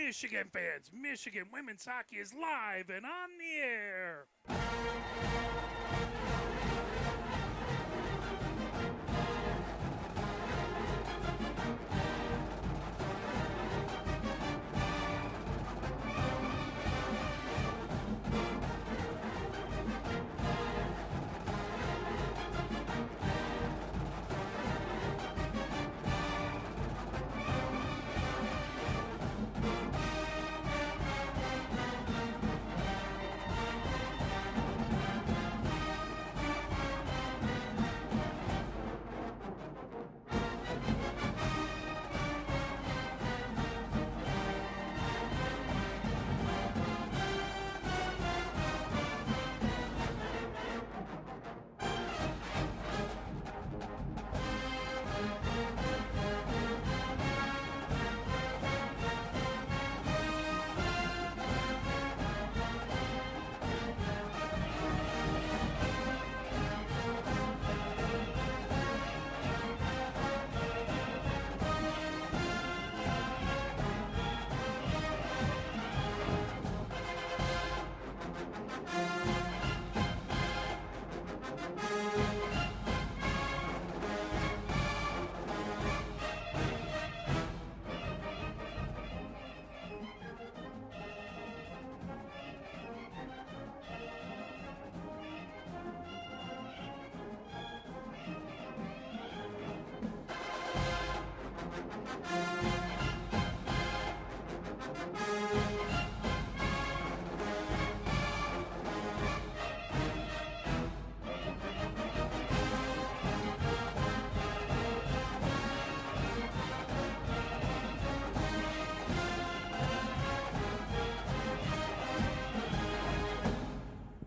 Michigan fans, Michigan women's hockey is live and on the air.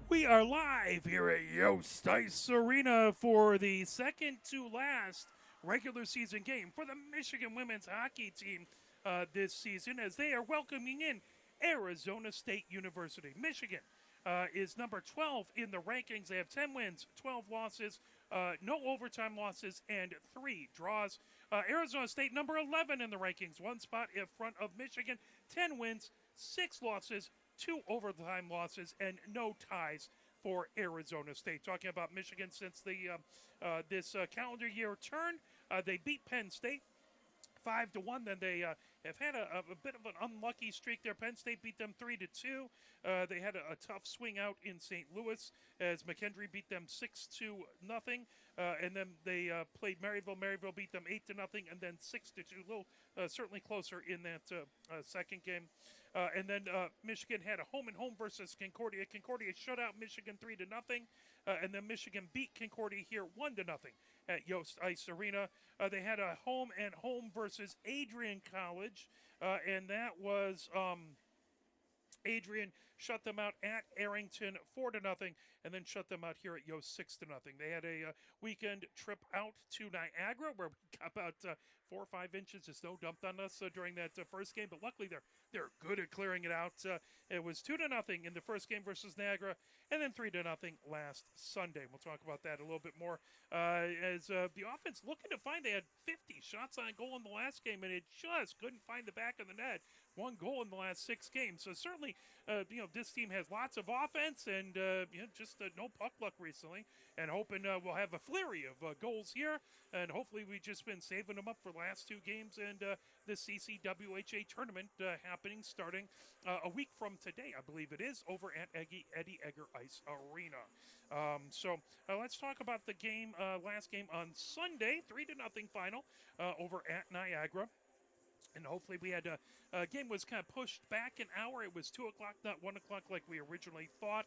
We are live here at Yost Ice Arena for the second to last regular season game for the Michigan women's hockey team this season as they are welcoming in Arizona State University. Michigan is number 12 in the rankings. They have 10 wins, 12 losses, no overtime losses, and 3 draws. Arizona State, number 11 in the rankings, 1 spot in front of Michigan, 10 wins, 6 losses, 2 overtime losses, and no ties for Arizona State. Talking about Michigan since the this calendar year turned, they beat Penn State 5-1. Then they have had a bit of an unlucky streak there. Penn State beat them 3-2. They had a tough swing out in St. Louis as McKendree beat them 6-0. And then they played Maryville. Maryville beat them 8-0, and then 6-2. A little certainly closer in that second game. And then Michigan had a home-and-home versus Concordia. Concordia shut out Michigan 3-0. And then Michigan beat Concordia here 1-0 at Yost Ice Arena. They had a home-and-home versus Adrian College. College, and that was Adrian shut them out at Arrington 4-0, and then shut them out here at Yost 6-0. They had a weekend trip out to Niagara where we got about 4 or 5 inches of snow dumped on us during that first game, but luckily they're good at clearing it out. It was 2-0 in the first game versus Niagara, and then 3-0 last Sunday. We'll talk about that a little bit more as the offense looking to find. They had 50 shots on goal in the last game, and it just couldn't find the back of the net. 1 goal in the last 6 games. So certainly, this team has lots of offense and just no puck luck recently. And hoping we'll have a flurry of goals here. And hopefully we've just been saving them up for the last 2 games and the CCWHA tournament happening starting a week from today, I believe it is, over at Eddie Egger Ice Arena. So let's talk about the game, last game on Sunday, 3-0 final over at Niagara. And hopefully we had game was kind of pushed back an hour. It was 2 o'clock, not 1 o'clock like we originally thought.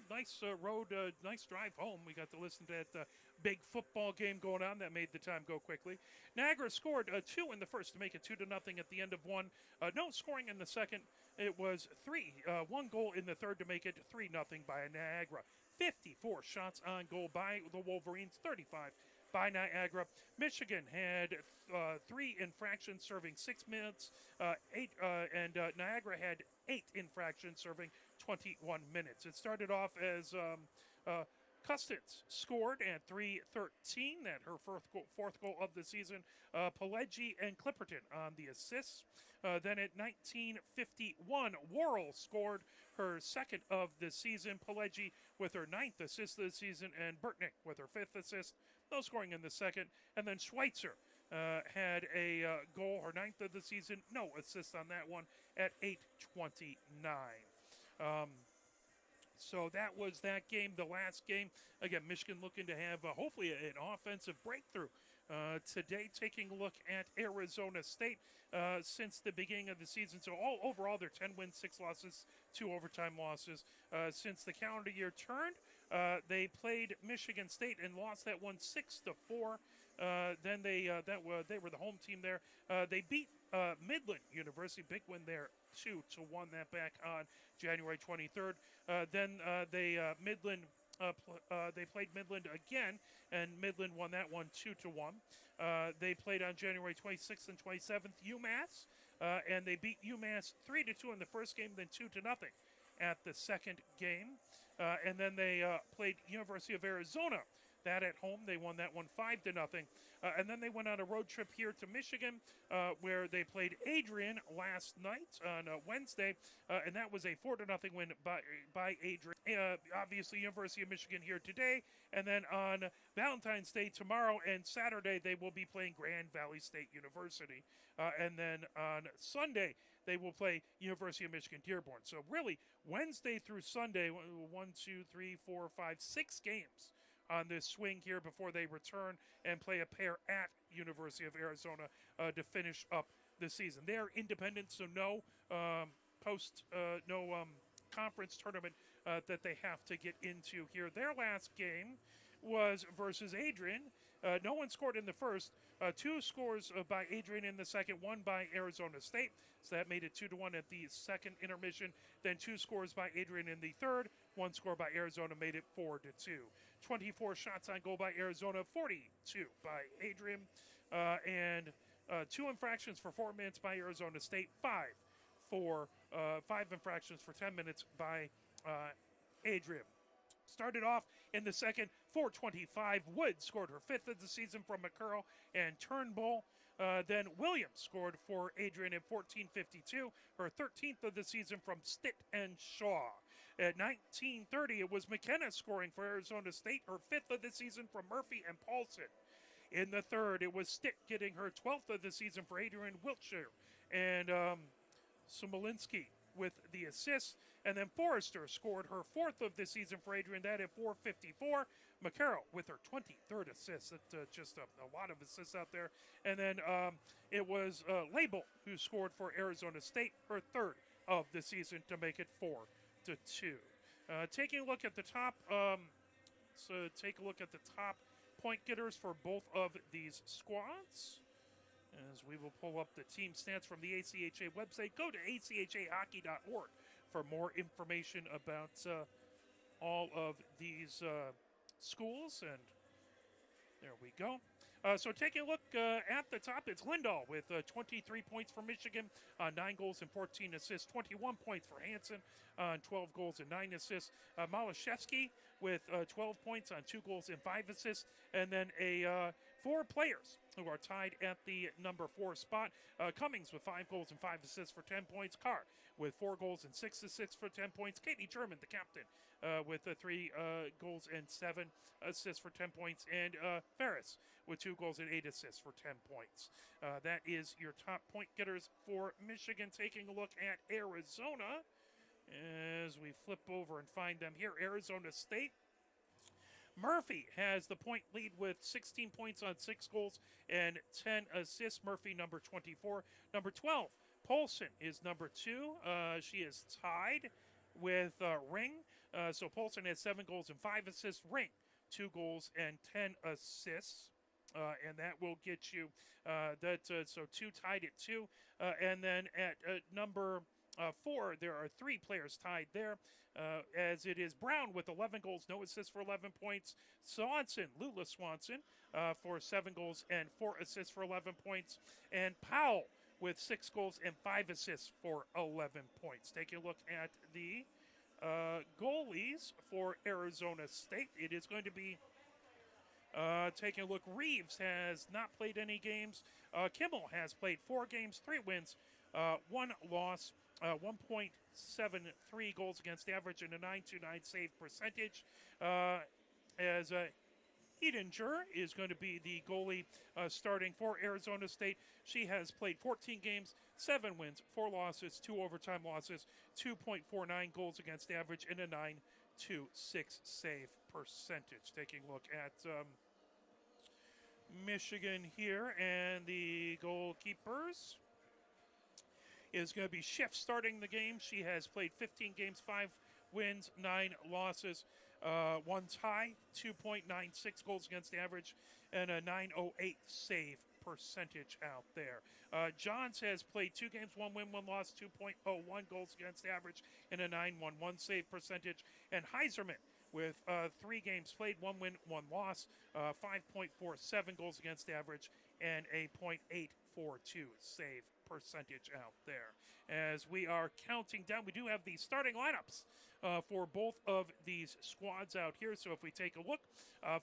Nice road, nice drive home. We got to listen to that big football game going on that made the time go quickly. Niagara scored 2 in the first to make it 2-0 at the end of 1. No scoring in the second. It was 1 goal in the third to make it 3-0 by Niagara. 54 shots on goal by the Wolverines, 35 by Niagara. Michigan had 3 infractions serving 6 minutes, and Niagara had 8 infractions serving 21 minutes. It started off as Custance scored at 3:13, that her fourth goal of the season. Pileggi and Clipperton on the assists. Then at 19:51, Worrell scored her second of the season. Pileggi with her 9th assist of the season, and Burtnick with her 5th assist. No scoring in the second. And then Schweitzer had a goal, her 9th of the season. No assist on that one at 8:29. So that was that game, the last game. Again, Michigan looking to have hopefully an offensive breakthrough. Today, taking a look at Arizona State since the beginning of the season. So overall, they're 10 wins, 6 losses, 2 overtime losses. Since the calendar year turned, they played Michigan State and lost that one 6-4. Then they were the home team there. They beat Midland University, big win there, 2-1. That back on January 23rd. Then they played Midland again, and Midland won that one 2-1. They played on January 26th and 27th UMass, and they beat UMass 3-2 in the first game, then 2-0 at the second game. And then they played University of Arizona. That at home, they won that one 5-0. And then they went on a road trip here to Michigan, where they played Adrian last night on Wednesday, and that was a 4-0 win by Adrian. Obviously, University of Michigan here today, and then on Valentine's Day tomorrow and Saturday, they will be playing Grand Valley State University. And then on Sunday, they will play University of Michigan Dearborn. So really, Wednesday through Sunday, 6 games on this swing here before they return and play a pair at University of Arizona to finish up the season. They're independent, so no conference tournament that they have to get into here. Their last game was versus Adrian. No one scored in the first. 2 scores by Adrian in the second, 1 by Arizona State. So that made it 2-1 at the second intermission. Then 2 scores by Adrian in the third. 1 score by Arizona made it 4-2. 24 shots on goal by Arizona, 42 by Adrian. And 2 infractions for 4 minutes by Arizona State, 5 infractions for 10 minutes by Adrian. Started off in the second, 4:25. Wood scored her 5th of the season from McCurl and Turnbull. Then Williams scored for Adrian at 14:52, her 13th of the season from Stitt and Shaw. At 19:30, it was McKenna scoring for Arizona State, her 5th of the season from Murphy and Paulson. In the third, it was Stitt getting her 12th of the season for Adrian Wiltshire and Smolinski with the assists. And then Forrester scored her 4th of the season for Adrian, that at 4:54. McCarroll with her 23rd assist. Just a lot of assists out there. And then it was Label who scored for Arizona State, her 3rd of the season to make it 4-2. Taking a look at the top, take a look at the top point getters for both of these squads. As we will pull up the team stats from the ACHA website, go to achahockey.org for more information about all of these schools. And there we go. So taking a look at the top, it's Lindahl with 23 points for Michigan, 9 goals and 14 assists, 21 points for Hansen, 12 goals and 9 assists. Malashevsky with 12 points on 2 goals and 5 assists. And then 4 players who are tied at the number 4 spot. Cummings with 5 goals and 5 assists for 10 points. Carr with 4 goals and 6 assists for 10 points. Katie German, the captain, with 3 goals and 7 assists for 10 points. And Ferris with 2 goals and 8 assists for 10 points. That is your top point getters for Michigan. Taking a look at Arizona as we flip over and find them here. Arizona State. Murphy has the point lead with 16 points on 6 goals and 10 assists. Murphy, number 24. Number 12, Polson is number 2. She is tied with Ring. So Polson has 7 goals and 5 assists. Ring, 2 goals and 10 assists. And that will get you so 2 tied at 2. And then at number 4, there are 3 players tied there, as it is Brown with 11 goals, no assists for 11 points. Swanson, Lula Swanson, for 7 goals and 4 assists for 11 points. And Powell with 6 goals and 5 assists for 11 points. Taking a look at the goalies for Arizona State. It is going to be taking a look. Reeves has not played any games. Kimmel has played 4 games, 3 wins, 1 loss, 1.73 goals against average, and a .929 save percentage. As Edinger is going to be the goalie starting for Arizona State. She has played 14 games, 7 wins, 4 losses, 2 overtime losses, 2.49 goals against average, and a .926 save percentage. Taking a look at Michigan here, and the goalkeepers is going to be Schiff starting the game. She has played 15 games, 5 wins, 9 losses, 1 tie, 2.96 goals against average, and a .908 save percentage out there. Johns has played 2 games, 1 win, 1 loss, 2.01 goals against average, and a .911 save percentage. And Heiserman with 3 games played, 1 win, 1 loss, 5.47 goals against average, and a .842 save percentage out there. As we are counting down, we do have the starting lineups for both of these squads out here. So if we take a look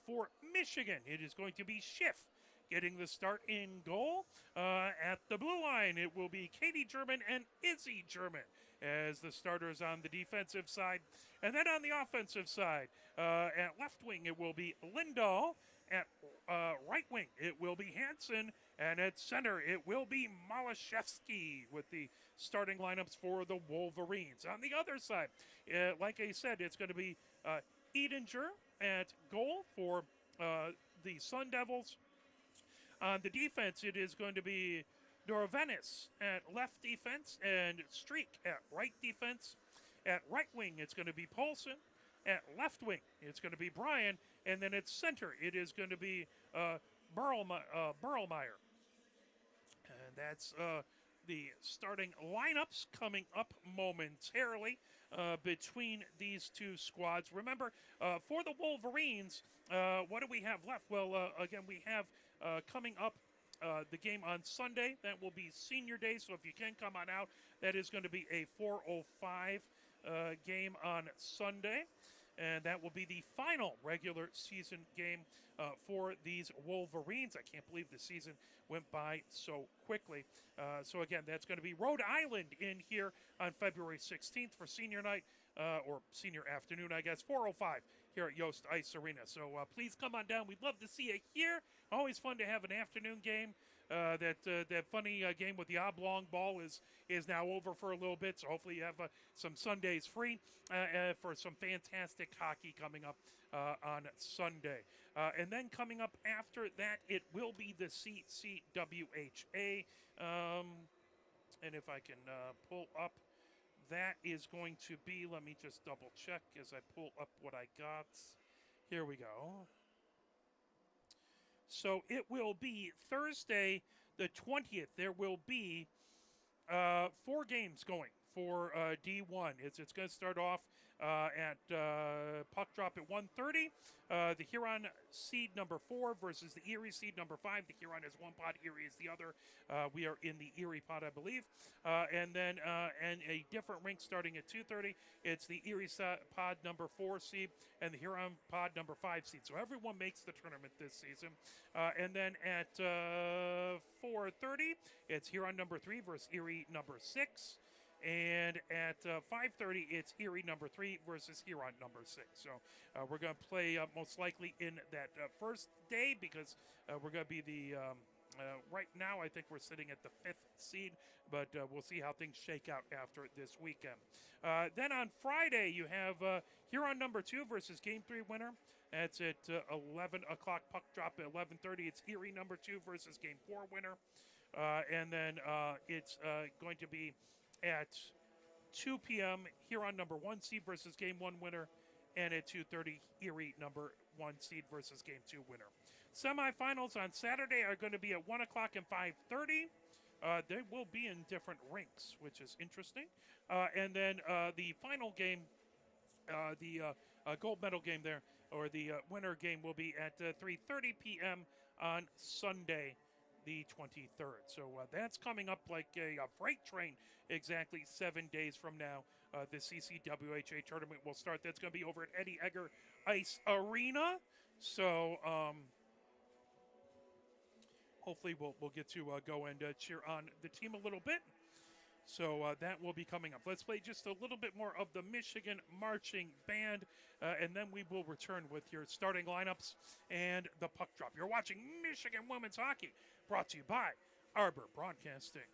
for Michigan, it is going to be Schiff getting the start in goal. At the blue line, it will be Katie German and Izzy German as the starters on the defensive side. And then on the offensive side, at left wing, it will be Lindahl. At right wing, it will be Hansen. And at center, it will be Malashevsky with the starting lineups for the Wolverines. On the other side, like I said, it's going to be Edinger at goal for the Sun Devils. On the defense, it is going to be Dorvenis at left defense and Streak at right defense. At right wing, it's going to be Polson. At left wing, it's going to be Bryan. And then at center, it is going to be Burlmeyer. And that's the starting lineups coming up momentarily between these 2 squads. Remember, for the Wolverines, what do we have left? Well, again, we have coming up the game on Sunday. That will be Senior Day, so if you can come on out, that is going to be a 4:05 game on Sunday. And that will be the final regular season game for these Wolverines. I can't believe the season went by so quickly. So again, that's going to be Rhode Island in here on February 16th for senior night, or senior afternoon, I guess, 4:05 here at Yost Ice Arena. So please come on down. We'd love to see you here. Always fun to have an afternoon game. That funny game with the oblong ball is now over for a little bit, so hopefully you have some Sundays free for some fantastic hockey coming up on Sunday. And then coming up after that, it will be the CCWHA. And if I can pull up, that is going to be, let me just double check as I pull up what I got. Here we go. So it will be Thursday, the 20th, there will be 4 games going for D1. It's going to start off at puck drop at 1:30. The Huron seed number 4 versus the Erie seed number 5. The Huron is one pod, Erie is the other. We are in the Erie pod, I believe. And then and a different rink starting at 2:30. It's the Erie pod number 4 seed and the Huron pod number 5 seed. So everyone makes the tournament this season. And then at 4:30, it's Huron number 3 versus Erie number 6. And at 5:30, it's Erie number 3 versus Huron number 6. So we're going to play most likely in that first day because we're going to be the right now, I think we're sitting at the 5th seed, but we'll see how things shake out after this weekend. Then on Friday, you have Huron number 2 versus Game 3 winner. That's at 11 o'clock puck drop at 11:30. It's Erie number 2 versus Game 4 winner. And then it's going to be at 2 p.m. Huron number 1 seed versus Game 1 winner. And at 2:30, Erie number 1 seed versus Game 2 winner. Semifinals on Saturday are going to be at 1 o'clock and 5:30. They will be in different rinks, which is interesting. And then the final game, the gold medal game there, or the winner game, will be at 3:30 p.m. on Sunday, the 23rd. So that's coming up like a freight train exactly 7 days from now. The CCWHA tournament will start. That's going to be over at Eddie Egger Ice Arena. So hopefully we'll get to go and cheer on the team a little bit. So that will be coming up. Let's play just a little bit more of the Michigan Marching Band, and then we will return with your starting lineups and the puck drop. You're watching Michigan Women's Hockey, brought to you by Arbor Broadcasting.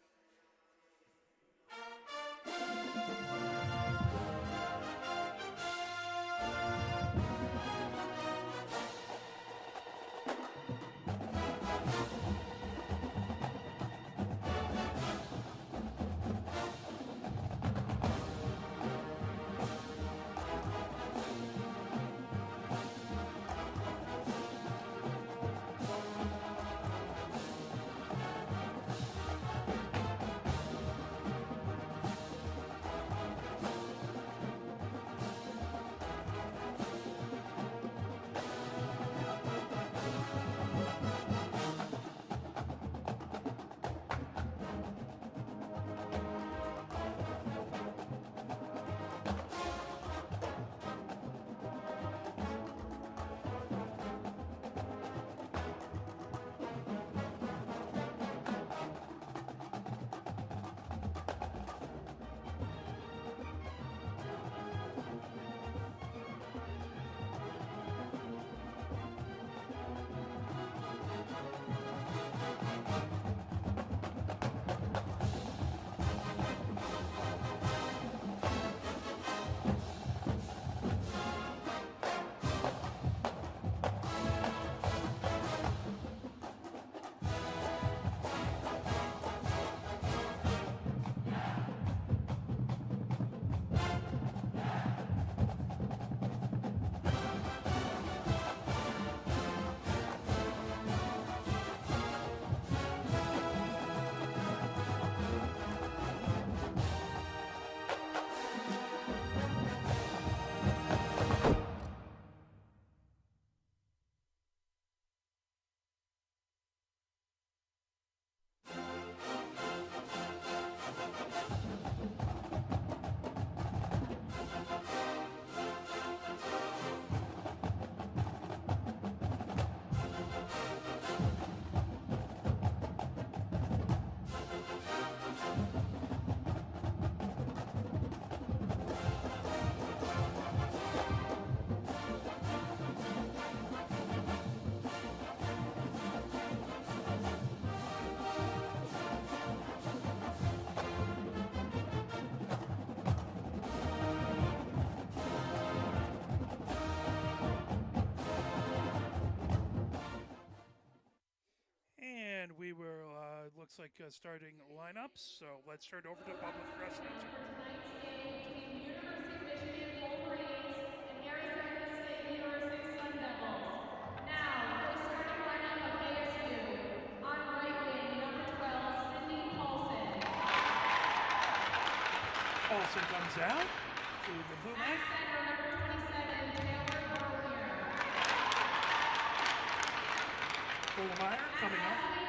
And we will, looks like starting lineups. So let's turn over to public press. Nelson comes out to the blue line. Bullemeyer coming up.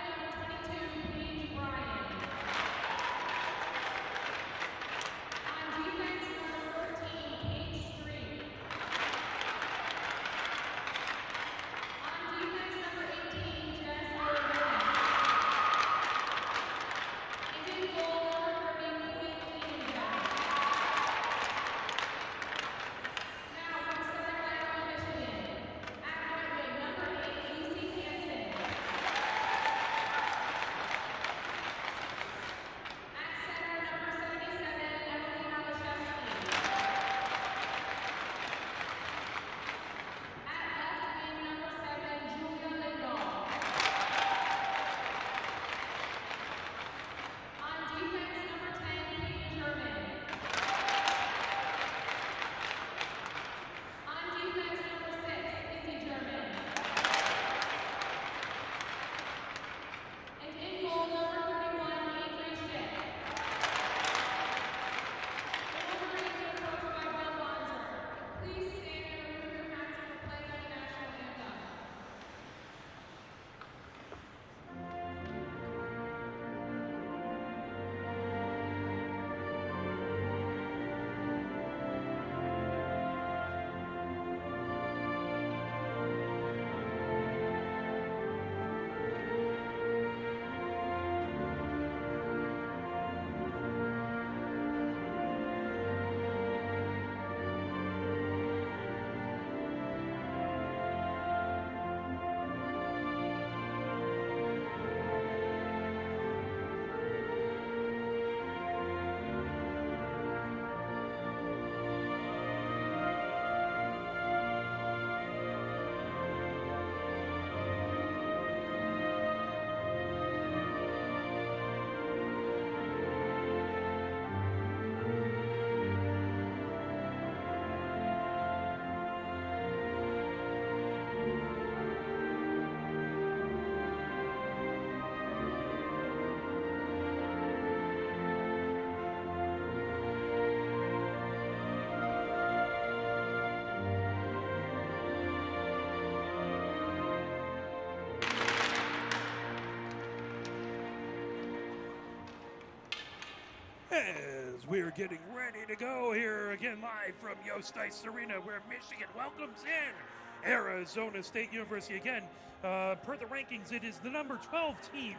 As we're getting ready to go here again live from Yost Ice Arena, where Michigan welcomes in Arizona State University. Again, per the rankings, it is the number 12 team,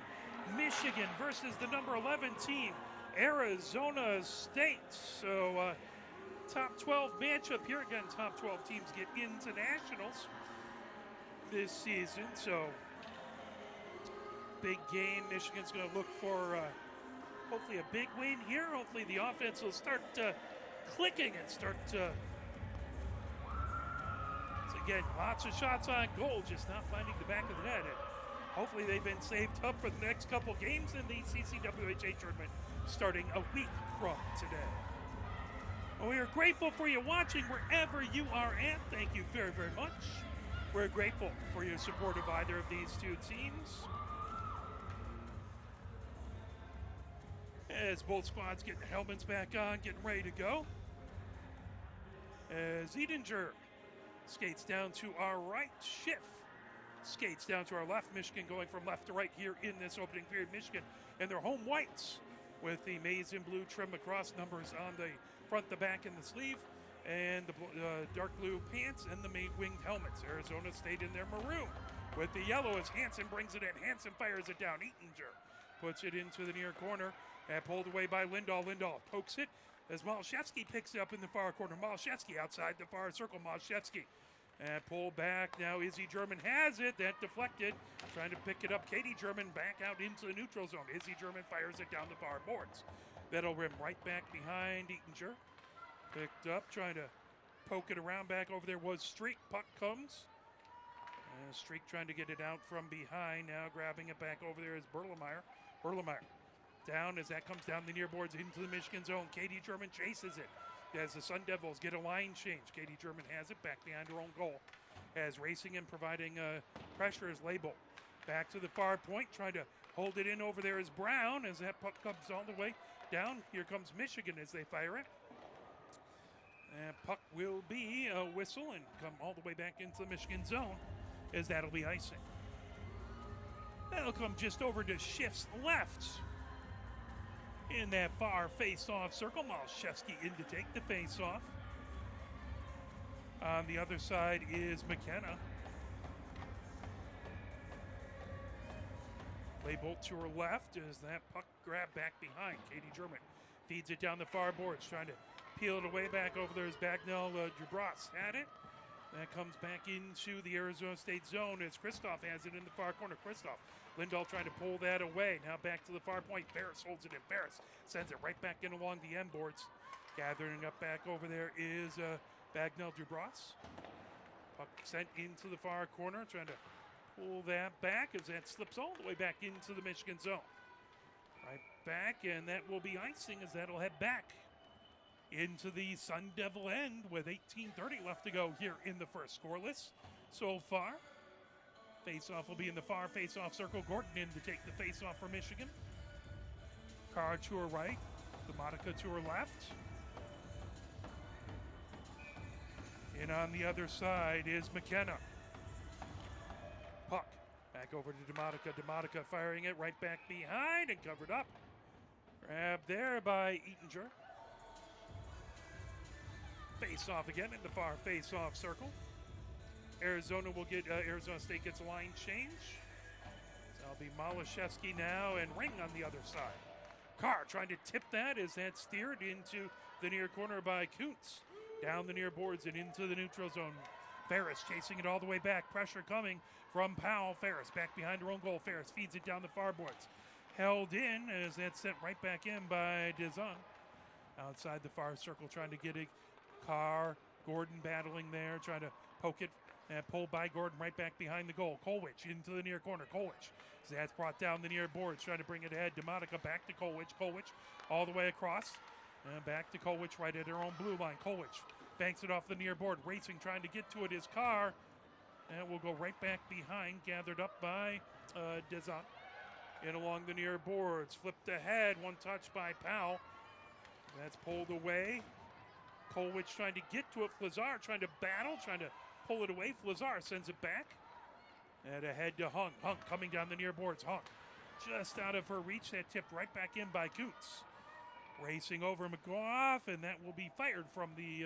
Michigan, versus the number 11 team, Arizona State. So top 12 matchup here. Again, top 12 teams get into nationals this season. So big game. Michigan's going to look for hopefully a big win here. Hopefully the offense will start clicking and start so again, lots of shots on goal, just not finding the back of the net. And hopefully they've been saved up for the next couple games in the CCWHA tournament starting a week from today. Well, we are grateful for you watching wherever you are at. Thank you very, very much. We're grateful for your support of either of these two teams. As both squads get the helmets back on, getting ready to go. As Edinger skates down to our right, Schiff skates down to our left. Michigan going from left to right here in this opening period. Michigan in their home whites with the maize and blue trim across, numbers on the front, the back, and the sleeve, and the dark blue pants and the winged helmets. Arizona State in their maroon with the yellow as Hansen brings it in. Hansen fires it down. Ettinger puts it into the near corner. And pulled away by Lindahl. Lindahl pokes it as Malashevsky picks it up in the far corner. Malashevsky outside the far circle. Malashevsky and pulled back. Now Izzy German has it. That deflected. Trying to pick it up. Katie German back out into the neutral zone. Izzy German fires it down the far boards. That'll rim right back behind Ettinger. Picked up. Trying to poke it around back over there was Streak. Puck comes. Streak trying to get it out from behind. Now grabbing it back over there is Berlemeyer. Berlemeyer down as that comes down the near boards into the Michigan zone. Katie German chases it as the Sun Devils get a line change. Katie German has it back behind her own goal as racing and providing pressure is Label. Back to the far point, trying to hold it in over there is Brown as that puck comes all the way down. Here comes Michigan as they fire it. And puck will be a whistle and come all the way back into the Michigan zone, as that'll be icing. That'll come just over to Schiff's left. In that far face-off circle, Malashevsky in to take the face-off. On the other side is McKenna. Laybolt to her left as that puck grab back behind. Katie German feeds it down the far boards, trying to peel it away back over there as Bagnell Dubras had it. That comes back into the Arizona State zone as Kristoff has it in the far corner. Kristoff, Lindahl trying to pull that away. Now back to the far point. Ferris holds it in. Ferris sends it right back in along the end boards. Gathering up back over there is Bagnell Dubras. Puck sent into the far corner, trying to pull that back as that slips all the way back into the Michigan zone. Right back, and that will be icing as that'll head back into the Sun Devil end with 18:30 left to go here in the first. Scoreless so far. Face-off will be in the far face-off circle. Gordon in to take the face-off for Michigan. Carr to her right. DeMonica to her left. And on the other side is McKenna. Puck back over to DeMonica. DeMonica firing it right back behind and covered up. Grabbed there by Eatinger. Face-off again in the far face-off circle. Arizona State gets a line change. So it'll be Malashevsky now and Ring on the other side. Carr trying to tip that as that steered into the near corner by Kuntz. Down the near boards and into the neutral zone. Ferris chasing it all the way back. Pressure coming from Powell. Ferris back behind her own goal. Ferris feeds it down the far boards. Held in as that's sent right back in by Dezon. Outside the far circle trying to get it. Carr, Gordon battling there, trying to poke it. And pulled by Gordon right back behind the goal. Kolwich into the near corner. Kolwich. That's brought down the near boards, trying to bring it ahead. DeMonica back to Kolwich. Kolwich all the way across. And back to Kolwich right at her own blue line. Kolwich banks it off the near board. Racing, trying to get to it is Carr. And will go right back behind. Gathered up by Dezon. In along the near boards. Flipped ahead. One touch by Powell. That's pulled away. Kolwich trying to get to it. Flazar trying to battle. Trying to pull it away. Flazar sends it back. And ahead to Hung. Hung coming down the near boards. Hung just out of her reach. That tipped right back in by Kuntz. Racing over McGough, and that will be fired from the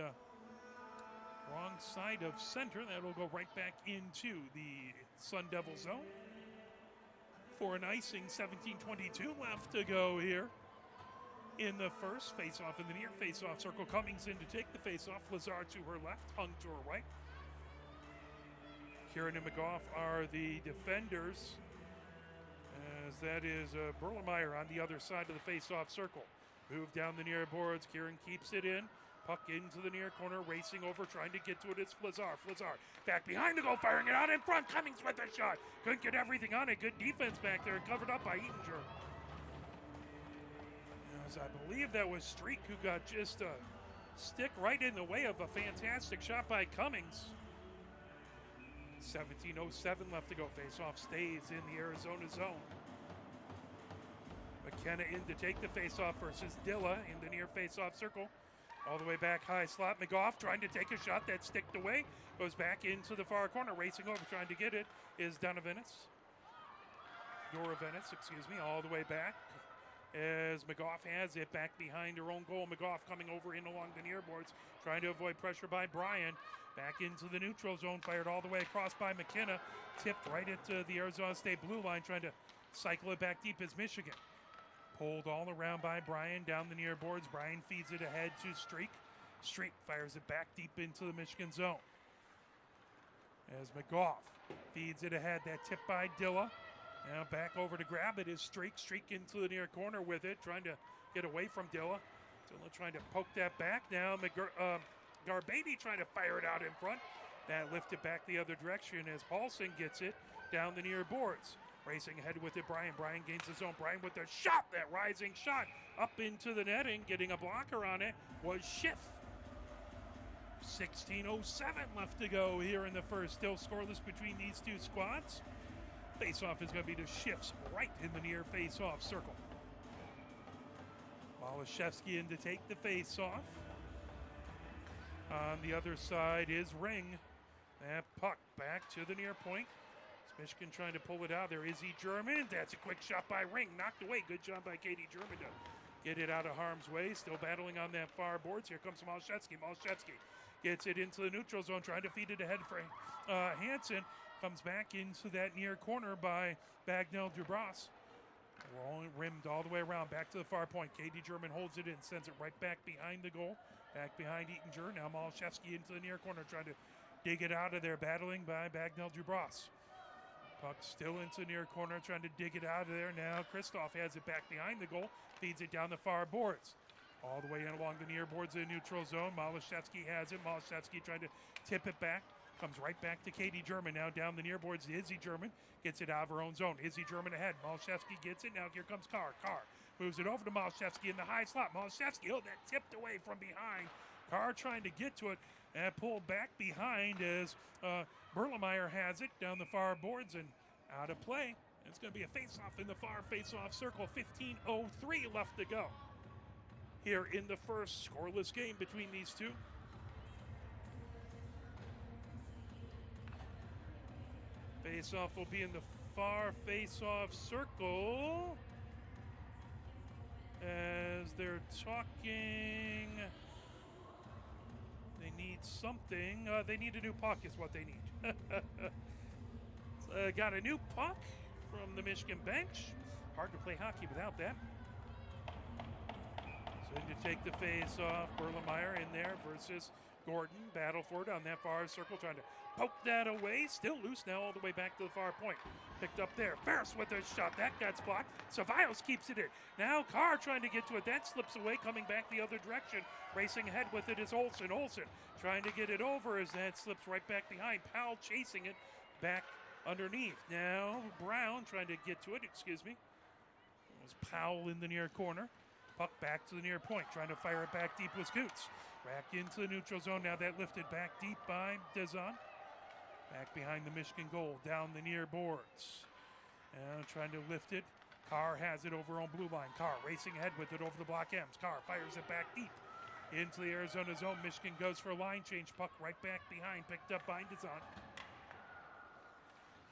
wrong side of center. That will go right back into the Sun Devil zone. For an icing, 17:22 left to go here in the first. Face-off in the near face-off circle. Cummings in to take the face-off. Lazar to her left. Hung to her right. Kieran and McGough are the defenders, as that is Berlemeyer on the other side of the face-off circle. Move down the near boards. Kieran keeps it in. Puck into the near corner. Racing over, trying to get to it. It's Flazar. Flazar back behind the goal, firing it out in front. Cummings with the shot. Couldn't get everything on it. Good defense back there. Covered up by Eatinger. As I believe that was Streak who got just a stick right in the way of a fantastic shot by Cummings. 17:07 left to go. Face-off stays in the Arizona zone. McKenna in to take the face-off versus Dilla in the near face-off circle. All the way back high slot. McGough trying to take a shot that sticked away. Goes back into the far corner. Racing over, trying to get it is Dora Venice, all the way back. As McGough has it back behind her own goal. McGough coming over in along the near boards. Trying to avoid pressure by Bryan. Back into the neutral zone. Fired all the way across by McKenna. Tipped right into the Arizona State blue line. Trying to cycle it back deep as Michigan. Pulled all around by Bryan down the near boards. Bryan feeds it ahead to Streak. Streak fires it back deep into the Michigan zone. As McGough feeds it ahead. That tip by Dilla. Now back over to grab it is Streak. Streak into the near corner with it. Trying to get away from Dilla. Dilla trying to poke that back. Now Garbady trying to fire it out in front. That lifted back the other direction as Paulson gets it down the near boards. Racing ahead with it, Bryan. Bryan gains his own. Bryan with the shot. That rising shot up into the netting. Getting a blocker on it was Schiff. 16:07 left to go here in the first. Still scoreless between these two squads. Face-off is going to be to Schiff's right in the near face-off circle. Malashevsky in to take the face-off. On the other side is Ring. That puck back to the near point. It's Michigan trying to pull it out. There is Izzy German. That's a quick shot by Ring. Knocked away. Good job by Katie German to get it out of harm's way. Still battling on that far boards. Here comes Malshevsky. Malshevsky gets it into the neutral zone, trying to feed it ahead for Hansen. Comes back into that near corner by Bagnell Dubras. Rolling, rimmed all the way around, back to the far point. Katie German holds it in, sends it right back behind the goal. Back behind Eatinger. Now Malshevsky into the near corner, trying to dig it out of there, battling by Bagnell Dubras. Puck still into the near corner, trying to dig it out of there. Now Kristoff has it back behind the goal, feeds it down the far boards. All the way in along the near boards of the neutral zone. Malashevsky has it. Malashevsky trying to tip it back. Comes right back to Katie German. Now down the near boards, Izzy German gets it out of her own zone. Izzy German ahead. Malashevsky gets it. Now here comes Carr. Carr moves it over to Malashevsky in the high slot. Malashevsky, that tipped away from behind. Carr trying to get to it and pulled back behind as Berlemeyer has it down the far boards and out of play. It's going to be a face-off in the far face-off circle. 15:03 left to go here in the first, scoreless game between these two. Face-off will be in the far face-off circle as they're talking. They need something. They need a new puck is what they need. Got a new puck from the Michigan bench. Hard to play hockey without that. So to take the face-off, Berlemeyer in there versus Gordon. Battle for it on that far circle, trying to poke that away. Still loose now all the way back to the far point. Picked up there. Ferris with a shot. That gets blocked. Cevallos keeps it in. Now Carr trying to get to it. That slips away, coming back the other direction. Racing ahead with it is Olsen. Olsen trying to get it over as that slips right back behind. Powell chasing it back underneath. Now Brown trying to get to it. Excuse me. It was Powell in the near corner. Puck back to the near point. Trying to fire it back deep with Scoots. Back into the neutral zone. Now that lifted back deep by Dezon. Back behind the Michigan goal. Down the near boards. Now trying to lift it. Carr has it over on blue line. Carr racing ahead with it over the block M's. Carr fires it back deep into the Arizona zone. Michigan goes for a line change. Puck right back behind. Picked up by Dezon.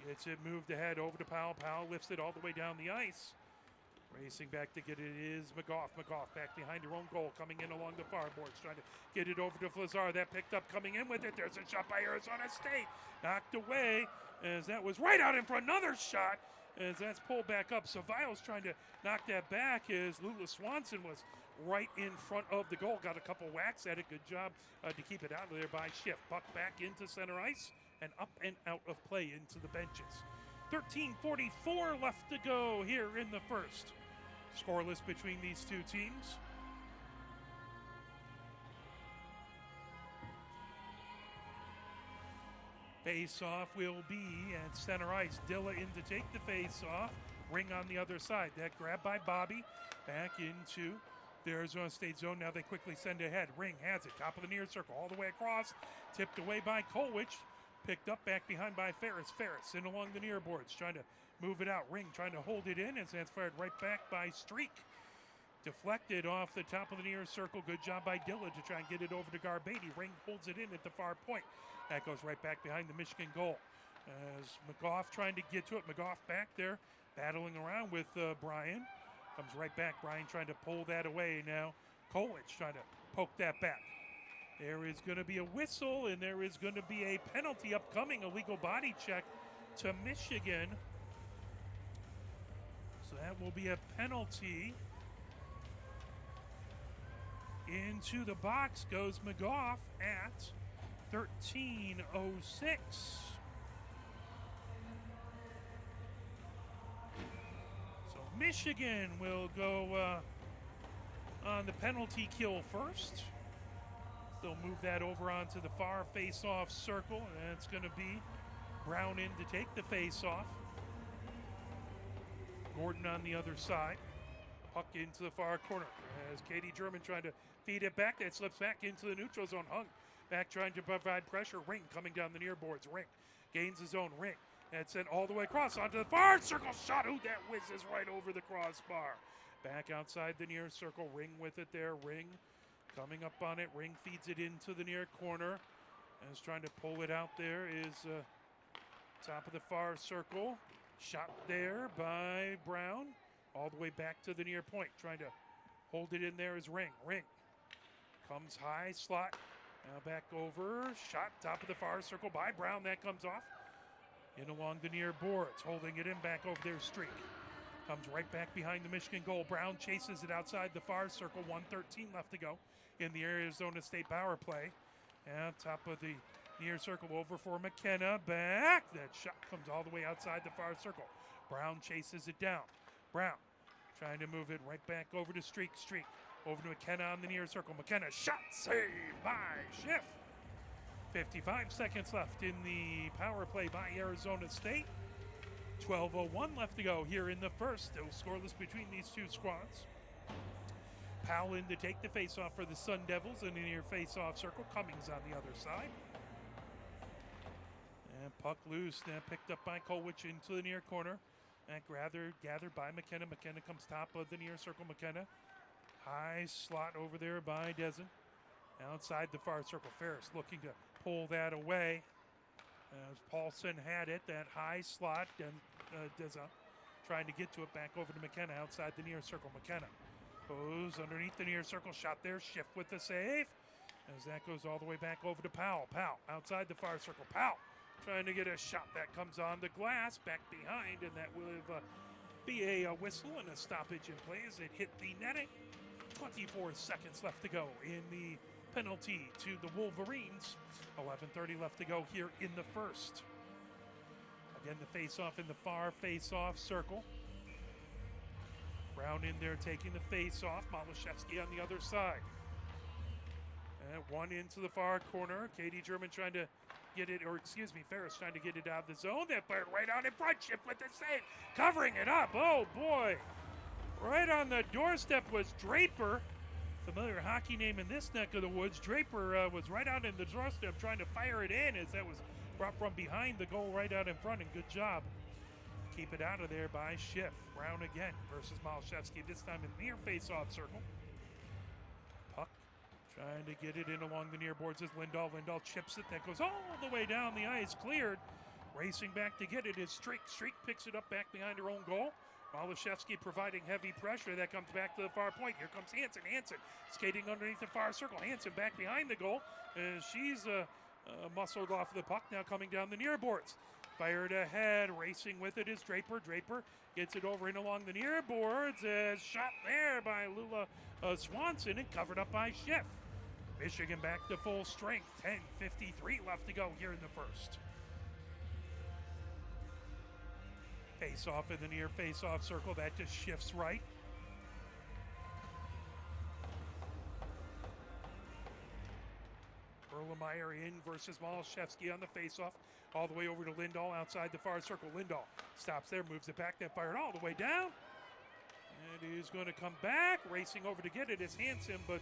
Gets it moved ahead over to Powell. Powell lifts it all the way down the ice. Racing back to get it is McGough. McGough back behind her own goal, coming in along the far boards, trying to get it over to Flazar. That picked up, coming in with it. There's a shot by Arizona State. Knocked away as that was right out in for another shot as that's pulled back up. Cevallos trying to knock that back as Lula Swanson was right in front of the goal. Got a couple whacks at it. Good job to keep it out of there by Schiff. Puck back into center ice and up and out of play into the benches. 13:44 left to go here in the first. Scoreless between these two teams. Face-off will be at center ice. Dilla in to take the face-off. Ring on the other side. That grab by Bobby. Back into the Arizona State zone. Now they quickly send ahead. Ring has it. Top of the near circle. All the way across. Tipped away by Kolwich. Picked up back behind by Ferris. Ferris in along the near boards. Trying to move it out. Ring trying to hold it in as that's fired right back by Streak. Deflected off the top of the near circle. Good job by Dilla to try and get it over to Garbady. Ring holds it in at the far point. That goes right back behind the Michigan goal. As McGough trying to get to it. McGough back there battling around with Bryan. Comes right back. Bryan trying to pull that away now. Kolwich trying to poke that back. There is going to be a whistle and there is going to be a penalty upcoming. A legal body check to Michigan. So that will be a penalty. Into the box goes McGough at 13:06. So Michigan will go on the penalty kill first. They'll move that over onto the far face-off circle, and it's going to be Brown in to take the face-off. Gordon on the other side. Puck into the far corner as Katie German trying to feed it back. That slips back into the neutral zone. Hung back trying to provide pressure. Ring coming down the near boards. Ring gains his own. Ring. That's sent all the way across onto the far circle. Shot. Ooh, that whizzes right over the crossbar. Back outside the near circle. Ring with it there. Ring Coming up on it, Ring feeds it into the near corner. And is trying to pull it out there is top of the far circle. Shot there by Brown. All the way back to the near point. Trying to hold it in there is Ring. Ring comes high, slot. Now back over. Shot top of the far circle by Brown. That comes off. In along the near boards. Holding it in back over there, Streak. Comes right back behind the Michigan goal. Brown chases it outside the far circle. 1:13 left to go in the Arizona State power play. And top of the near circle over for McKenna. Back. That shot comes all the way outside the far circle. Brown chases it down. Brown trying to move it right back over to Streak. Streak over to McKenna on the near circle. McKenna shot saved by Schiff. 55 seconds left in the power play by Arizona State. 12:01 left to go here in the first. Still scoreless between these two squads. Powell in to take the faceoff for the Sun Devils in the near faceoff circle. Cummings on the other side. And puck loose. Now picked up by Kolwich into the near corner. And gathered by McKenna. McKenna comes top of the near circle. McKenna. High slot over there by Dezen. Outside the far circle. Ferris looking to pull that away. As Paulson had it. That high slot. Deza trying to get to it back over to McKenna outside the near circle. McKenna goes underneath the near circle. Shot there. Schiff with the save. As that goes all the way back over to Powell. Powell outside the far circle. Powell trying to get a shot that comes on the glass. Back behind. And that will be a whistle and a stoppage in play as it hit the netting. 24 seconds left to go in the penalty to the Wolverines. 11:30 left to go here in the first. Again, the face-off in the far face-off circle. Brown in there taking the face-off. Malashevsky on the other side. And one into the far corner. Katie German trying to get it, or excuse me, Ferris trying to get it out of the zone. That fired right out in front. Schiff with the save. Covering it up. Oh, boy. Right on the doorstep was Draper. Familiar hockey name in this neck of the woods. Draper was right out in the doorstep trying to fire it in as that was brought from behind the goal right out in front, and good job. Keep it out of there by Schiff. Brown again versus Malashevsky, this time in near face-off circle. Puck trying to get it in along the near boards as Lindahl. Lindahl chips it. That goes all the way down the ice, cleared. Racing back to get it is Streak. Streak picks it up back behind her own goal. Malashevsky providing heavy pressure. That comes back to the far point. Here comes Hansen. Hansen skating underneath the far circle. Hansen back behind the goal. She's muscled off the puck. Now coming down the near boards. Fired ahead. Racing with it is Draper. Draper gets it over and along the near boards. Shot there by Lula Swanson and covered up by Schiff. Michigan back to full strength. 10:53 left to go here in the first. Face-off in the near face-off circle. That just shifts right. Erlenmeyer in versus Malashevsky on the face-off. All the way over to Lindahl outside the far circle. Lindahl stops there, moves it back. That fired all the way down. And he's going to come back. Racing over to get it is Hansen, but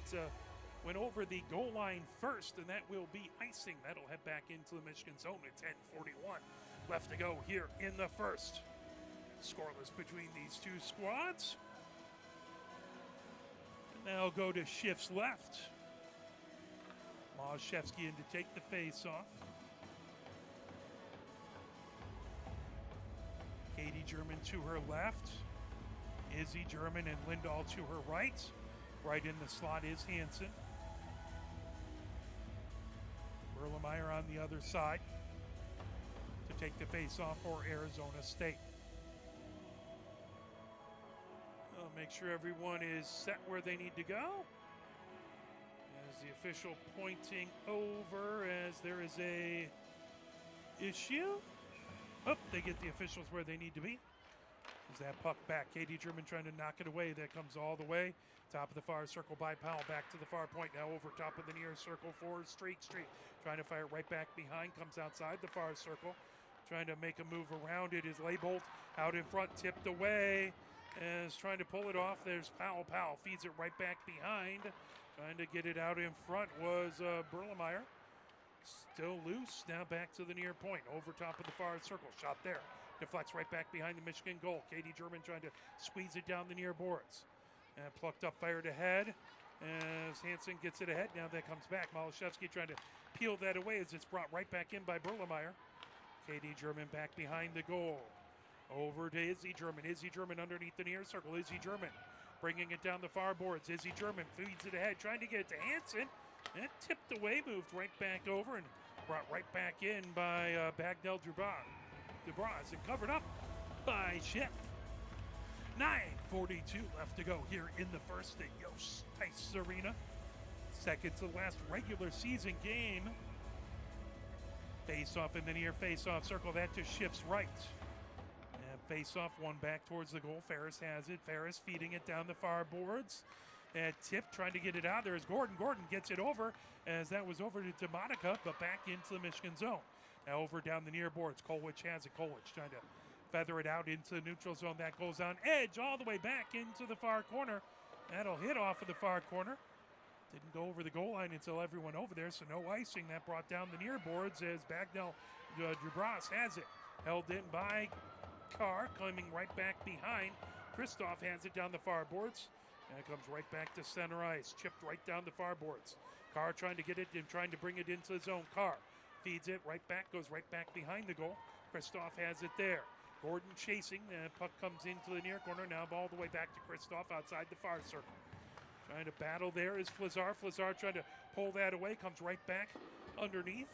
went over the goal line first, and that will be icing. That'll head back into the Michigan zone at 10:41 left to go here in the first. Scoreless between these two squads. And now go to Schiff's left. Malashevsky in to take the face-off. Katie German to her left. Izzy German and Lindahl to her right. Right in the slot is Hansen. Erlenmeyer on the other side to take the face-off for Arizona State. Make sure everyone is set where they need to go. As the official pointing over as there is a issue. Oh, they get the officials where they need to be. Is that puck back? Katie German trying to knock it away. That comes all the way. Top of the far circle by Powell. Back to the far point. Now over top of the near circle for Streak. Streak trying to fire right back behind. Comes outside the far circle. Trying to make a move around it is Leibold out in front. Tipped away. Is trying to pull it off. There's Powell. Powell feeds it right back behind. Trying to get it out in front was Erlenmeyer. Still loose. Now back to the near point. Over top of the far circle. Shot there. Deflects right back behind the Michigan goal. Katie German trying to squeeze it down the near boards. And plucked up, fired ahead. as Hansen gets it ahead. Now that comes back. Malashevsky trying to peel that away as it's brought right back in by Berlemeyer. Katie German back behind the goal. Over to Izzy German. Izzy German underneath the near circle. Izzy German bringing it down the far boards. Izzy German feeds it ahead, trying to get it to Hansen. And it tipped away, moved right back over, and brought right back in by Bagnell Dubras, and covered up by Schiff. 9:42 left to go here in the first at Yost Tice Arena. Second to last regular season game. Face-off in the near face-off circle. That to Schiff's right. And face-off one back towards the goal. Ferris has it. Ferris feeding it down the far boards. And Tip trying to get it out. There's Gordon. Gordon gets it over as that was over to Monica, but back into the Michigan zone. Now over down the near boards. Kolwich has it. Kolwich trying to feather it out into the neutral zone. That goes on edge all the way back into the far corner. That'll hit off of the far corner. Didn't go over the goal line until everyone over there, so no icing. That brought down the near boards as Bagnell Dubras has it. Held in by Carr, coming right back behind. Kristoff hands it down the far boards. And it comes right back to center ice. Chipped right down the far boards. Carr trying to get it and trying to bring it into the zone. Carr feeds it right back, goes right back behind the goal. Kristoff has it there. Gordon chasing. The puck comes into the near corner. Now ball the way back to Kristoff outside the far circle. Trying to battle there is Flazar. Flazar trying to pull that away. Comes right back underneath.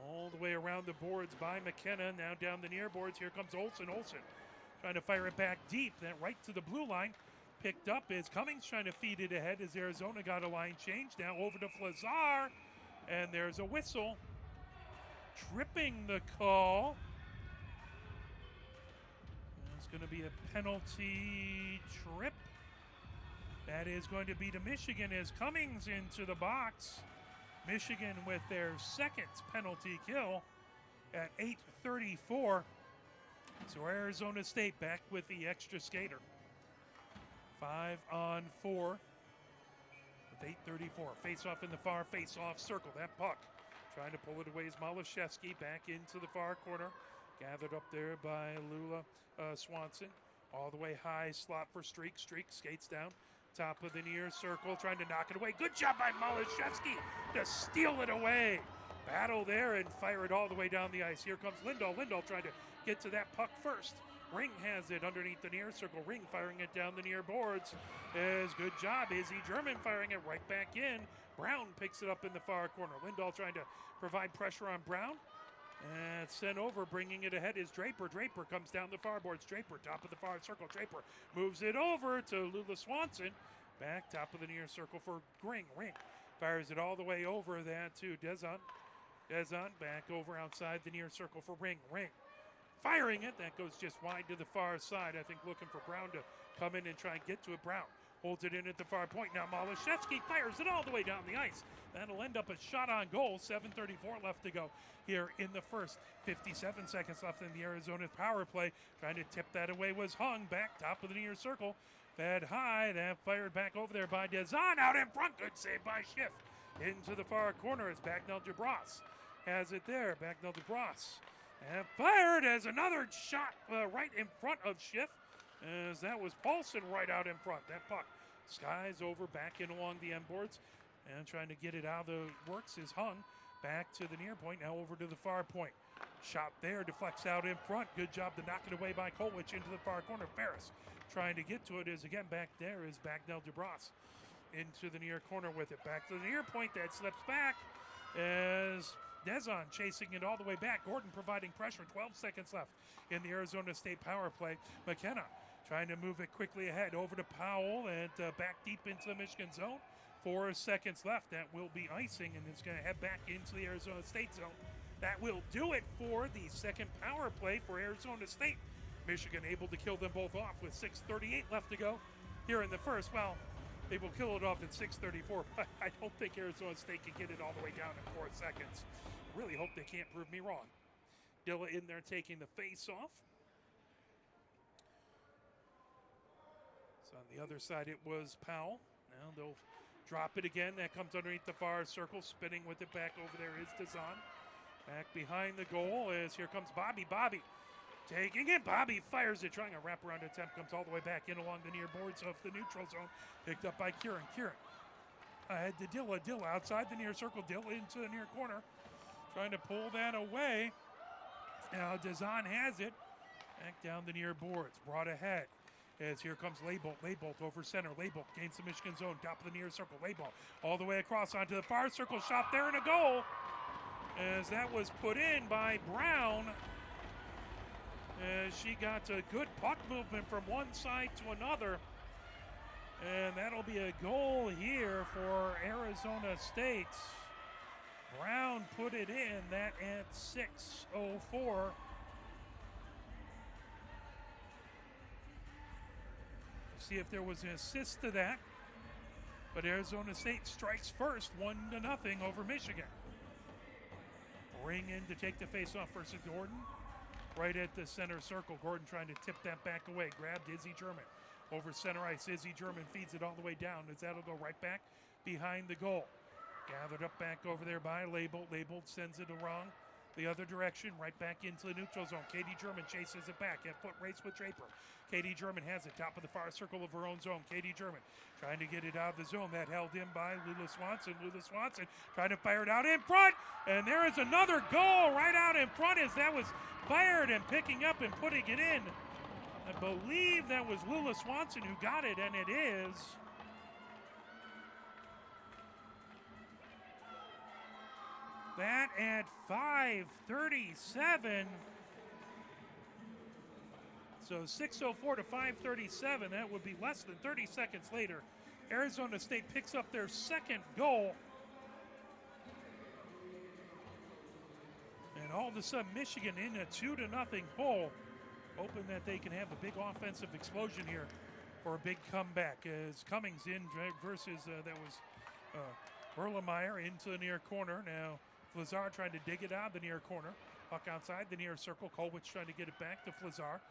All the way around the boards by McKenna. Now down the near boards. Here comes Olsen. Olsen trying to fire it back deep. Then right to the blue line. Picked up is Cummings trying to feed it ahead as Arizona got a line change. Now over to Flazar. And there's a whistle. Tripping the call. It's going to be a penalty trip. That is going to be to Michigan as Cummings into the box. Michigan with their second penalty kill at 8:34. So Arizona State back with the extra skater. 5-on-4 with 8:34. Face-off in the far face-off circle. That puck trying to pull it away is Malashevsky back into the far corner. Gathered up there by Lula Swanson. All the way high slot for Streak. Streak skates down. Top of the near circle, trying to knock it away. Good job by Malashevsky to steal it away. Battle there and fire it all the way down the ice. Here comes Lindahl. Lindahl trying to get to that puck first. Ring has it underneath the near circle. Ring firing it down the near boards. Is good job. Izzy German firing it right back in. Brown picks it up in the far corner. Lindahl trying to provide pressure on Brown. And sent over, bringing it ahead is Draper. Draper comes down the far boards. Draper, top of the far circle. Draper moves it over to Lula Swanson. Back, top of the near circle for Ring. Ring fires it all the way over that to Dezon. Dezon back over outside the near circle for Ring. Ring firing it. That goes just wide to the far side. I think looking for Brown to come in and try and get to it. Brown holds it in at the far point. Now Malashevsky fires it all the way down the ice. That'll end up a shot on goal. 7:34 left to go here in the first. 57 seconds left in the Arizona power play. Trying to tip that away was Hung. Back top of the near circle. Fed high. That fired back over there by Dezon. Out in front. Good save by Schiff. Into the far corner is Bagnell Dubras. Has it there. Bagnell Dubras. And fired as another shot right in front of Schiff. As that was Paulson right out in front. That puck skies over back in along the end boards. And trying to get it out of the works is Hung. Back to the near point. Now over to the far point. Shot there. Deflects out in front. Good job to knock it away by Kolwich into the far corner. Ferris trying to get to it is again back there is Bagnell Dubras. Into the near corner with it. Back to the near point. That slips back as Dezon chasing it all the way back. Gordon providing pressure. 12 seconds left in the Arizona State power play. McKenna trying to move it quickly ahead over to Powell and back deep into the Michigan zone. 4 seconds left. That will be icing, and it's going to head back into the Arizona State zone. That will do it for the second power play for Arizona State. Michigan able to kill them both off with 6:38 left to go here in the first. Well, they will kill it off at 6:34, but I don't think Arizona State can get it all the way down in 4 seconds. Really hope they can't prove me wrong. Dilla in there taking the face off. So on the other side, it was Powell. Now they'll drop it again. That comes underneath the far circle. Spinning with it back over there is Dezon. Back behind the goal as here comes Bobby. Bobby taking it. Bobby fires it. Trying a wraparound attempt. Comes all the way back in along the near boards of the neutral zone. Picked up by Kieran. Kieran Ahead to Dilla. Dilla outside the near circle. Dilla into the near corner. Trying to pull that away. Now Dazan has it. Back down the near boards. Brought ahead. As here comes Leibold. Leibold over center. Leibold gains the Michigan zone. Top of the near circle. Leibold all the way across onto the far circle. Shot there and a goal. As that was put in by Brown. As she got a good puck movement from one side to another. And that'll be a goal here for Arizona State. Brown put it in, that at 6:04. See if there was an assist to that. But Arizona State strikes first, 1-0 over Michigan. Ring in to take the face-off versus Gordon. Right at the center circle. Gordon trying to tip that back away. Grabbed Izzy German. Over center ice, Izzy German feeds it all the way down as that'll go right back behind the goal. Gathered up back over there by Leibold. Leibold sends it around the other direction, right back into the neutral zone. Katie German chases it back at foot race with Draper. Katie German has it, top of the far circle of her own zone. Katie German trying to get it out of the zone. That held in by Lula Swanson. Lula Swanson trying to fire it out in front. And there is another goal right out in front as that was fired and picking up and putting it in. I believe that was Lula Swanson who got it, and it is. That at 5:37. So 6:04 to 5:37. That would be less than 30 seconds later. Arizona State picks up their second goal. And all of a sudden, Michigan in a 2-0 hole. Hoping that they can have a big offensive explosion here for a big comeback. As Cummings in versus that was Erlenmeyer into the near corner. Now Flazar trying to dig it out of the near corner. Puck outside the near circle. Kolwitz trying to get it back to Flazar.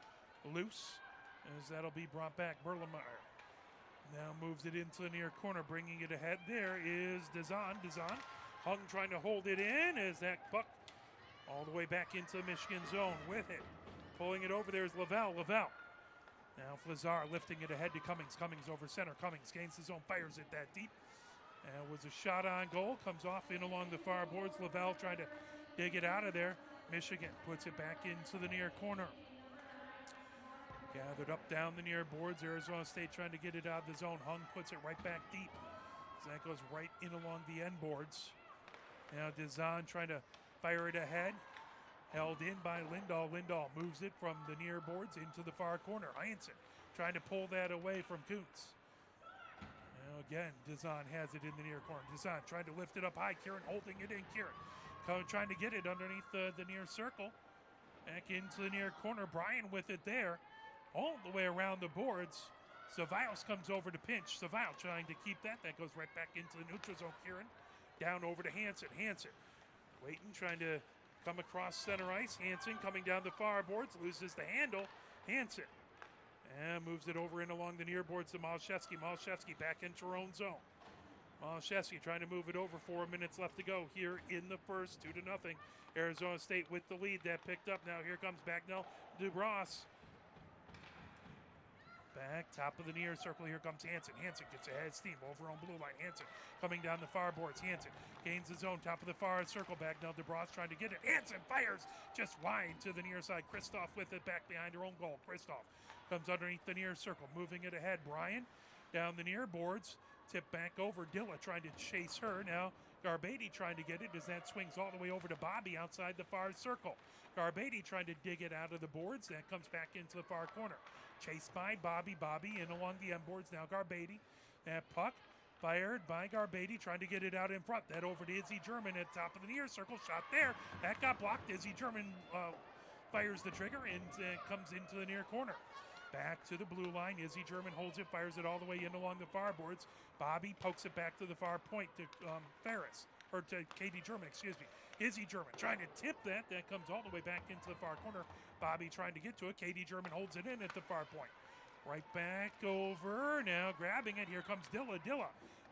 Loose as that'll be brought back. Erlenmeyer now moves it into the near corner, bringing it ahead. There is Dazan. Dazan Hung trying to hold it in as that puck all the way back into the Michigan zone with it. Pulling it over there is Lavelle. Lavelle. Now Flazar lifting it ahead to Cummings. Cummings over center. Cummings gains his own, fires it that deep. And it was a shot on goal. Comes off in along the far boards. Lavelle trying to dig it out of there. Michigan puts it back into the near corner. Gathered up down the near boards. Arizona State trying to get it out of the zone. Hung puts it right back deep. So that goes right in along the end boards. Now Dazan trying to fire it ahead. Held in by Lindahl. Lindahl moves it from the near boards into the far corner. Heinsohn trying to pull that away from Kuntz. Now again, Dazan has it in the near corner. Dazan trying to lift it up high. Kieran holding it in. Kieran trying to get it underneath the near circle. Back into the near corner. Bryan with it there. All the way around the boards. Cevallos comes over to pinch. Cevallos trying to keep that. That goes right back into the neutral zone. Kieran down over to Heinsohn. Heinsohn waiting, trying to come across center ice. Heinsohn coming down the far boards, loses the handle. Heinsohn and moves it over in along the near boards to Malashevsky. Malashevsky back into her own zone. Malashevsky trying to move it over. 4 minutes left to go here in the first. 2-0. Arizona State with the lead. That picked up. Now here comes Bagnell. Dubras. Back, top of the near circle, here comes Heinsohn. Heinsohn gets ahead, steam over on blue line. Heinsohn coming down the far boards. Heinsohn gains his own, top of the far circle. Bagnell DeBras trying to get it. Heinsohn fires just wide to the near side. Kristoff with it back behind her own goal. Kristoff comes underneath the near circle, moving it ahead. Bryan down the near boards, tip back over. Dilla trying to chase her. Now Garbady trying to get it as that swings all the way over to Bobby outside the far circle. Garbady trying to dig it out of the boards. That comes back into the far corner. Chased by Bobby. Bobby in along the end boards. Now Garbady. That puck fired by Garbady, trying to get it out in front. That over to Izzy German at top of the near circle. Shot there. That got blocked. Izzy German fires the trigger and comes into the near corner. Back to the blue line. Izzy German holds it, fires it all the way in along the far boards. Bobby pokes it back to the far point to Ferris. Or to Katie German, excuse me. Izzy German trying to tip that. That comes all the way back into the far corner. Bobby trying to get to it. Katie German holds it in at the far point. Right back over. Now grabbing it. Here comes Dilla. Dilla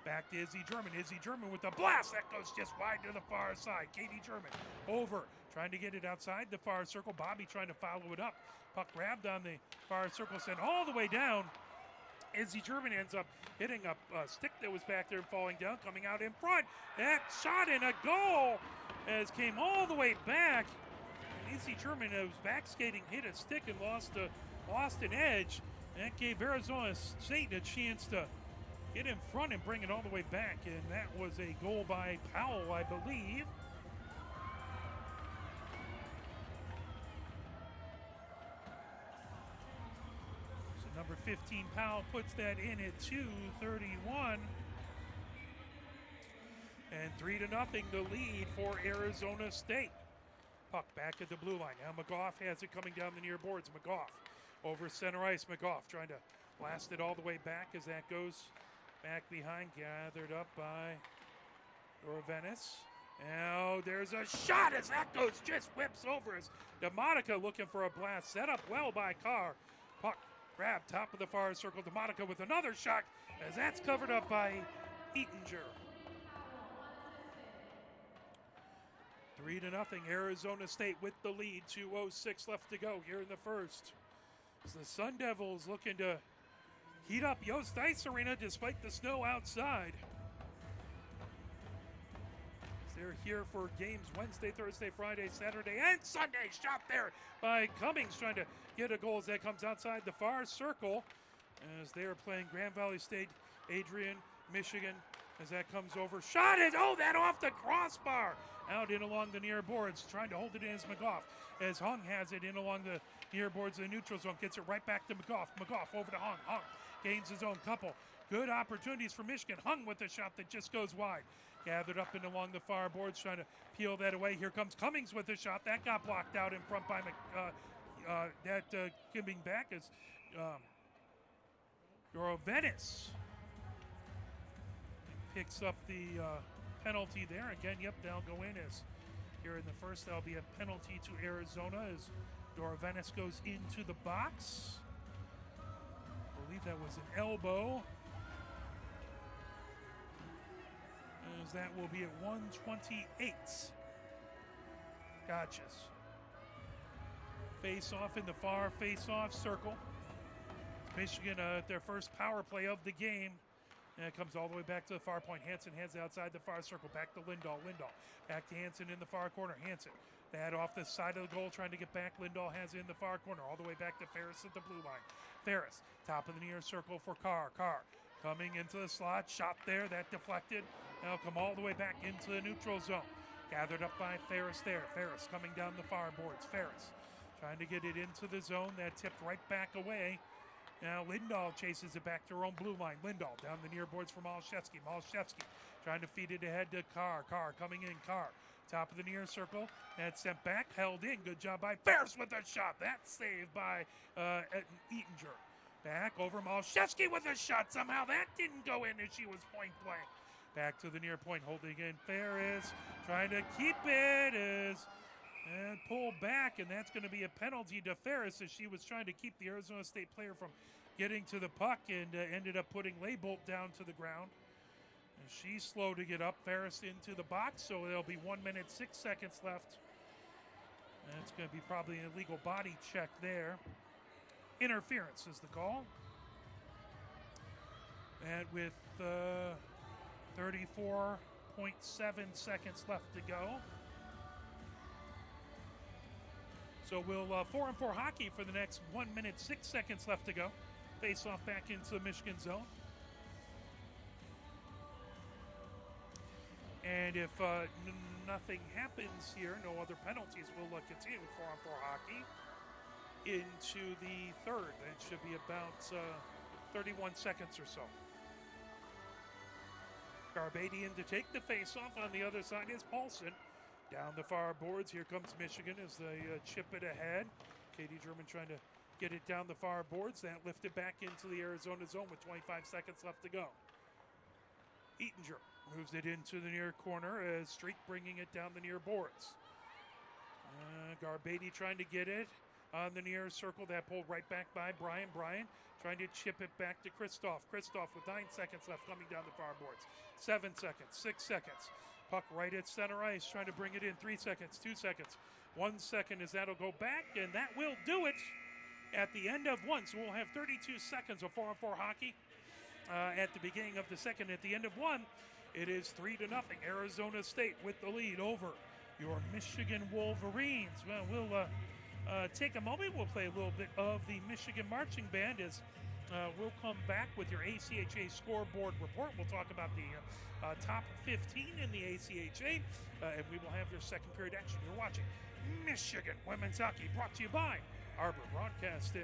back to Izzy German. Izzy German with the blast. That goes just wide to the far side. Katie German over. Trying to get it outside the far circle. Bobby trying to follow it up. Puck grabbed on the far circle. Sent all the way down Izzy German ends up hitting a stick that was back there and falling down, coming out in front. That shot and a goal as came all the way back. And Izzy German was back skating, hit a stick and lost an edge. That gave Arizona State a chance to get in front and bring it all the way back. And that was a goal by Powell, I believe. Number 15, Powell puts that in at 2:31. And 3-0, the lead for Arizona State. Puck back at the blue line. Now McGough has it coming down the near boards. McGough over center ice. McGough trying to blast it all the way back as that goes back behind. Gathered up by Dorovenis. Now there's a shot as that goes, just whips over as DeMonica looking for a blast. Set up well by Carr. Puck grab top of the far circle. DeMonica with another shot as that's covered up by Eatinger. 3-0, Arizona State with the lead. 2:06 left to go here in the first. As the Sun Devils looking to heat up Yost Ice Arena despite the snow outside. They're here for games Wednesday, Thursday, Friday, Saturday, and Sunday. Shot there by Cummings trying to get a goal as that comes outside the far circle as they are playing Grand Valley State, Adrian, Michigan, as that comes over. Shot it! Oh, that off the crossbar! Out in along the near boards, trying to hold it in as McGough. As Hung has it in along the near boards of the neutral zone, gets it right back to McGough. McGough over to Hung. Hung gains his own couple. Good opportunities for Michigan. Hung with a shot that just goes wide. Gathered up and along the far boards, trying to peel that away. Here comes Cummings with a shot. That got blocked out in front by coming back is Dorovenis. Picks up the penalty there. Again, yep, they'll go in as here in the first. That'll be a penalty to Arizona as Dorovenis goes into the box. I believe that was an elbow. As that will be at 1:28. Gotchas. Face off in the far face-off circle. Michigan their first power play of the game. And it comes all the way back to the far point. Hansen hands it outside the far circle. Back to Lindahl. Lindahl back to Hansen in the far corner. Hansen. That off the side of the goal trying to get back. Lindahl has it in the far corner. All the way back to Ferris at the blue line. Ferris. Top of the near circle for Carr. Carr coming into the slot. Shot there. That deflected. Now come all the way back into the neutral zone. Gathered up by Ferris there. Ferris coming down the far boards. Ferris trying to get it into the zone. That tipped right back away. Now Lindahl chases it back to her own blue line. Lindahl down the near boards for Malashevsky. Malashevsky trying to feed it ahead to Carr. Carr coming in. Carr top of the near circle. That's sent back. Held in. Good job by Ferris with a shot. That's saved by Eatinger. Back over Malashevsky with a shot. Somehow that didn't go in as she was point blank. Back to the near point, holding in Ferris, trying to keep it and pull back, and that's going to be a penalty to Ferris as she was trying to keep the Arizona State player from getting to the puck and ended up putting Laybolt down to the ground. And she's slow to get up. Ferris into the box, so there'll be 1 minute, 6 seconds left. And it's going to be probably an illegal body check there. Interference is the call. And with 34.7 seconds left to go. So we'll 4-on-4 hockey for the next 1 minute, 6 seconds left to go. Face off back into the Michigan zone. And if nothing happens here, no other penalties, we'll continue with 4-on-4 hockey into the third. It should be about 31 seconds or so. Garbadian to take the face-off. On the other side is Paulson. Down the far boards, here comes Michigan as they chip it ahead. Katie German trying to get it down the far boards. That lifted back into the Arizona zone with 25 seconds left to go. Eatinger moves it into the near corner as Streak bringing it down the near boards. Garbady trying to get it on the near circle. That pulled right back by Brian. Brian trying to chip it back to Kristoff. Kristoff with 9 seconds left coming down the far boards. 7 seconds, 6 seconds. Puck right at center ice, trying to bring it in. 3 seconds, 2 seconds, 1 second as that'll go back, and that will do it. at the end of one. So we'll have 32 seconds of 4-on-4 hockey at the beginning of the second. At the end of one, it is 3-0. Arizona State with the lead over your Michigan Wolverines. Well, we'll take a moment. We'll play a little bit of the Michigan Marching Band as we'll come back with your ACHA scoreboard report. We'll talk about the top 15 in the ACHA, and we will have your second period action. You're watching Michigan Women's Hockey, brought to you by Arbor Broadcasting.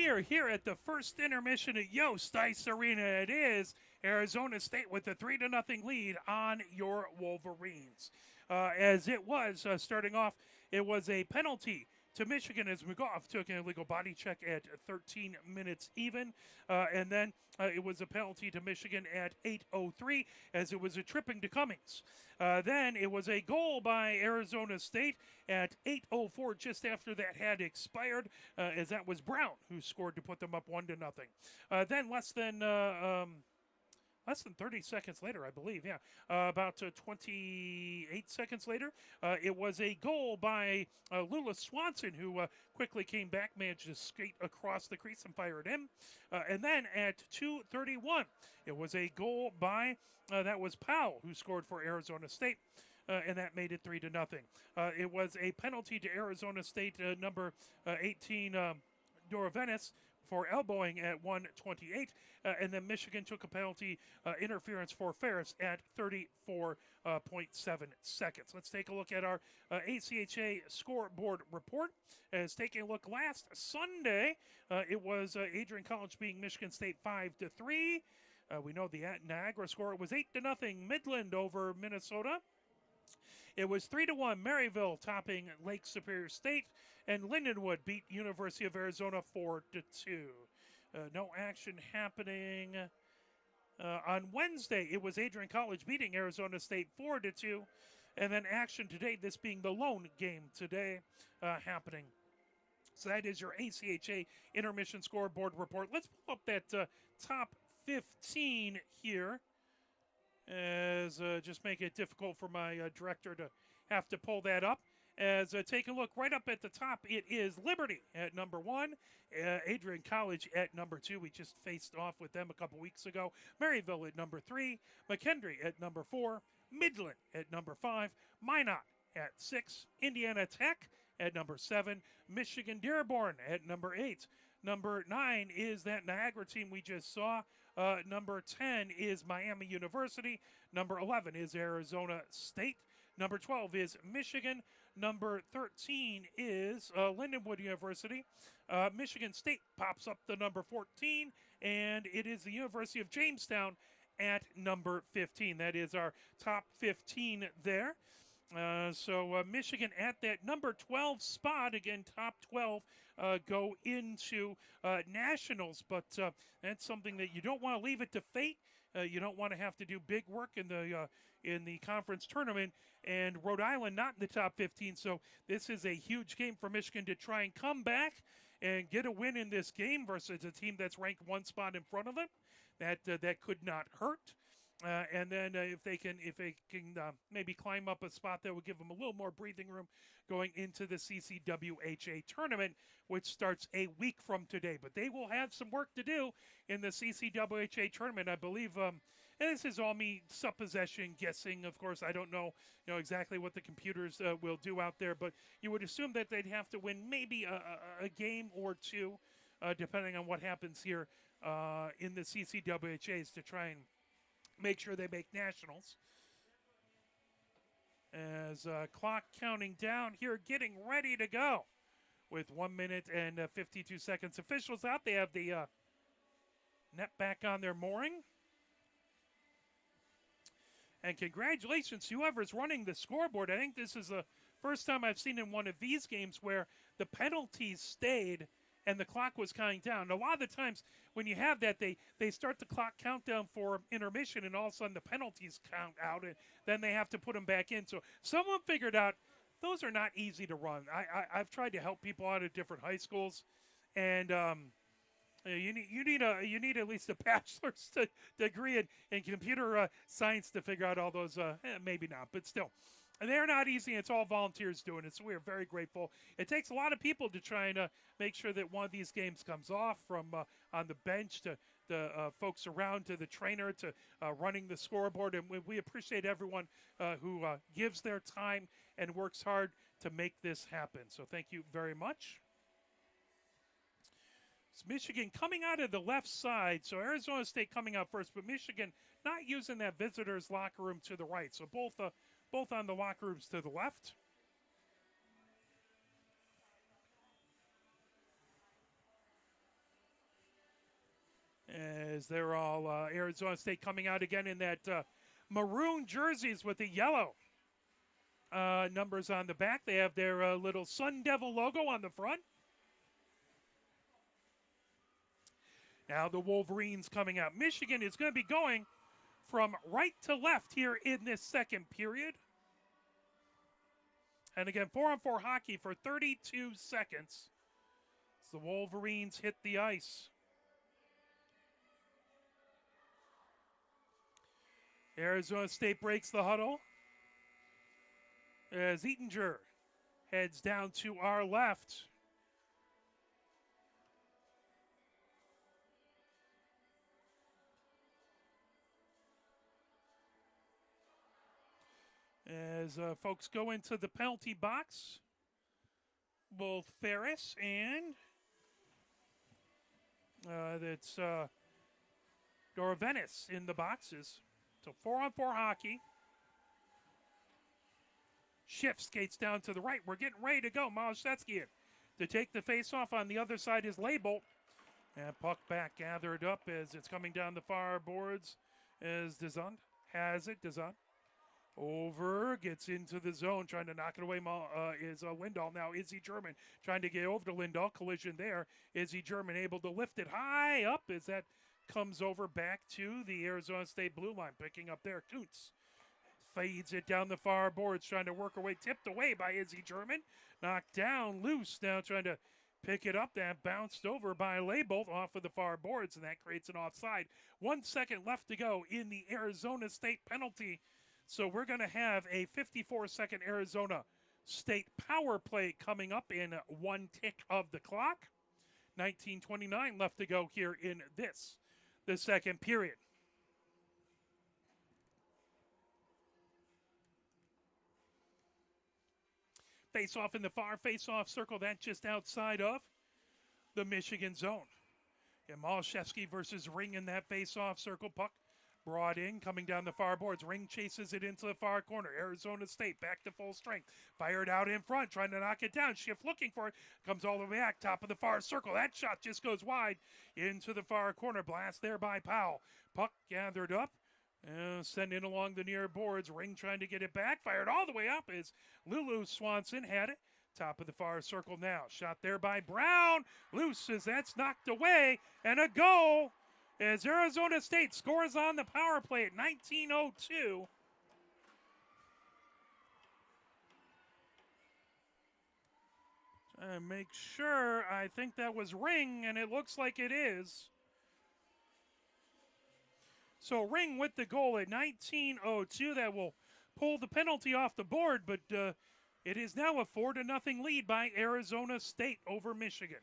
are here at the first intermission at Yost Ice Arena. It is Arizona State with a 3-0 lead on your Wolverines. As it was starting off, it was a penalty to Michigan as McGough took an illegal body check at 13 minutes even. And then it was a penalty to Michigan at 8:03 as it was a tripping to Cummings. Then it was a goal by Arizona State at 8:04 just after that had expired as that was Brown who scored to put them up 1-0. Then less than 30 seconds later, I believe, about 28 seconds later, it was a goal by Lula Swanson, who quickly came back, managed to skate across the crease and fire it in. And then at 2:31, it was a goal by, that was Powell, who scored for Arizona State. And that made it 3-0. It was a penalty to Arizona State, number 18, Dora Venice, for elbowing at 1:28, and then Michigan took a penalty interference for Ferris at 34.7 seconds. Let's take a look at our ACHA scoreboard report. As taking a look last Sunday, it was Adrian College beating Michigan State 5-3. We know the Niagara score was 8-0 Midland over Minnesota. It was 3-1 Maryville topping Lake Superior State, and Lindenwood beat University of Arizona 4-2. No action happening on Wednesday. It was Adrian College beating Arizona State 4-2, and then action today, this being the lone game today happening. So that is your ACHA intermission scoreboard report. Let's pull up that top 15 here. As just make it difficult for my director to have to pull that up. As take a look right up at the top, it is Liberty at number 1, Adrian College at number 2. We just faced off with them a couple weeks ago. Maryville at number 3, McKendree at number 4, Midland at number 5, Minot at 6, Indiana Tech at number 7, Michigan Dearborn at number 8. Number 9 is that Niagara team we just saw. Number 10 is Miami University. Number 11 is Arizona State. Number 12 is Michigan. Number 13 is Lindenwood University. Michigan State pops up to number 14, and it is the University of Jamestown at number 15. That is our top 15 there. So Michigan at that number 12 spot, again, top 12 go into nationals, but that's something that you don't want to leave it to fate. You don't want to have to do big work in the conference tournament, and Rhode Island not in the top 15. So this is a huge game for Michigan to try and come back and get a win in this game versus a team that's ranked one spot in front of them. That could not hurt. And then if they can maybe climb up a spot that would give them a little more breathing room going into the CCWHA tournament, which starts a week from today. But they will have some work to do in the CCWHA tournament, I believe. And this is all me supposition, guessing. Of course, I don't know exactly what the computers will do out there, but you would assume that they'd have to win maybe a game or two, depending on what happens here in the CCWHAs to try and make sure they make nationals. As clock counting down here, getting ready to go with 1 minute and 52 seconds. Officials out, they have the net back on their mooring. And congratulations to whoever's running the scoreboard. I think this is the first time I've seen in one of these games where the penalties stayed and the clock was counting down. A lot of the times when you have that, they start the clock countdown for intermission, and all of a sudden the penalties count out, and then they have to put them back in. So someone figured out those are not easy to run. I've tried to help people out at different high schools, and you need at least a bachelor's degree in computer science to figure out all those. Maybe not, but still. And they're not easy. It's all volunteers doing it, so we are very grateful. It takes a lot of people to try and make sure that one of these games comes off, from on the bench to the folks around to the trainer to running the scoreboard. And we appreciate everyone who gives their time and works hard to make this happen. So thank you very much. It's Michigan coming out of the left side, so Arizona State coming out first, but Michigan not using that visitors' locker room to the right. So both on the locker rooms to the left. as they're all Arizona State coming out again in that maroon jerseys with the yellow numbers on the back. They have their little Sun Devil logo on the front. Now the Wolverines coming out. Michigan is going to be going from right to left here in this second period. And again, 4-on-4 hockey for 32 seconds as the Wolverines hit the ice. Arizona State breaks the huddle as Ettinger heads down to our left. As folks go into the penalty box, both Ferris and that's Dorovenis in the boxes. So 4-on-4 hockey. Schiff skates down to the right. We're getting ready to go. Malashevsky to take the face-off. On the other side is Label. And puck back gathered up as it's coming down the far boards as Dezant has it. Dezant over, gets into the zone, trying to knock it away is Lindahl. Now Izzy German trying to get over to Lindahl. Collision there. Izzy German able to lift it high up as that comes over back to the Arizona State blue line. Picking up there, Kuntz fades it down the far boards, trying to work away, tipped away by Izzy German. Knocked down, loose, now trying to pick it up. That bounced over by Label off of the far boards, and that creates an offside. 1 second left to go in the Arizona State penalty. So we're going to have a 54-second Arizona State power play coming up in 1 tick of the clock. 19:29 left to go here in the second period. Face-off in the far face-off circle. That's just outside of the Michigan zone. And Malashevsky versus Ring in that face-off circle. Puck brought in, coming down the far boards. Ring chases it into the far corner. Arizona State back to full strength. Fired out in front, trying to knock it down. Schiff looking for it. Comes all the way back, top of the far circle. That shot just goes wide into the far corner. Blast there by Powell. Puck gathered up. Sent in along the near boards. Ring trying to get it back. Fired all the way up as Lulu Swanson had it. Top of the far circle now. Shot there by Brown. Loose as that's knocked away. And a goal as Arizona State scores on the power play at 19:02. Make sure. I think that was Ring, and it looks like it is. So Ring with the goal at 19:02. That will pull the penalty off the board, but it is now a 4-0 lead by Arizona State over Michigan.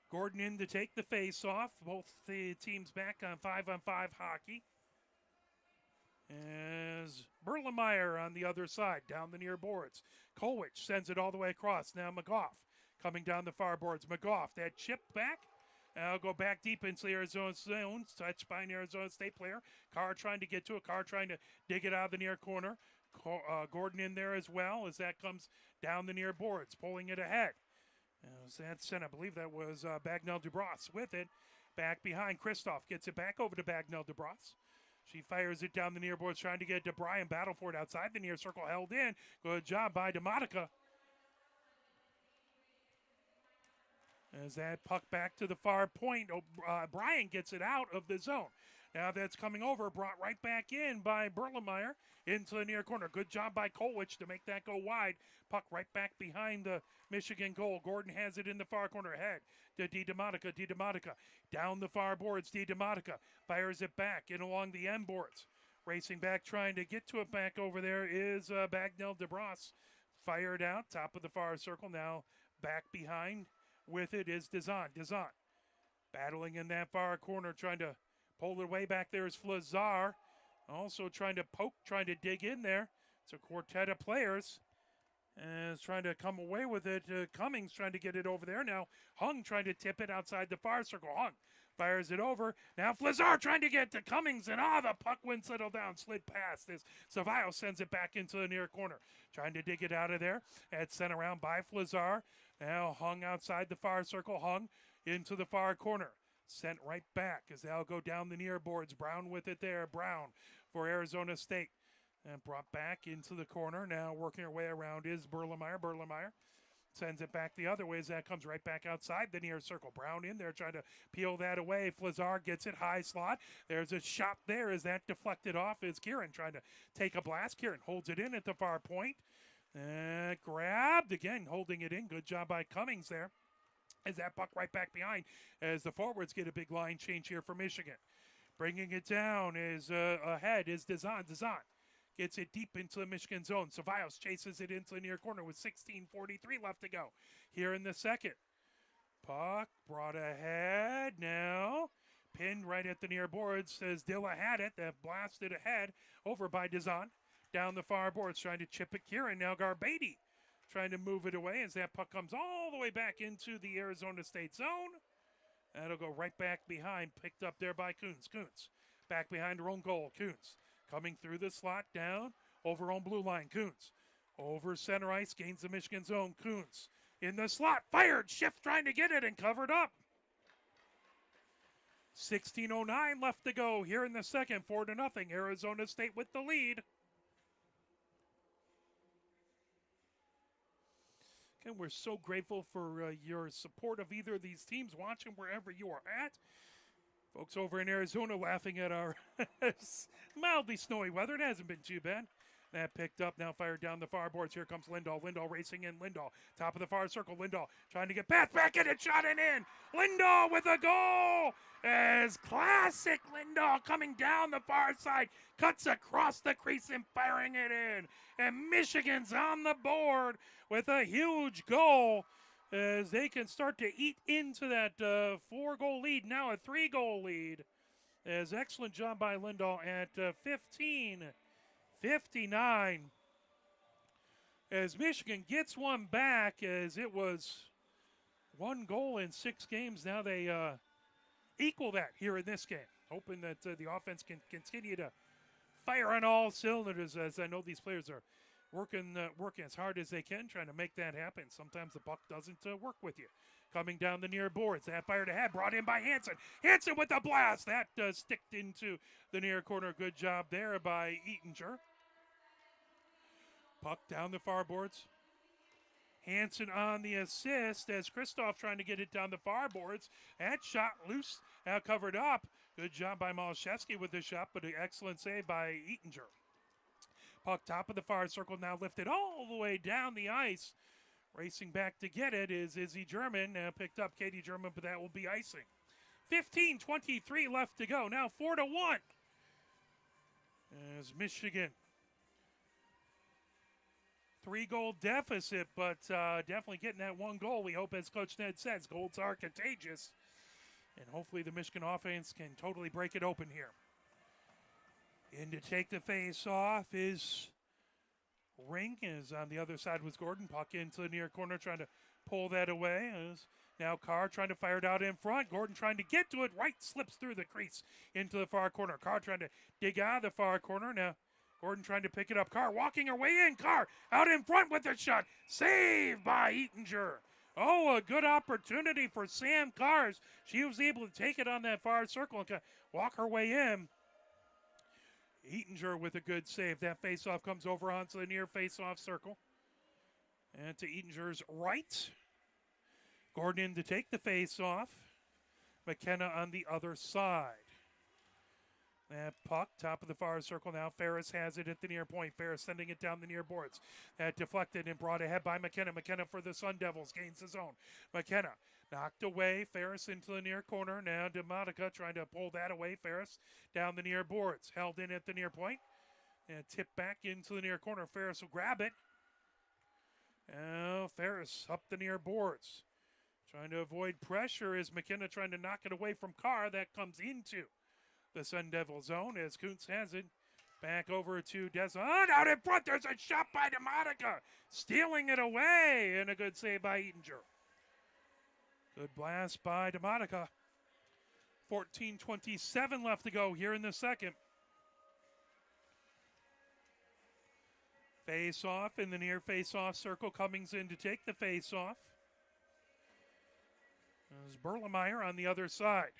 Gordon in to take the face-off. Both the teams back on 5-on-5 hockey. As Berlemeyer on the other side, down the near boards. Kolwich sends it all the way across. Now McGough coming down the far boards. McGough, that chip back. I'll go back deep into the Arizona zone. Touched by an Arizona State player. Carr trying to get to it. Carr trying to dig it out of the near corner. Gordon in there as well as that comes down the near boards, pulling it ahead. That's sent, I believe that was Bagnell Dubras with it. Back behind, Kristoff gets it back over to Bagnell Dubras. She fires it down the near boards, trying to get to Brian. Battle for it outside the near circle, held in. Good job by DeMonica. As that puck back to the far point, Brian gets it out of the zone. Now that's coming over, brought right back in by Berlemeyer into the near corner. Good job by Kolwich to make that go wide. Puck right back behind the Michigan goal. Gordon has it in the far corner ahead to DiDomatica. DiDomatica down the far boards. DiDomatica fires it back in along the end boards. Racing back, trying to get to it back over there is Bagnell Dubras. Fired out, top of the far circle. Now back behind with it is Dezant. Dezant battling in that far corner, trying to pull it away. Back there is Flazar. Also trying to poke, trying to dig in there. It's a quartet of players. And is trying to come away with it. Cummings trying to get it over there. Now Hung trying to tip it outside the far circle. Hung fires it over. Now Flazar trying to get to Cummings. And the puck went settled down. Slid past this. Savallo sends it back into the near corner. Trying to dig it out of there. It's sent around by Flazar. Now Hung outside the far circle. Hung into the far corner. Sent right back as they'll go down the near boards. Brown with it there. Brown for Arizona State. And brought back into the corner. Now working her way around is Berlemeyer. Berlemeyer sends it back the other way as that comes right back outside the near circle. Brown in there trying to peel that away. Flazar gets it high slot. There's a shot there as that deflected off is Kieran trying to take a blast. Kieran holds it in at the far point. Grabbed again, holding it in. Good job by Cummings there. As that puck right back behind as the forwards get a big line change here for Michigan. Bringing it down is ahead is Dazan. Dazan gets it deep into the Michigan zone. Ceballos chases it into the near corner with 16:43 left to go here in the second. Puck brought ahead now. Pinned right at the near boards as Dilla had it. That blasted ahead over by Dazan. Down the far boards trying to chip it. Kieran now Garbady trying to move it away as that puck comes all the way back into the Arizona State zone. That'll go right back behind, picked up there by Coons. Coons back behind her own goal. Coons coming through the slot down over on blue line. Coons over center ice, gains the Michigan zone. Coons in the slot, fired. Schiff trying to get it and covered up. 16:09 left to go here in the second. 4-0. Arizona State with the lead. And we're so grateful for your support of either of these teams, watching wherever you are at. Folks over in Arizona laughing at our mildly snowy weather. It hasn't been too bad. That picked up, now fired down the far boards. Here comes Lindahl. Lindahl racing in. Lindahl, top of the far circle. Lindahl trying to get back in and shot it in. Lindahl with a goal as classic Lindahl coming down the far side. Cuts across the crease and firing it in. And Michigan's on the board with a huge goal as they can start to eat into that 4-goal lead. Now a 3-goal lead. As excellent job by Lindahl at 15:59 as Michigan gets one back, as it was 1 goal in 6 games. Now they equal that here in this game, hoping that the offense can continue to fire on all cylinders, as I know these players are working as hard as they can, trying to make that happen. Sometimes the puck doesn't work with you. Coming down the near boards, that fired ahead, brought in by Hansen. Hansen with the blast, that sticked into the near corner. Good job there by Eatinger. Puck down the far boards. Hansen on the assist as Kristoff trying to get it down the far boards. That shot loose, now covered up. Good job by Malashevsky with the shot, but an excellent save by Eatinger. Puck top of the far circle, now lifted all the way down the ice. Racing back to get it is Izzy German. Now picked up Katie German, but that will be icing. 15:23 left to go. Now 4-1. As Michigan 3-goal deficit, but definitely getting that 1 goal. We hope, as Coach Ned says, goals are contagious. And hopefully the Michigan offense can totally break it open here. In to take the face off is Ring. Is on the other side was Gordon. Puck into the near corner, trying to pull that away. As now Carr trying to fire it out in front. Gordon trying to get to it. Right slips through the crease into the far corner. Carr trying to dig out of the far corner. Now Gordon trying to pick it up. Carr walking her way in. Carr out in front with the shot. Saved by Eatinger. Oh, a good opportunity for Sam Carr. She was able to take it on that far circle and walk her way in. Eatinger with a good save. That faceoff comes over onto the near faceoff circle. And to Eatinger's right. Gordon in to take the faceoff. McKenna on the other side. That puck, top of the far circle now. Ferris has it at the near point. Ferris sending it down the near boards. That deflected and brought ahead by McKenna. McKenna for the Sun Devils gains his own. McKenna knocked away. Ferris into the near corner. Now DeMonica trying to pull that away. Ferris down the near boards. Held in at the near point. And tipped back into the near corner. Ferris will grab it. Now Ferris up the near boards. Trying to avoid pressure is McKenna trying to knock it away from Carr. That comes into the Sun Devil zone as Kuntz has it. Back over to Deson. Out in front, there's a shot by DeMonica. Stealing it away, and a good save by Eatinger. Good blast by DeMonica. 14:27 left to go here in the second. Face-off in the near face-off circle. Cummings in to take the face-off. There's Berlemeyer on the other side.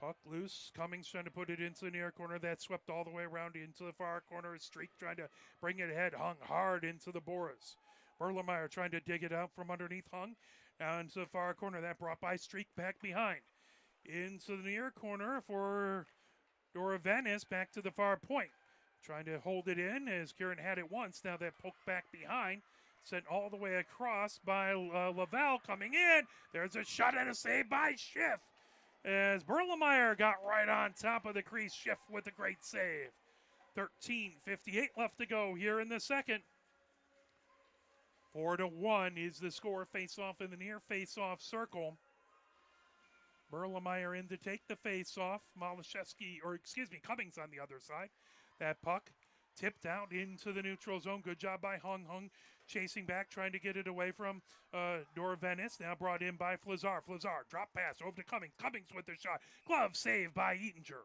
Puck loose. Cummings trying to put it into the near corner. That swept all the way around into the far corner. Streak trying to bring it ahead. Hung hard into the boards. Berlemeyer trying to dig it out from underneath Hung. Now into the far corner. That brought by Streak back behind. Into the near corner for Dora Venice. Back to the far point. Trying to hold it in as Kieran had it once. Now that poke back behind. Sent all the way across by Laval coming in. There's a shot and a save by Schiff. As Berlemeyer got right on top of the crease. Schiff with a great save. 13:58 left to go here in the second. 4-1 is the score. Face-off in the near face-off circle. Berlemeyer in to take the face-off. Cummings on the other side. That puck tipped out into the neutral zone. Good job by Hung. Hung chasing back, trying to get it away from Dora Venice. Now brought in by Flazar. Flazar, drop pass over to Cummings. Cummings with the shot. Glove save by Eatinger.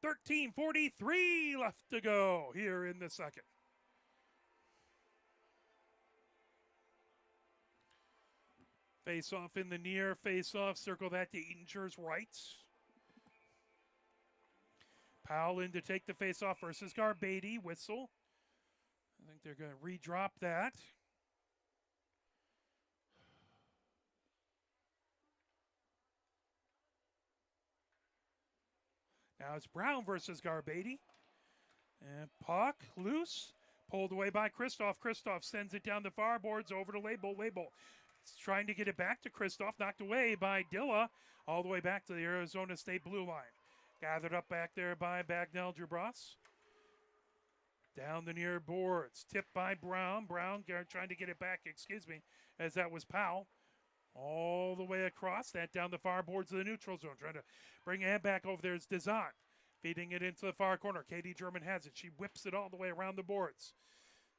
13:43 left to go here in the second. Face-off in the near face-off. Circle that to Eatinger's right. Powell in to take the face-off versus Garbady. Whistle. I think they're going to redrop that. Now it's Brown versus Garbady. And puck loose. Pulled away by Kristoff. Kristoff sends it down the far boards over to Label. Label trying to get it back to Kristoff. Knocked away by Dilla. All the way back to the Arizona State blue line. Gathered up back there by Bagnell Dubras. Down the near boards. Tipped by Brown. Brown trying to get it back, as that was Powell. All the way across. That down the far boards of the neutral zone. Trying to bring it back over there is Dezan. Feeding it into the far corner. Katie German has it. She whips it all the way around the boards.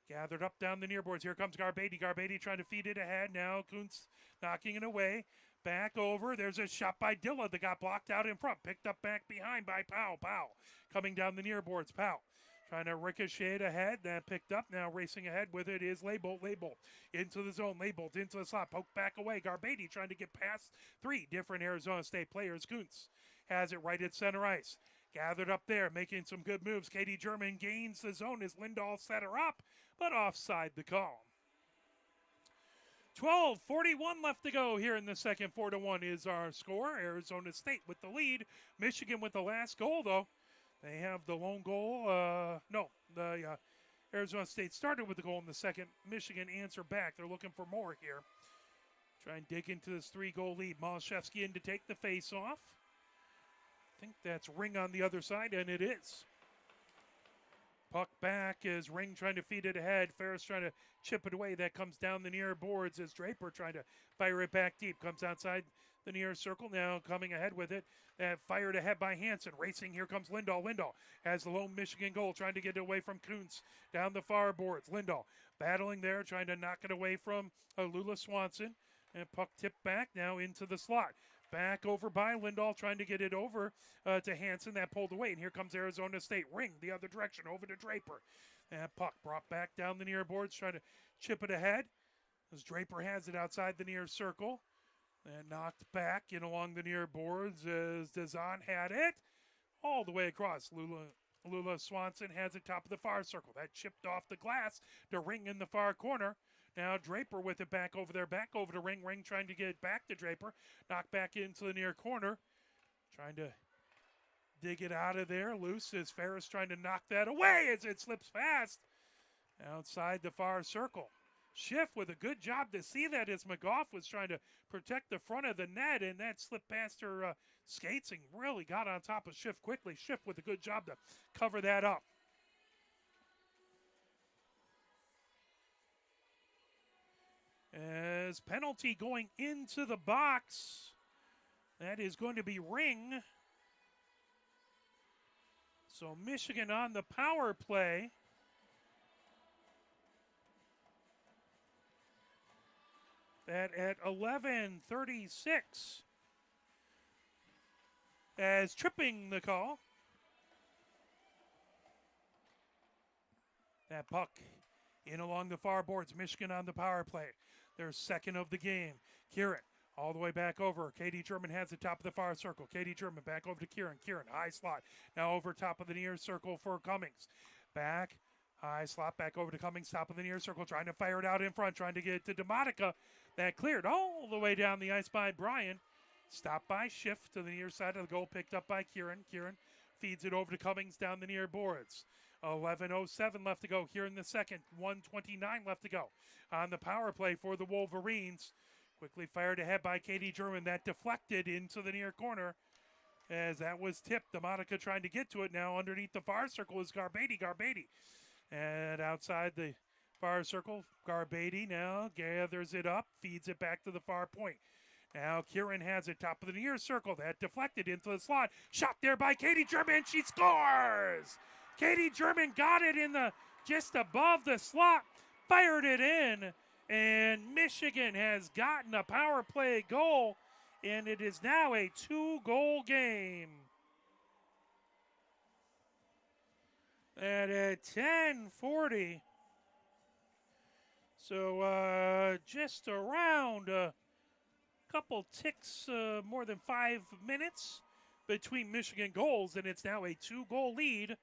Gathered up down the near boards. Here comes Garbady. Garbady trying to feed it ahead. Now Kuntz knocking it away. Back over. There's a shot by Dilla that got blocked out in front. Picked up back behind by Powell. Powell coming down the near boards. Powell trying to ricochet it ahead. That picked up. Now racing ahead with it is Label. Label into the zone. Labeled into the slot. Poked back away. Garbady trying to get past three different Arizona State players. Kuntz has it right at center ice. Gathered up there, making some good moves. Katie German gains the zone as Lindahl set her up, but offside the call. 12:41 left to go here in the second. 4-1 is our score. Arizona State with the lead. Michigan with the last goal, though. They have the lone goal. Arizona State started with the goal in the second. Michigan answer back. They're looking for more here. Try and dig into this 3-goal lead. Malashevsky in to take the face-off. I think that's Ring on the other side, and it is. Puck back as Ring trying to feed it ahead. Ferris trying to chip it away. That comes down the near boards as Draper trying to fire it back deep. Comes outside the near circle. Now coming ahead with it. Fired ahead by Hansen. Racing. Here comes Lindahl. Lindahl has the lone Michigan goal. Trying to get it away from Kuntz. Down the far boards. Lindahl battling there. Trying to knock it away from Lula Swanson. And puck tipped back now into the slot. Back over by Lindahl, trying to get it over to Hansen. That pulled away, and here comes Arizona State. Ring the other direction, over to Draper. And puck brought back down the near boards, trying to chip it ahead. As Draper has it outside the near circle. And knocked back in along the near boards as Dezan had it. All the way across. Lula Swanson has it top of the far circle. That chipped off the glass to Ring in the far corner. Now Draper with it back over there, back over to Ring. Ring trying to get it back to Draper. Knocked back into the near corner. Trying to dig it out of there. Loose as Ferris trying to knock that away as it slips past. Outside the far circle. Schiff with a good job to see that as McGough was trying to protect the front of the net, and that slipped past her skates and really got on top of Schiff quickly. Schiff with a good job to cover that up. As penalty going into the box, that is going to be Ring. So Michigan on the power play. That at 11:36 as tripping the call. That puck in along the far boards. Michigan on the power play. Their second of the game. Kieran All the way back over. Katie German has the top of the far circle. Katie German back over to Kieran. Kieran, high slot. Now over top of the near circle for Cummings. Back, high slot, back over to Cummings, top of the near circle, trying to fire it out in front, trying to get it to DeMonica. That cleared all the way down the ice by Brian. Stopped by Schiff to the near side of the goal, picked up by Kieran. Kieran feeds it over to Cummings down the near boards. 11:07 left to go here in the second. 1:29 left to go on the power play for the Wolverines. Quickly fired ahead by Katie German. That deflected into the near corner as that was tipped. DeMonica trying to get to it now. Underneath the far circle is Garbady. And outside the far circle, Garbady now gathers it up, feeds it back to the far point. Now Kieran has it, top of the near circle. That deflected into the slot. Shot there by Katie German. She scores! Katie German got it in the just above the slot, fired it in, and Michigan has gotten a power play goal, and it is now a 2-goal game. And at 10:40, so just around couple ticks, more than 5 minutes between Michigan goals, and it's now a 2-goal lead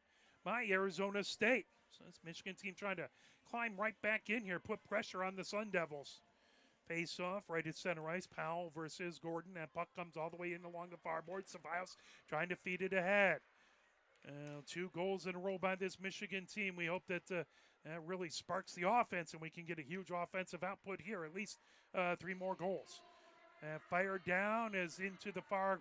by Arizona State. So this Michigan team trying to climb right back in here, put pressure on the Sun Devils. Face off right at center ice. Powell versus Gordon. That puck comes all the way in along the far board. Ceballos trying to feed it ahead. 2 goals in a row by this Michigan team. We hope that that really sparks the offense and we can get a huge offensive output here. At least 3 more goals. Fired down is into the far.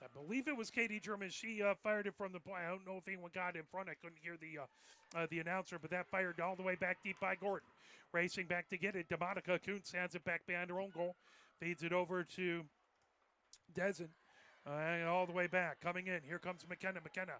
I believe it was Katie German. She fired it from the point. I don't know if anyone got in front. I couldn't hear the announcer, but that fired all the way back deep by Gordon. Racing back to get it. DeMonica Kuntz hands it back behind her own goal. Feeds it over to Dezen. All the way back. Coming in. Here comes McKenna. McKenna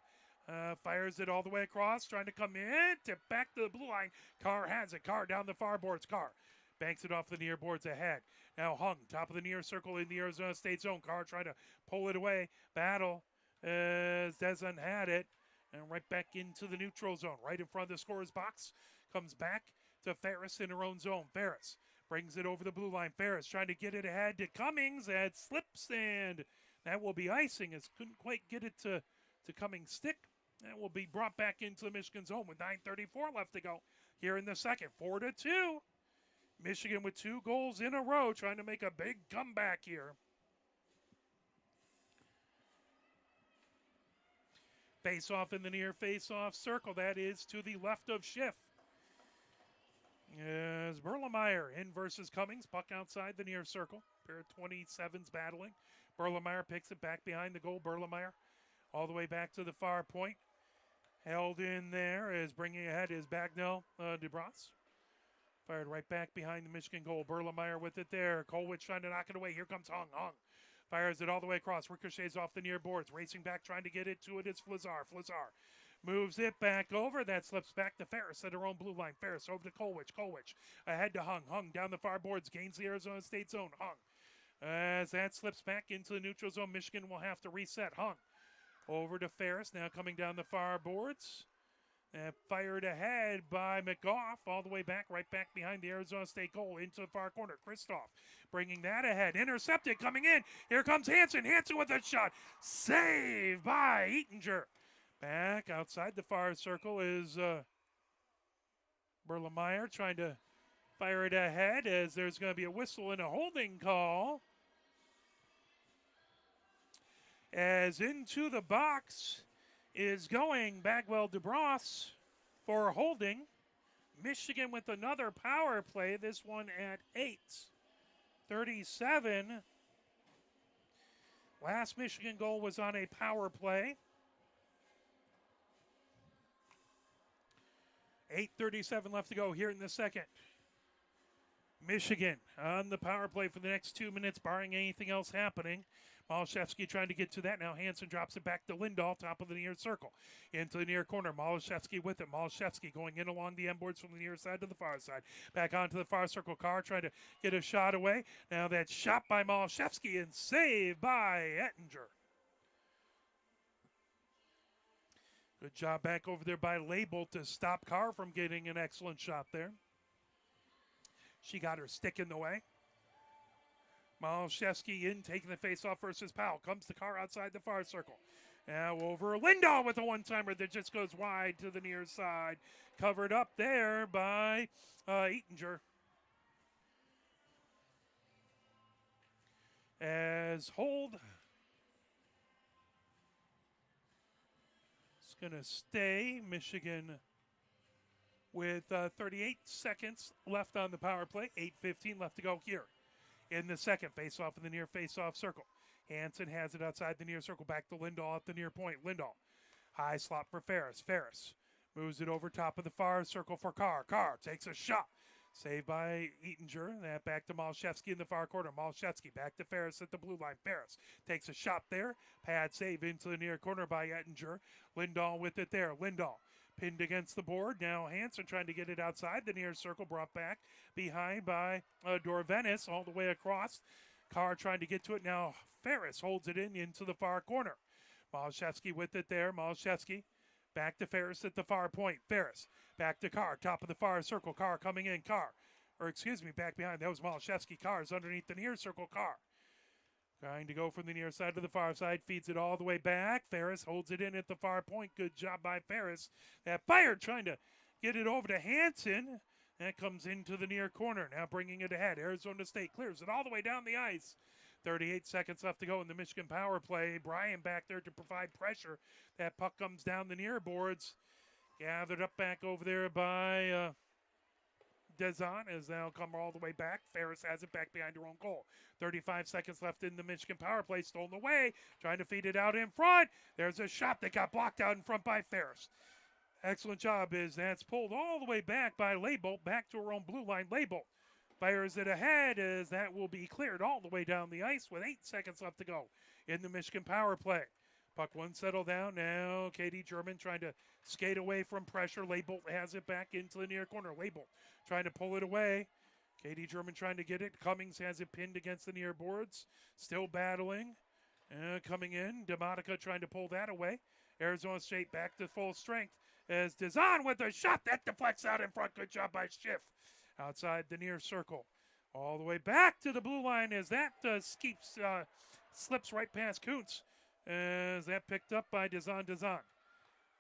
fires it all the way across. Trying to come in. Tip back to the blue line. Carr has it. Carr down the far boards. Carr banks it off the near boards ahead. Now Hung, top of the near circle in the Arizona State zone. Carr trying to pull it away. Battle as Dezen had it. And right back into the neutral zone. Right in front of the scorer's box. Comes back to Ferris in her own zone. Ferris brings it over the blue line. Ferris trying to get it ahead to Cummings. That slips, and that will be icing. As couldn't quite get it to Cummings' stick. That will be brought back into the Michigan zone with 9:34 left to go here in the second. 4-2. Michigan with 2 goals in a row, trying to make a big comeback here. Face-off in the near face-off circle. That is to the left of Schiff. As Berlemeyer in versus Cummings. Puck outside the near circle. Pair of 27s battling. Berlemeyer picks it back behind the goal. Berlemeyer all the way back to the far point. Held in there as bringing ahead is Bagnell DeBras. Fired right back behind the Michigan goal. Berlemeyer with it there. Kolwich trying to knock it away. Here comes Hung. Hung fires it all the way across. Ricochets off the near boards. Racing back, trying to get it to it. It's Flazar. Flazar moves it back over. That slips back to Ferris at her own blue line. Ferris over to Kolwich. Kolwich ahead to Hung. Hung down the far boards. Gains the Arizona State zone. Hung. As that slips back into the neutral zone, Michigan will have to reset. Hung over to Ferris. Now coming down the far boards. And fired ahead by McGough, all the way back, right back behind the Arizona State goal into the far corner. Kristoff bringing that ahead. Intercepted, coming in. Here comes Hansen. Hansen with a shot. Saved by Eatinger. Back outside the far circle is Berlemeyer trying to fire it ahead as there's going to be a whistle and a holding call. As into the box is going Bagwell DeBras for holding. Michigan with another power play, this one at 8:37. Last Michigan goal was on a power play. 8:37 left to go here in the second. Michigan on the power play for the next 2 minutes, barring anything else happening. Malashevsky trying to get to that. Now Hansen drops it back to Lindahl, top of the near circle. Into the near corner. Malashevsky with it. Malashevsky going in along the end boards from the near side to the far side. Back onto the far circle. Carr trying to get a shot away. Now that shot by Malashevsky and saved by Ettinger. Good job back over there by Label to stop Carr from getting an excellent shot there. She got her stick in the way. Malashevsky in, taking the face-off versus Powell. Comes the car outside the far circle. Now over Lindahl with a one-timer that just goes wide to the near side. Covered up there by Ettinger. As hold is going to stay. Michigan with 38 seconds left on the power play. 8:15 left to go here in the second. Face-off in the near face-off circle. Hansen has it outside the near circle. Back to Lindahl at the near point. Lindahl. High slot for Ferris. Ferris moves it over top of the far circle for Carr. Carr takes a shot. Saved by Ettinger. That back to Malashevsky in the far corner. Malashevsky back to Ferris at the blue line. Ferris takes a shot there. Pad save into the near corner by Ettinger. Lindahl with it there. Lindahl pinned against the board. Now Hansen trying to get it outside the near circle. Brought back behind by Dorvenis all the way across. Carr trying to get to it. Now Ferris holds it in into the far corner. Malashevsky with it there. Malashevsky back to Ferris at the far point. Ferris back to Carr, top of the far circle. Carr coming in. Carr, or excuse me, back behind. That was Malashevsky. Carr is underneath the near circle. Carr trying to go from the near side to the far side. Feeds it all the way back. Ferris holds it in at the far point. Good job by Ferris. That fire trying to get it over to Hansen. That comes into the near corner. Now bringing it ahead. Arizona State clears it all the way down the ice. 38 seconds left to go in the Michigan power play. Bryan back there to provide pressure. That puck comes down the near boards. Gathered up back over there by Dezon as they'll come all the way back. Ferris has it back behind her own goal. 35 seconds left in the Michigan power play. Stolen away. Trying to feed it out in front. There's a shot that got blocked out in front by Ferris. Excellent job as that's pulled all the way back by Leibold. Back to her own blue line. Leibold fires it ahead as that will be cleared all the way down the ice with 8 seconds left to go in the Michigan power play. Puck one settled down. Now Katie German trying to skate away from pressure. Leibold has it back into the near corner. Leibold trying to pull it away. Katie German trying to get it. Cummings has it pinned against the near boards. Still battling. Coming in. DeMonica trying to pull that away. Arizona State back to full strength as Dezon with a shot. That deflects out in front. Good job by Schiff. Outside the near circle. All the way back to the blue line as that slips right past Kuntz. As that picked up by Dezon.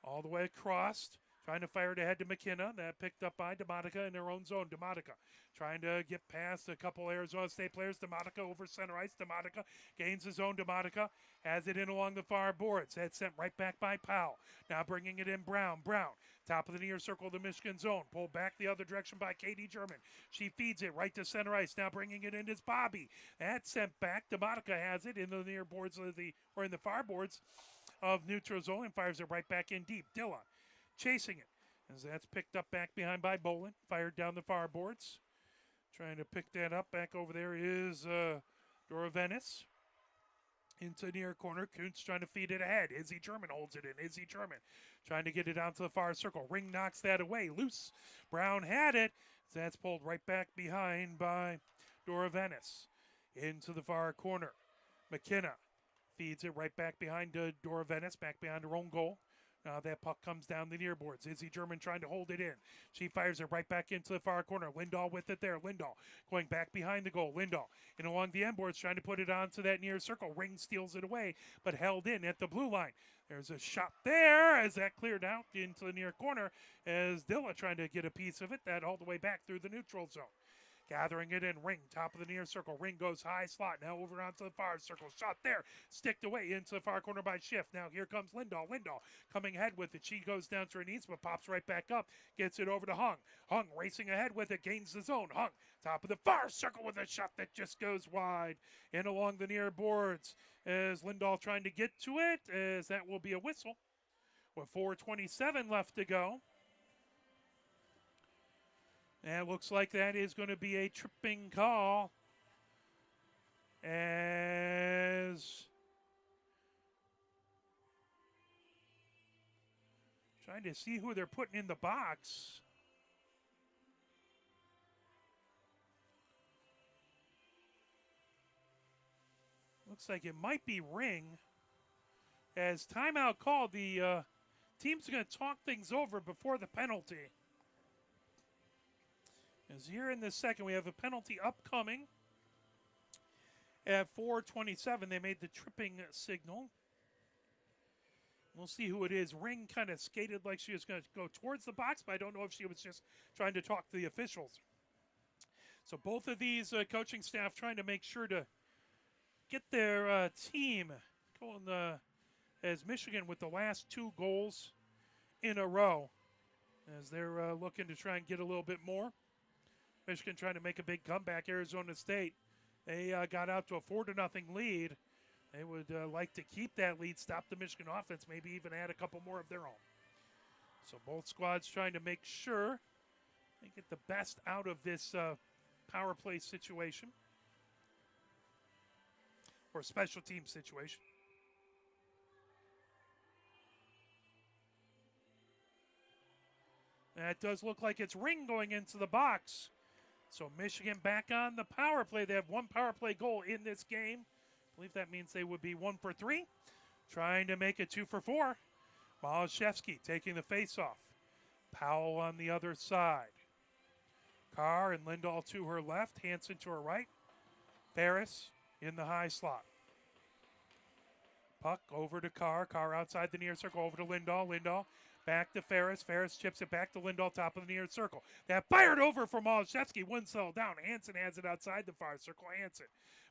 All the way across. Trying to fire it ahead to McKenna. That picked up by DeMonica in their own zone. DeMonica trying to get past a couple Arizona State players. DeMonica over center ice. DeMonica gains his own. DeMonica has it in along the far boards. That's sent right back by Powell. Now bringing it in Brown. Brown, top of the near circle of the Michigan zone. Pulled back the other direction by Katie German. She feeds it right to center ice. Now bringing it in is Bobby. That's sent back. DeMonica has it in the near boards of in the far boards of neutral zone and fires it right back in deep. Dillon chasing it as that's picked up back behind by Bolin. Fired down the far boards. Trying to pick that up. Back over there is Dora Venice. Into near corner. Kuntz trying to feed it ahead. Izzy German holds it in. Izzy German trying to get it down to the far circle. Ring knocks that away. Loose. Brown had it. That's pulled right back behind by Dora Venice. Into the far corner. McKenna feeds it right back behind Dora Venice. Back behind her own goal. Now that puck comes down the near boards. Izzy German trying to hold it in. She fires it right back into the far corner. Lindahl with it there. Lindahl going back behind the goal. Lindahl in along the end boards trying to put it onto that near circle. Ring steals it away, but held in at the blue line. There's a shot there as that cleared out into the near corner as Dilla trying to get a piece of it. That all the way back through the neutral zone. Gathering it in. Ring, top of the near circle. Ring goes high slot. Now over onto the far circle. Shot there. Sticked away into the far corner by Schiff. Now here comes Lindahl. Lindahl coming ahead with it. She goes down to her knees but pops right back up. Gets it over to Hung. Hung racing ahead with it. Gains the zone. Hung, top of the far circle with a shot that just goes wide. And along the near boards as Lindahl trying to get to it as that will be a whistle. With 4:27 left to go. And it looks like that is going to be a tripping call as trying to see who they're putting in the box. Looks like it might be Ring. As timeout called, the team's going to talk things over before the penalty. As here in the second, we have a penalty upcoming at 4:27. They made the tripping signal. We'll see who it is. Ring kind of skated like she was going to go towards the box, but I don't know if she was just trying to talk to the officials. So both of these coaching staff trying to make sure to get their team going as Michigan with the last 2 goals in a row, as they're looking to try and get a little bit more. Michigan trying to make a big comeback. Arizona State, they got out to a 4-0 lead. They would like to keep that lead, stop the Michigan offense, maybe even add a couple more of their own. So both squads trying to make sure they get the best out of this power play situation or special team situation. That does look like it's Ring going into the box. So Michigan back on the power play. They have 1 power play goal in this game. I believe that means they would be 1 for 3. Trying to make it 2 for 4. Malashevsky taking the face-off. Powell on the other side. Carr and Lindahl to her left. Hansen to her right. Ferris in the high slot. Puck over to Carr. Carr outside the near circle. Over to Lindahl. Lindahl back to Ferris. Ferris chips it back to Lindahl, top of the near circle. That fired over for Malashevsky. One settle down. Hansen has it outside the far circle. Hansen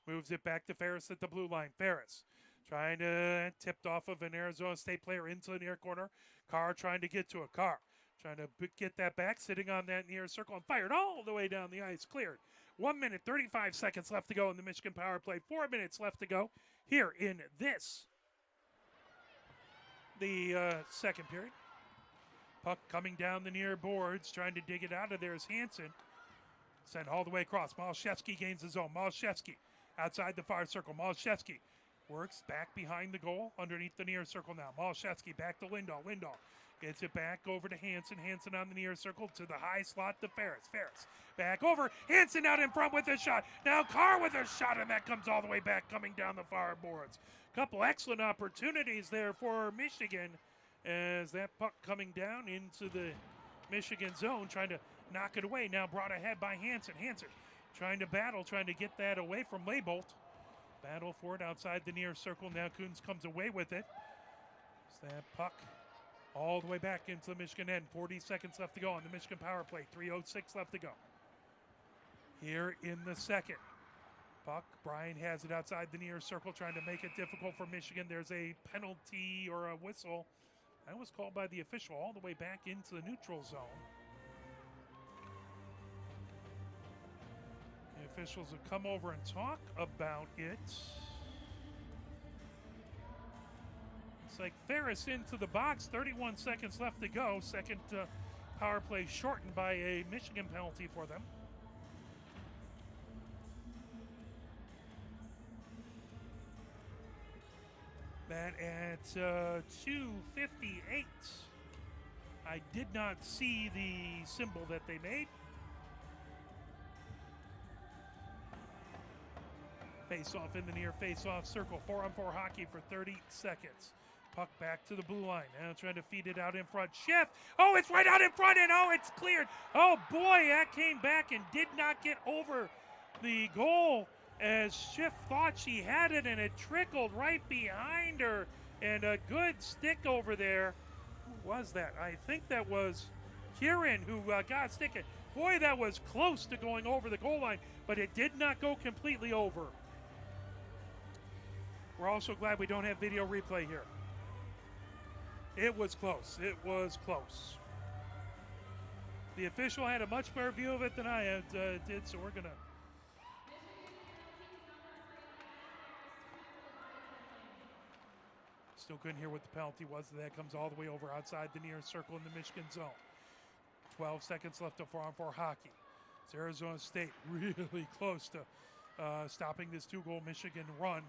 moves it back to Ferris at the blue line. Ferris trying to tipped off of an Arizona State player into the near corner. Carr trying to get to a Carr. Trying to get that back, sitting on that near circle and fired all the way down the ice. Cleared. 1 minute, 35 seconds left to go in the Michigan power play. 4 minutes left to go here in the second period. Puck coming down the near boards, trying to dig it out of there is Hansen. Sent all the way across. Malashevsky gains his own. Malashevsky outside the far circle. Malashevsky works back behind the goal, underneath the near circle now. Malashevsky back to Lindahl. Lindahl gets it back over to Hansen. Hansen on the near circle to the high slot to Ferris. Ferris back over. Hansen out in front with a shot. Now Carr with a shot, and that comes all the way back, coming down the far boards. Couple excellent opportunities there for Michigan, as that puck coming down into the Michigan zone, trying to knock it away. Now brought ahead by Hansen. Hansen trying to battle, trying to get that away from Leibold. Battle for it outside the near circle. Now Kuhns comes away with it. It's that puck all the way back into the Michigan end. 40 seconds left to go on the Michigan power play. 3:06 left to go. Here in the second. Puck, Bryan has it outside the near circle, trying to make it difficult for Michigan. There's a penalty or a whistle. That was called by the official all the way back into the neutral zone. The officials have come over and talk about it. It's like Ferris into the box, 31 seconds left to go. Second power play shortened by a Michigan penalty for them. That at 2:58. I did not see the symbol that they made. Face-off in the near face-off circle. 4-on-4 hockey for 30 seconds. Puck back to the blue line. Now trying to feed it out in front. Schiff. Oh, it's right out in front, and oh, it's cleared. Oh, boy, that came back and did not get over the goal, as Schiff thought she had it, and it trickled right behind her. And a good stick over there. Who was that? I think that was Kieran who got sticking. Boy, that was close to going over the goal line, but it did not go completely over. We're also glad we don't have video replay here. It was close. It was close. The official had a much better view of it than I did, so we're going to... Still couldn't hear what the penalty was. That comes all the way over outside the near circle in the Michigan zone. 12 seconds left of 4-on-4 hockey. It's Arizona State really close to stopping this 2-goal Michigan run,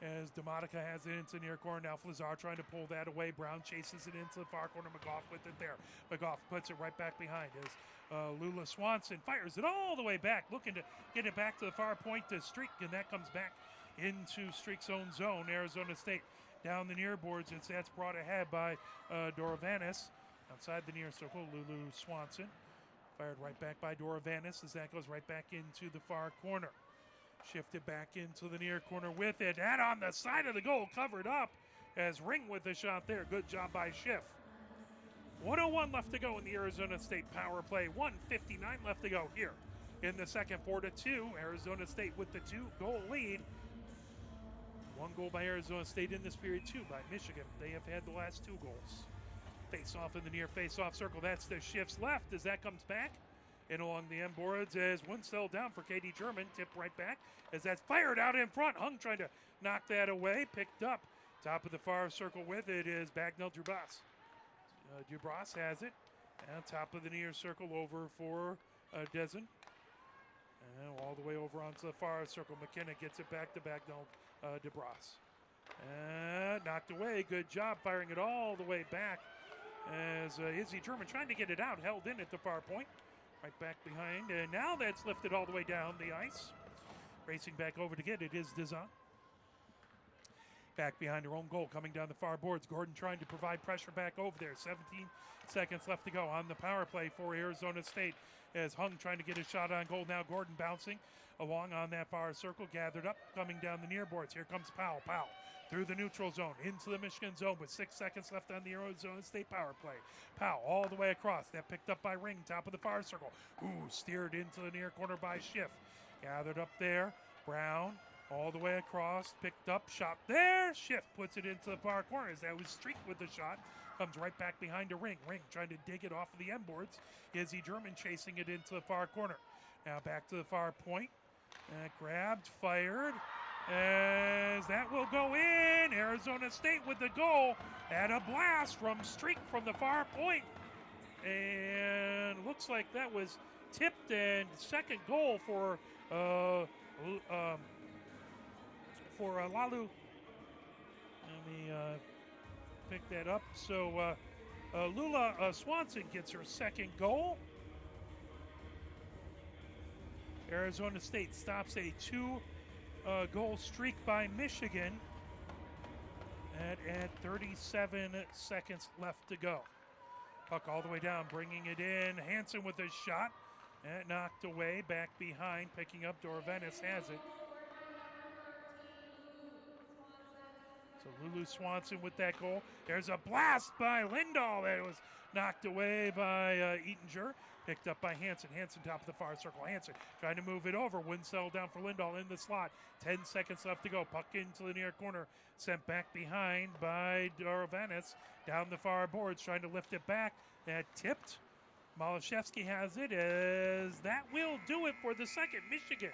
as Demotica has it into near corner. Now Flazar trying to pull that away. Brown chases it into the far corner. McGough with it there. McGough puts it right back behind as Lula Swanson fires it all the way back, looking to get it back to the far point to Streak, and that comes back into Streak's own zone. Arizona State down the near boards, and that's brought ahead by Doravanis. Outside the near circle, Lulu Swanson Fired right back by Dora Vanis as that goes right back into the far corner. Shifted back into the near corner with it. And on the side of the goal, covered up as Ring with the shot there. Good job by Schiff. 1:01 left to go in the Arizona State power play. 1:59 left to go here in the second. 4-2. Arizona State with the 2-goal lead. 1 goal by Arizona State in this period, 2 by Michigan. They have had the last 2 goals. Face off in the near face-off circle. That's the Schiff's left as that comes back. And along the end boards as Winsell down for Katie German. Tipped right back as that's fired out in front. Hung trying to knock that away. Picked up. Top of the far circle with it is Bagnell Dubras. Dubras has it. And top of the near circle over for Dezen. And all the way over onto the far circle. McKenna gets it back to Bagnell Dubras. And knocked away. Good job firing it all the way back as Izzy German trying to get it out. Held in at the far point. Right back behind, and now that's lifted all the way down the ice. Racing back over to get it is Dizon. Back behind her own goal, coming down the far boards. Gordon trying to provide pressure back over there. 17 seconds left to go on the power play for Arizona State as Hung trying to get a shot on goal. Now Gordon bouncing along on that far circle, gathered up, coming down the near boards. Here comes Powell. Powell through the neutral zone into the Michigan zone with 6 seconds left on the Arizona State power play. Powell all the way across. That picked up by Ring, top of the far circle. Steered into the near corner by Schiff. Gathered up there. Brown all the way across. Picked up, shot there. Schiff puts it into the far corner as that was streaked with the shot. Comes right back behind a Ring. Ring trying to dig it off of the end boards. Izzy German chasing it into the far corner. Now back to the far point. Grabbed, fired. As that will go in. Arizona State with the goal at a blast from Streak from the far point. And looks like that was tipped, and second goal for Lalu. Let me pick that up. So Lula Swanson gets her second goal. Arizona State stops a 2-goal streak by Michigan at 37 seconds left to go. Puck all the way down, bringing it in. Hansen with a shot. And knocked away, back behind, picking up Dorvenis has it. So Lulu Swanson with that goal. There's a blast by Lindahl that was knocked away by Ettinger. Picked up by Hansen. Hansen top of the far circle. Hansen trying to move it over. Winsell down for Lindahl in the slot. 10 seconds left to go. Puck into the near corner. Sent back behind by Dorvenis. Down the far boards, trying to lift it back. That tipped. Malashevsky has it as that will do it for the second. Michigan.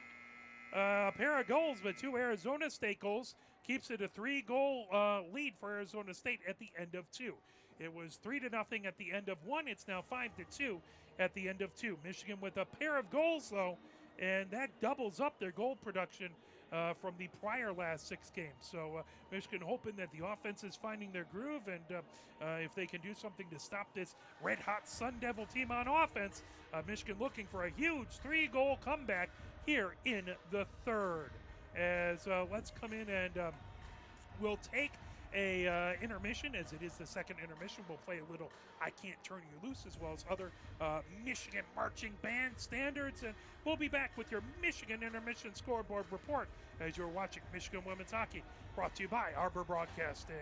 A pair of goals, but 2 Arizona State goals. Keeps it a 3-goal lead for Arizona State at the end of 2. It was 3-0 at the end of 1. It's now 5-2 at the end of 2. Michigan with a pair of goals, though, and that doubles up their goal production from the prior last 6 games. So Michigan hoping that the offense is finding their groove, and if they can do something to stop this red-hot Sun Devil team on offense, Michigan looking for a huge 3-goal comeback here in the third. As let's come in and we'll take a intermission, as it is the second intermission. We'll play a little I Can't Turn You Loose, as well as other Michigan marching band standards, and we'll be back with your Michigan intermission scoreboard report as you're watching Michigan Women's Hockey, brought to you by Arbor Broadcasting.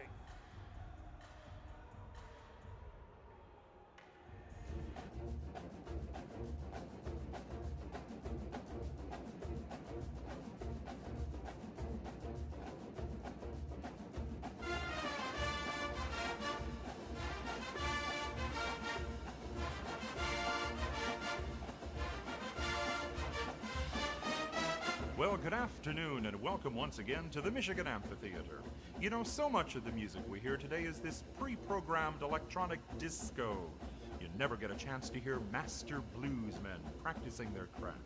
Well, good afternoon, and welcome once again to the Michigan Amphitheater. You know, so much of the music we hear today is this pre-programmed electronic disco. You never get a chance to hear master bluesmen practicing their craft.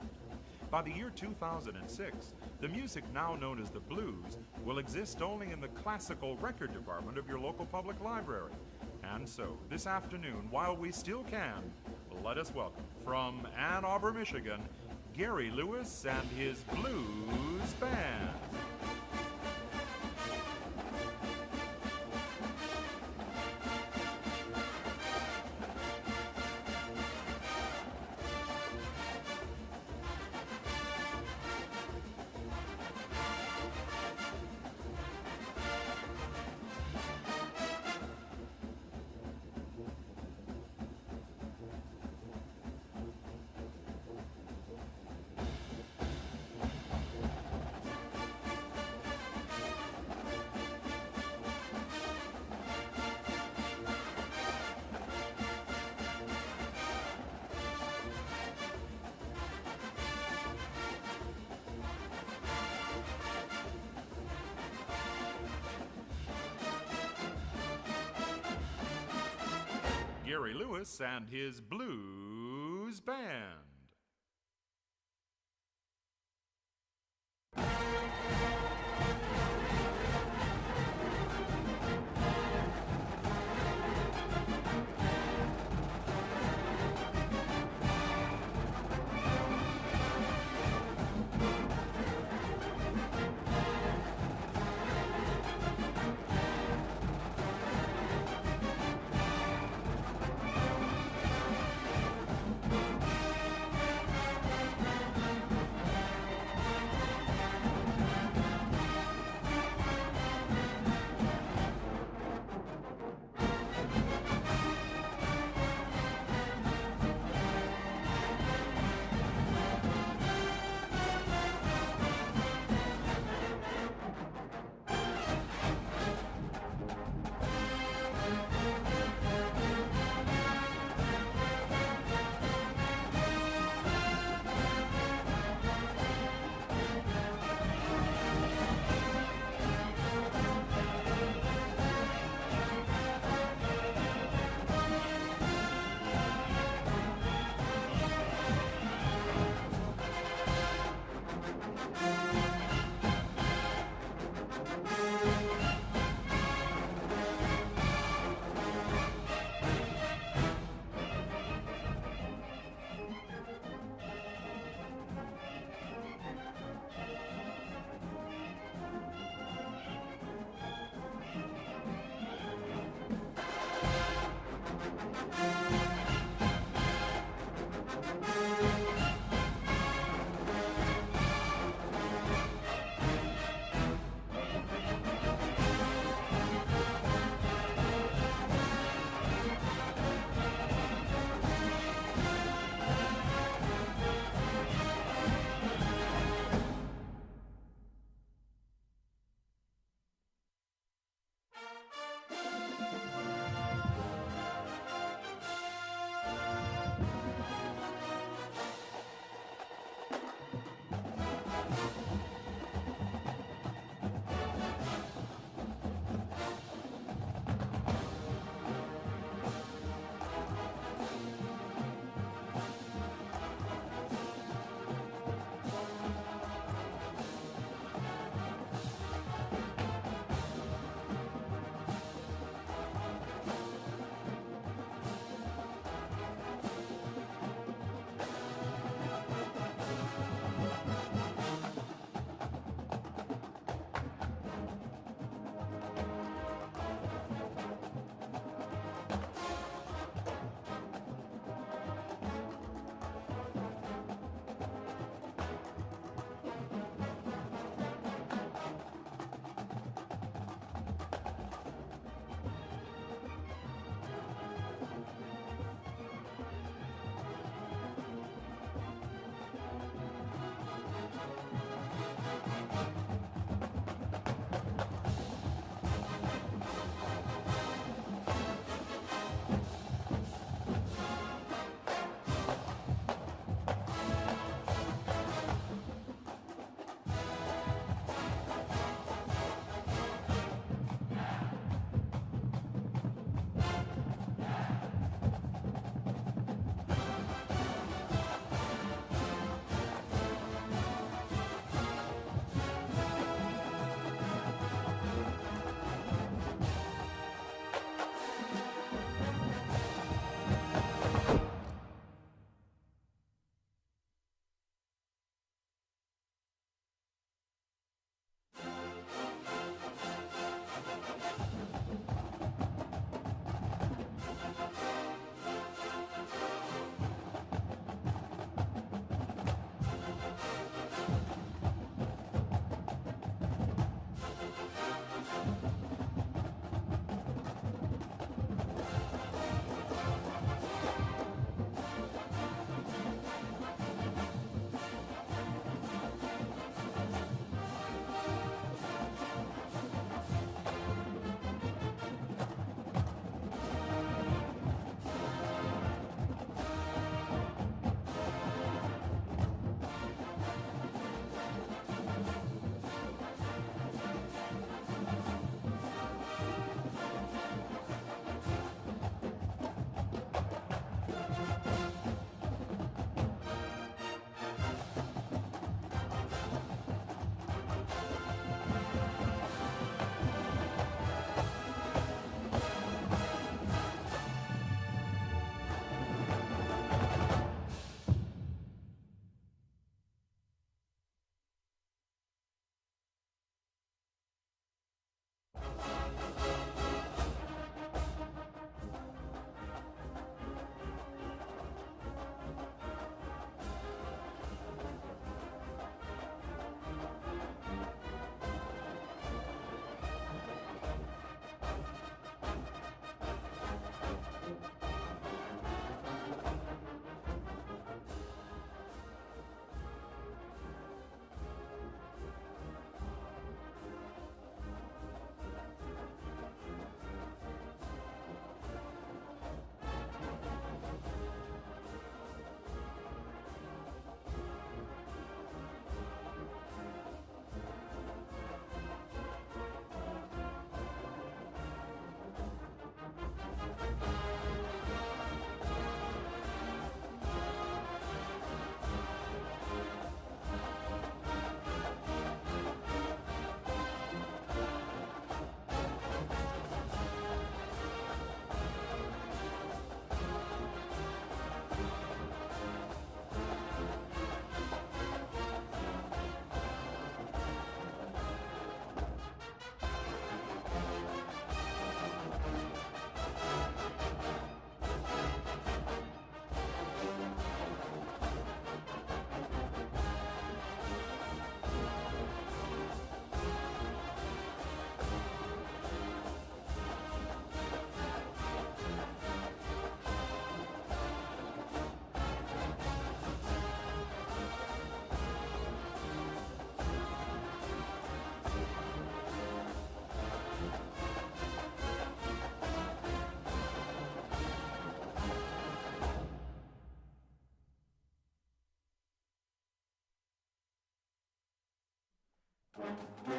By the year 2006, the music now known as the blues will exist only in the classical record department of your local public library. And so, this afternoon, while we still can, let us welcome, from Ann Arbor, Michigan, Gary Lewis and his blues band. Gary Lewis and his blues band. As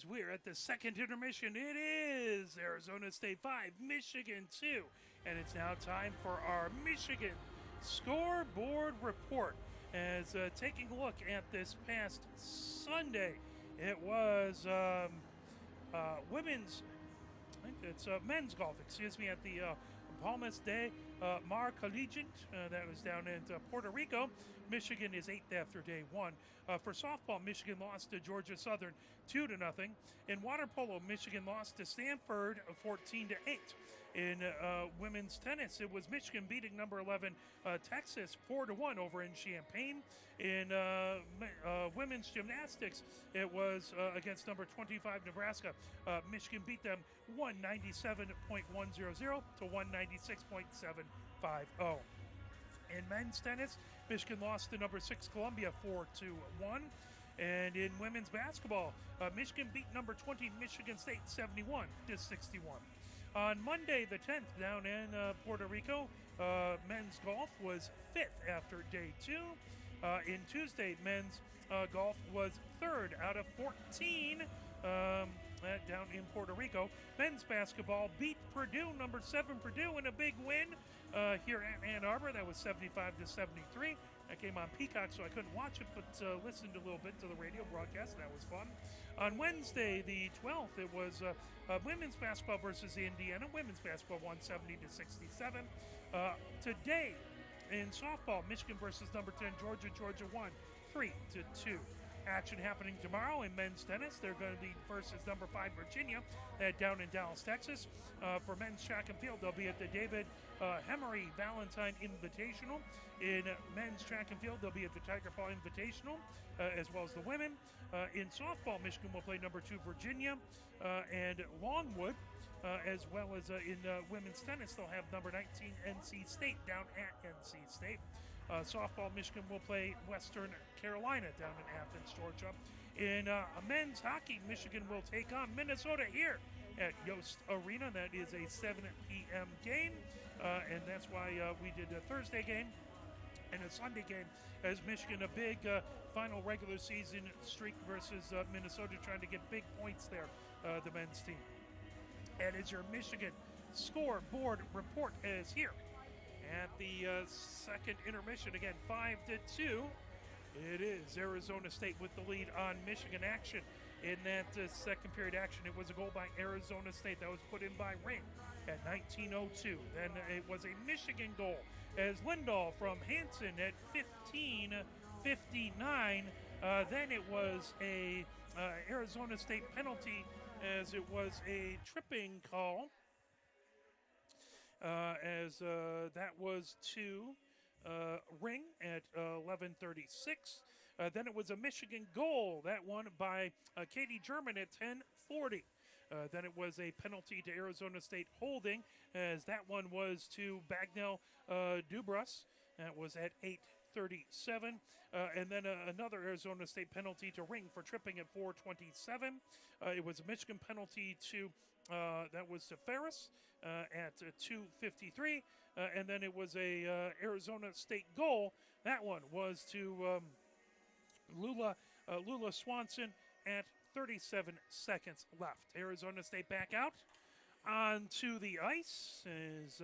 we're at the second intermission, it is Arizona State 5, Michigan 2. And it's now time for our Michigan scoreboard report. As taking a look at this past Sunday, it was men's golf, at the Palmas de Mar Collegiate. That was down in Puerto Rico. Michigan is 8th after day one. For softball, Michigan lost to Georgia Southern 2-0. In water polo, Michigan lost to Stanford 14-8. In women's tennis, it was Michigan beating number 11 Texas 4-1 over in Champaign. In women's gymnastics, it was against number 25 Nebraska. Michigan beat them 197.100 to 196.750. In men's tennis, Michigan lost to number 6 Columbia 4-1. And in women's basketball, Michigan beat number 20 Michigan State 71-61. On Monday the 10th down in Puerto Rico, men's golf was 5th after day 2. In Tuesday, men's golf was 3rd out of 14 down in Puerto Rico. Men's basketball beat Purdue, number 7 Purdue, in a big win here at Ann Arbor. That was 75-73. That came on Peacock, so I couldn't watch it, but listened a little bit to the radio broadcast. That was fun. On Wednesday, the 12th, it was women's basketball versus Indiana. Women's basketball won 70-67. Today, in softball, Michigan versus number 10 Georgia. Georgia won 3-2. Action happening tomorrow in men's tennis. They're going to be versus number 5 Virginia down in Dallas, Texas. For men's track and field, they'll be at the David Hemery Valentine Invitational. In men's track and field, they'll be at the Tiger Paw Invitational, as well as the women. In softball, Michigan will play number 2 Virginia and Longwood. As well as in women's tennis, they'll have number 19 NC State down at NC State. Softball, Michigan will play Western Carolina down in Athens, Georgia. In men's hockey, Michigan will take on Minnesota here at Yost Arena. That is a 7 p.m. game, and that's why we did a Thursday game and a Sunday game, as Michigan a big final regular season streak versus Minnesota, trying to get big points there, the men's team. And as your Michigan scoreboard report is here at the second intermission, again 5-2. It is Arizona State with the lead on Michigan. Action in that second period action. It was a goal by Arizona State that was put in by Ring at 19:02. Then it was a Michigan goal as Lindahl from Hanson at 15:59. Then it was a Arizona State penalty, as it was a tripping call, as that was to Ring at 11:36. Then it was a Michigan goal, that one by Katie German at 10:40. Then it was a penalty to Arizona State holding, as that one was to Bagnell Dubras. That was at 8:37. And then another Arizona State penalty to Ring for tripping at 4:27. It was a Michigan penalty to, that was to Ferris at 2:53. And then it was a Arizona State goal. That one was to Lula Swanson at 37 seconds left. Arizona State back out onto the ice as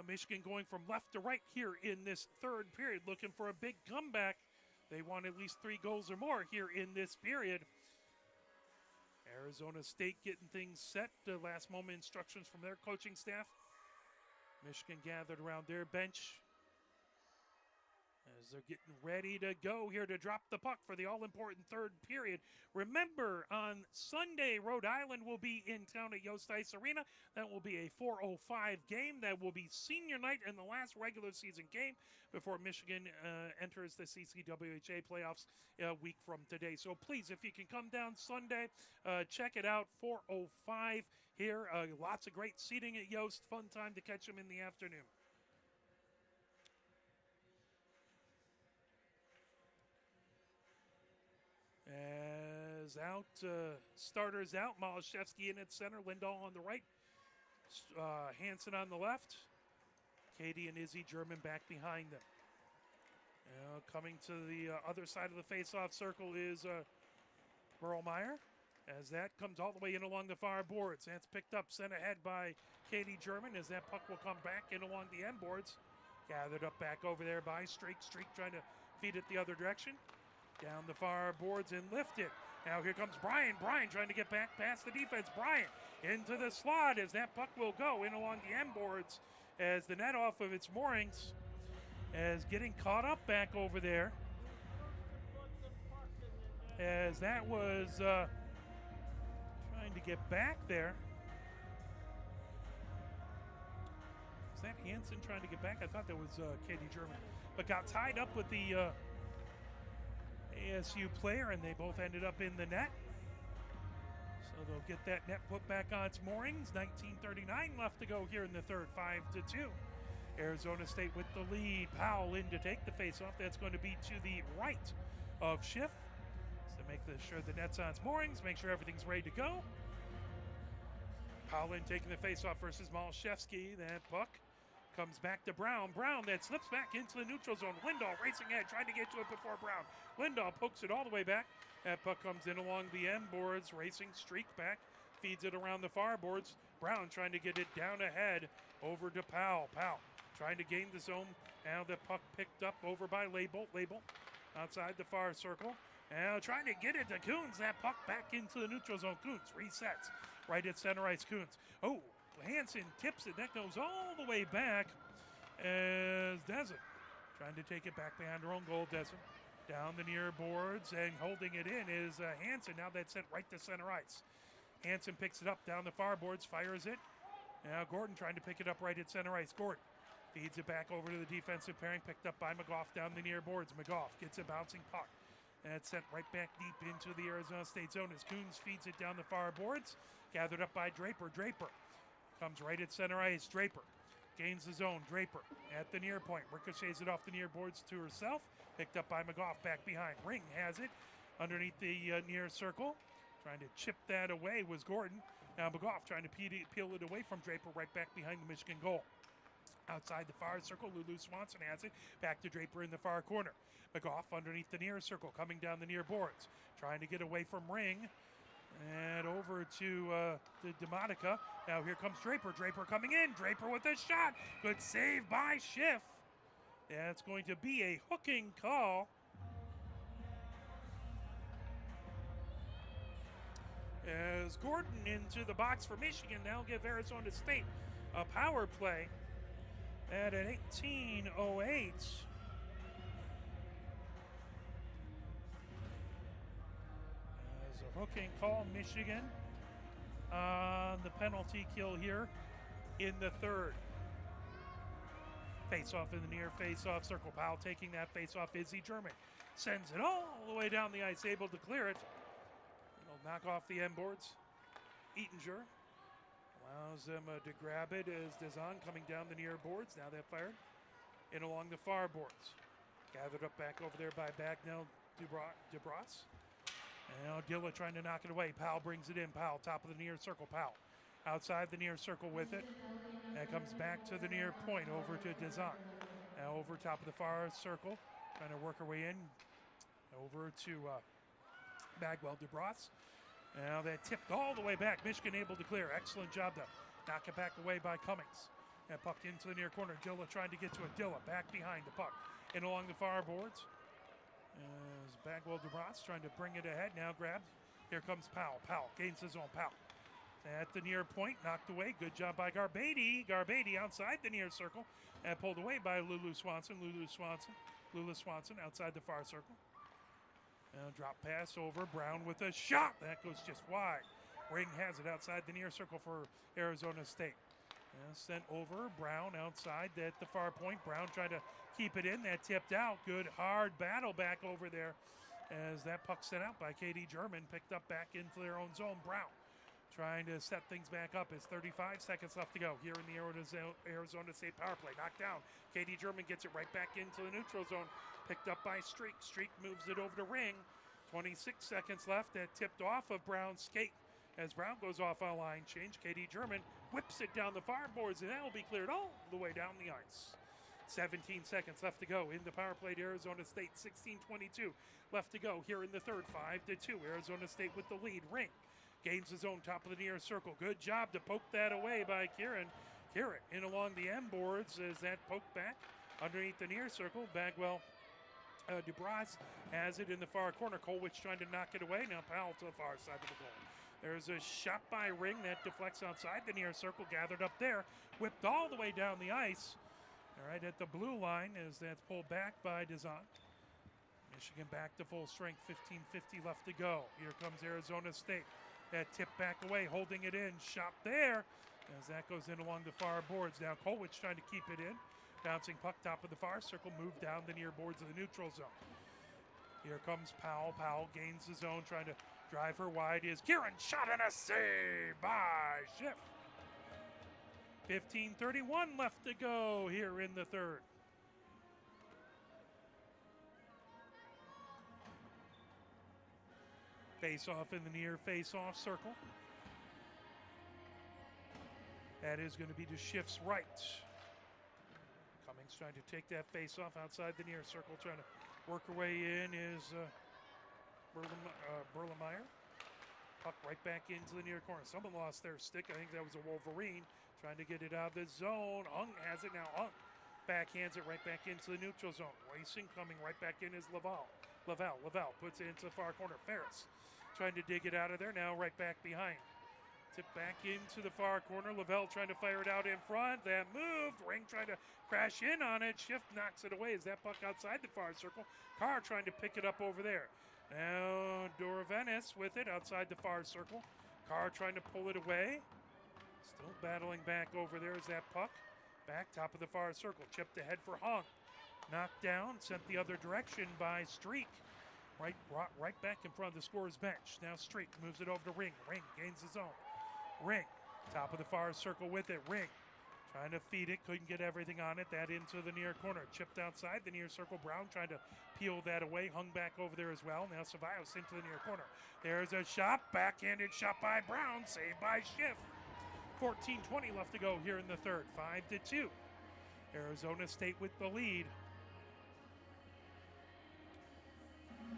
Michigan going from left to right here in this third period, looking for a big comeback. They want at least 3 goals or more here in this period. Arizona State getting things set. Last moment instructions from their coaching staff. Michigan gathered around their bench as they're getting ready to go here to drop the puck for the all-important third period. Remember, on Sunday, Rhode Island will be in town at Yost Ice Arena. That will be a 4:05 game. That will be senior night and the last regular season game before Michigan enters the CCWHA playoffs a week from today. So please, if you can come down Sunday, check it out, 4:05 here. Lots of great seating at Yost. Fun time to catch them in the afternoon. As out, starters out, Malashevsky in at center, Lindahl on the right, Hansen on the left, Katie and Izzy German back behind them. Coming to the other side of the face-off circle is Burlmeyer, as that comes all the way in along the far boards. That's picked up, sent ahead by Katie German, as that puck will come back in along the end boards. Gathered up back over there by Streak trying to feed it the other direction. Down the far boards and lifted. Now here comes Brian. Brian trying to get back past the defense. Brian into the slot as that puck will go in along the end boards as the net off of its moorings is getting caught up back over there. As that was trying to get back there. Is that Hansen trying to get back? I thought that was Katie German. But got tied up with the ASU player, and they both ended up in the net. So they'll get that net put back on its moorings. 19:39 left to go here in the third, 5-2. Arizona State with the lead. Powell in to take the faceoff. That's going to be to the right of Schiff. So make sure the net's on its moorings, make sure everything's ready to go. Powell in taking the faceoff versus Malashevsky. That puck comes back to Brown. Brown that slips back into the neutral zone. Lindahl racing ahead, trying to get to it before Brown. Lindahl pokes it all the way back. That puck comes in along the end boards, racing streak back, feeds it around the far boards. Brown trying to get it down ahead over to Powell. Powell trying to gain the zone. Now the puck picked up over by Label. Label outside the far circle. Now trying to get it to Coons. That puck back into the neutral zone. Coons resets right at center ice. Coons. Oh, Hansen tips it. That goes all the way back as Dezen trying to take it back behind her own goal. Dezen down the near boards and holding it in is Hansen. Now that's sent right to center ice. Hansen picks it up down the far boards, fires it. Now Gordon trying to pick it up right at center ice. Gordon feeds it back over to the defensive pairing, picked up by McGough down the near boards. McGough gets a bouncing puck. And it's sent right back deep into the Arizona State zone as Coons feeds it down the far boards. Gathered up by Draper. Draper comes right at center ice. Draper gains the zone. Draper at the near point. Ricochets it off the near boards to herself. Picked up by McGough back behind. Ring has it underneath the near circle. Trying to chip that away was Gordon. Now McGough trying to peel it away from Draper right back behind the Michigan goal. Outside the far circle, Lulu Swanson has it. Back to Draper in the far corner. McGough underneath the near circle, coming down the near boards. Trying to get away from Ring. And over to the Demonica. Now here comes Draper. Draper coming in. Draper with a shot. Good save by Schiff. That's going to be a hooking call. As Gordon into the box for Michigan. Now give Arizona State a power play at an 18:08. As a hooking call, Michigan on the penalty kill here in the third. Face-off in the near face-off circle. Powell taking that face-off. Izzy German sends it all the way down the ice, able to clear it. It'll knock off the end boards. Ettinger allows them to grab it as Dezan coming down the near boards. Now they're fired in along the far boards. Gathered up back over there by Bagnell DeBras. Now Dilla trying to knock it away. Powell brings it in. Powell, top of the near circle. Powell outside the near circle with it. And comes back to the near point over to Dezan. Now over top of the far circle. Trying to work her way in. Over to Bagwell DeBras. Now that tipped all the way back. Michigan able to clear. Excellent job to knock it back away by Cummings. And puck into the near corner. Dilla trying to get to it. Dilla back behind the puck. In along the far boards. As Bagwell DeBras trying to bring it ahead. Now grabbed. Here comes Powell. Powell gains his own. Powell at the near point. Knocked away. Good job by Garbady. Garbady outside the near circle. And pulled away by Lulu Swanson. Lulu Swanson Lula Swanson outside the far circle. Now drop pass over. Brown with a shot. That goes just wide. Ring has it outside the near circle for Arizona State. Sent over. Brown outside at the far point. Brown trying to keep it in. That tipped out. Good hard battle back over there as that puck sent out by Katie German. Picked up back into their own zone. Brown trying to set things back up. It's 35 seconds left to go here in the Arizona State power play. Knocked down. Katie German gets it right back into the neutral zone. Picked up by Streak. Streak moves it over to Ring. 26 seconds left. That tipped off of Brown's skate. As Brown goes off on line change, Katie German whips it down the far boards, and that will be cleared all the way down the ice. 17 seconds left to go in the power play to Arizona State. 16:22 left to go here in the third. 5-2. Arizona State with the lead. Ring gains his own top of the near circle. Good job to poke that away by Kieran. Kieran in along the end boards as that poked back underneath the near circle. Bagwell Dubras has it in the far corner. Kolwich trying to knock it away. Now Powell to the far side of the goal. There's a shot by Ring that deflects outside the near circle. Gathered up there. Whipped all the way down the ice. All right, at the blue line as that's pulled back by Dezon. Michigan back to full strength. 15:50 left to go. Here comes Arizona State. That tip back away, holding it in. Shot there as that goes in along the far boards. Now Kolwich trying to keep it in. Bouncing puck top of the far circle. Moved down the near boards of the neutral zone. Here comes Powell. Powell gains the zone, trying to drive her wide is Kieran. Shot and a save by Schiff. 15:31 left to go here in the third. Face-off in the near face-off circle. That is going to be to Schiff's right. Cummings trying to take that face-off outside the near circle, trying to work her way in is Berlemeyer. Puck right back into the near corner. Someone lost their stick. I think that was a Wolverine trying to get it out of the zone. Hung has it now. Hung backhands it right back into the neutral zone. Racing coming right back in is Laval puts it into the far corner. Ferris trying to dig it out of there. Now right back behind. Tip back into the far corner. Lavelle trying to fire it out in front. That moved. Ring trying to crash in on it. Schiff knocks it away. Is that puck outside the far circle? Carr trying to pick it up over there. Now Doravenis with it outside the far circle. Carr trying to pull it away. Still battling back over there is that puck. Back top of the far circle. Chipped ahead for Hung. Knocked down. Sent the other direction by Streak. Right back in front of the scorer's bench. Now Streak moves it over to Ring. Ring gains his own. Ring, top of the far circle with it. Ring, trying to feed it, couldn't get everything on it. That into the near corner. Chipped outside the near circle. Brown trying to peel that away. Hung back over there as well. Now Ceballos into the near corner. There's a shot. Backhanded shot by Brown. Saved by Schiff. 14:20 left to go here in the third. 5-2. Arizona State with the lead.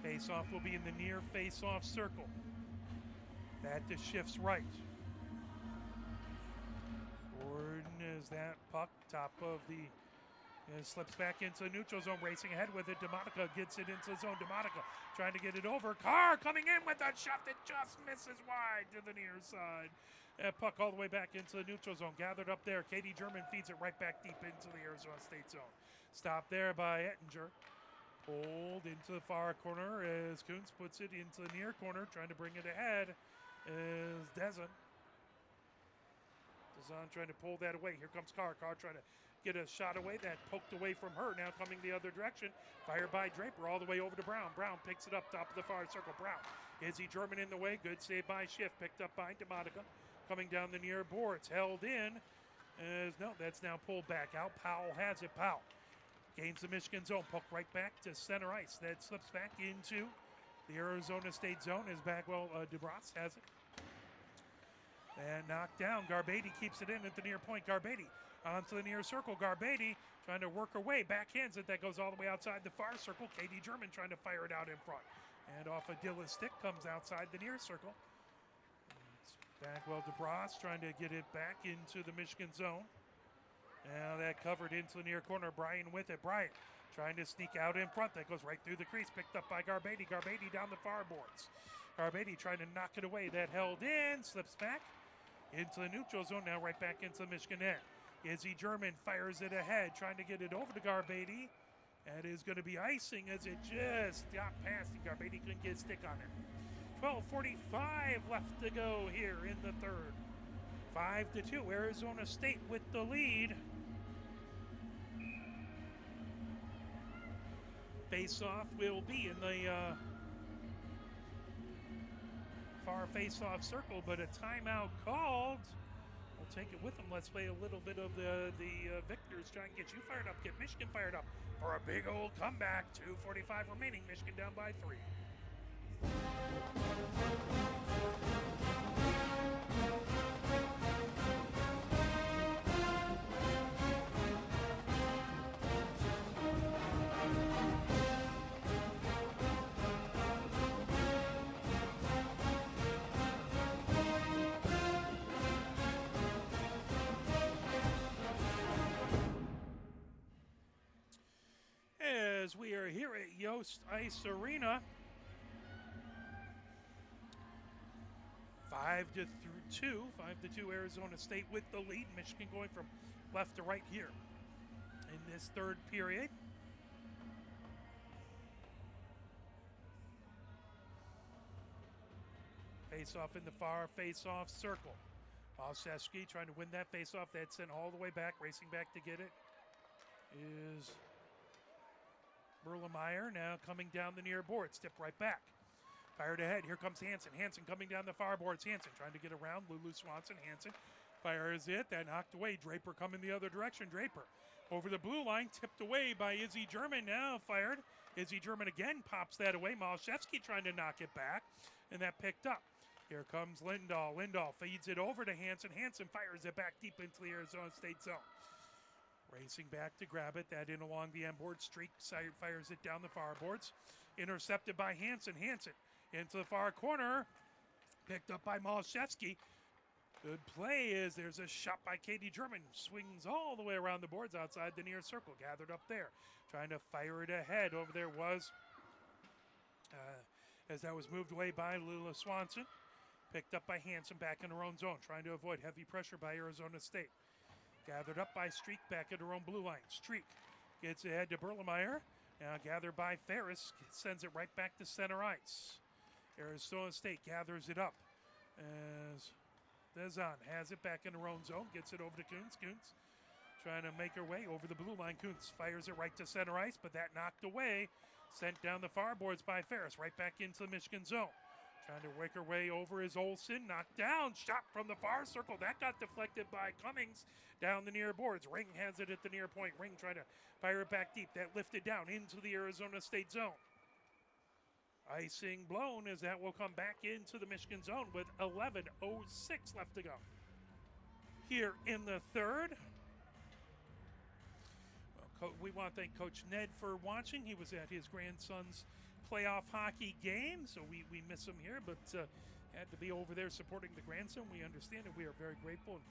Face-off will be in the near face-off circle. That to Schiff's right. Gordon is that puck, top of the, slips back into the neutral zone, racing ahead with it. DeMonica gets it into the zone. DeMonica trying to get it over. Carr coming in with a shot that just misses wide to the near side. That puck all the way back into the neutral zone. Gathered up there. Katie German feeds it right back deep into the Arizona State zone. Stopped there by Ettinger. Pulled into the far corner as Kuntz puts it into the near corner, trying to bring it ahead is Dezon. Dezon trying to pull that away. Here comes Carr. Carr trying to get a shot away. That poked away from her. Now coming the other direction. Fired by Draper all the way over to Brown. Brown picks it up top of the far circle. Brown. Izzy German in the way. Good save by Schiff. Picked up by DeMonica. Coming down the near boards. Held in. No, that's now pulled back out. Powell has it. Powell gains the Michigan zone. Puck right back to center ice. That slips back into the Arizona State zone as Bagwell Dubras has it. And knocked down. Garbady keeps it in at the near point. Garbady onto the near circle. Garbady trying to work her way. Backhands it. That goes all the way outside the far circle. Katie German trying to fire it out in front. And off a Dilla's stick comes outside the near circle. It's Bagwell Dubras trying to get it back into the Michigan zone. Now that covered into the near corner. Bryan with it. Bryan trying to sneak out in front. That goes right through the crease. Picked up by Garbady. Garbady down the far boards. Garbady trying to knock it away. That held in. Slips back into the neutral zone. Now right back into the Michigan end. Izzy German fires it ahead. Trying to get it over to Garbady. That is going to be icing as it just got past and Garbetti couldn't get a stick on it. 12:45 left to go here in the third. 5-2, Arizona State with the lead. Face-off will be in the far face-off circle, but a timeout called. We'll take it with them. Let's play a little bit of the Victors, try and get you fired up, get Michigan fired up for a big old comeback. 2:45 remaining, Michigan down by 3. As we are here at Yost Ice Arena, 5-2, 5-2 Arizona State with the lead. Michigan going from left to right here in this third period. Face-off in the far face-off circle. Malczewski trying to win that face-off. That's sent all the way back, racing back to get it is Berlemeyer now coming down the near board. Step right back. Fired ahead. Here comes Hansen. Hansen coming down the far boards. Hansen trying to get around Lulu Swanson. Hansen fires it. That knocked away. Draper coming the other direction. Draper over the blue line. Tipped away by Izzy German. Now fired. Izzy German again pops that away. Malczewski trying to knock it back. And that picked up. Here comes Lindahl. Lindahl feeds it over to Hansen. Hansen fires it back deep into the Arizona State zone. Racing back to grab it. That in along the end board. Streak fires it down the far boards. Intercepted by Hansen. Hansen into the far corner. Picked up by Malczewski. Good play is there's a shot by Katie German. Swings all the way around the boards outside the near circle. Gathered up there. Trying to fire it ahead. Over there was, as that was moved away by Lula Swanson. Picked up by Hansen back in her own zone. Trying to avoid heavy pressure by Arizona State. Gathered up by Streak back at her own blue line. Streak gets ahead to Berlemeyer. Now gathered by Ferris. Sends it right back to center ice. Arizona State gathers it up as Dezan has it back in her own zone. Gets it over to Kuntz. Kuntz trying to make her way over the blue line. Kuntz fires it right to center ice, but that knocked away. Sent down the far boards by Ferris. Right back into the Michigan zone. Trying to work her way over is Olsen. Knocked down. Shot from the far circle. That got deflected by Cummings down the near boards. Ring has it at the near point. Ring trying to fire it back deep. That lifted down into the Arizona State zone. Icing blown as that will come back into the Michigan zone with 11:06 left to go. Here in the third. Well, we want to thank Coach Ned for watching. He was at his grandson's playoff hockey game, so we miss him here, but had to be over there supporting the grandson. We understand it. We are very grateful and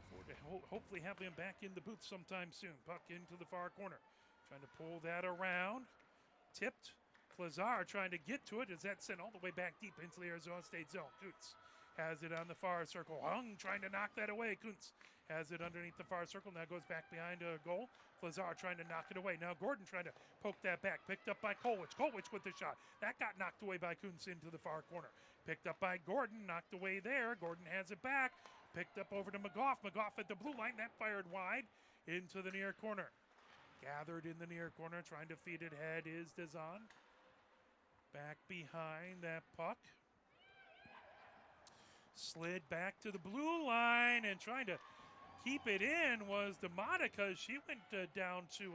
forward to hopefully have him back in the booth sometime soon. Puck into the far corner. Trying to pull that around. Tipped. Klazar trying to get to it as that sent all the way back deep into the Arizona State zone. Kuntz has it on the far circle. Hung trying to knock that away. Kuntz has it underneath the far circle. Now goes back behind a goal. Klazar trying to knock it away. Now Gordon trying to poke that back. Picked up by Kolwich. Kolwich with the shot. That got knocked away by Kuntz into the far corner. Picked up by Gordon. Knocked away there. Gordon has it back. Picked up over to McGough. McGough at the blue line. That fired wide into the near corner. Gathered in the near corner. Trying to feed it ahead is Dezan. Back behind that puck. Slid back to the blue line and trying to keep it in was DeMonica. She went down to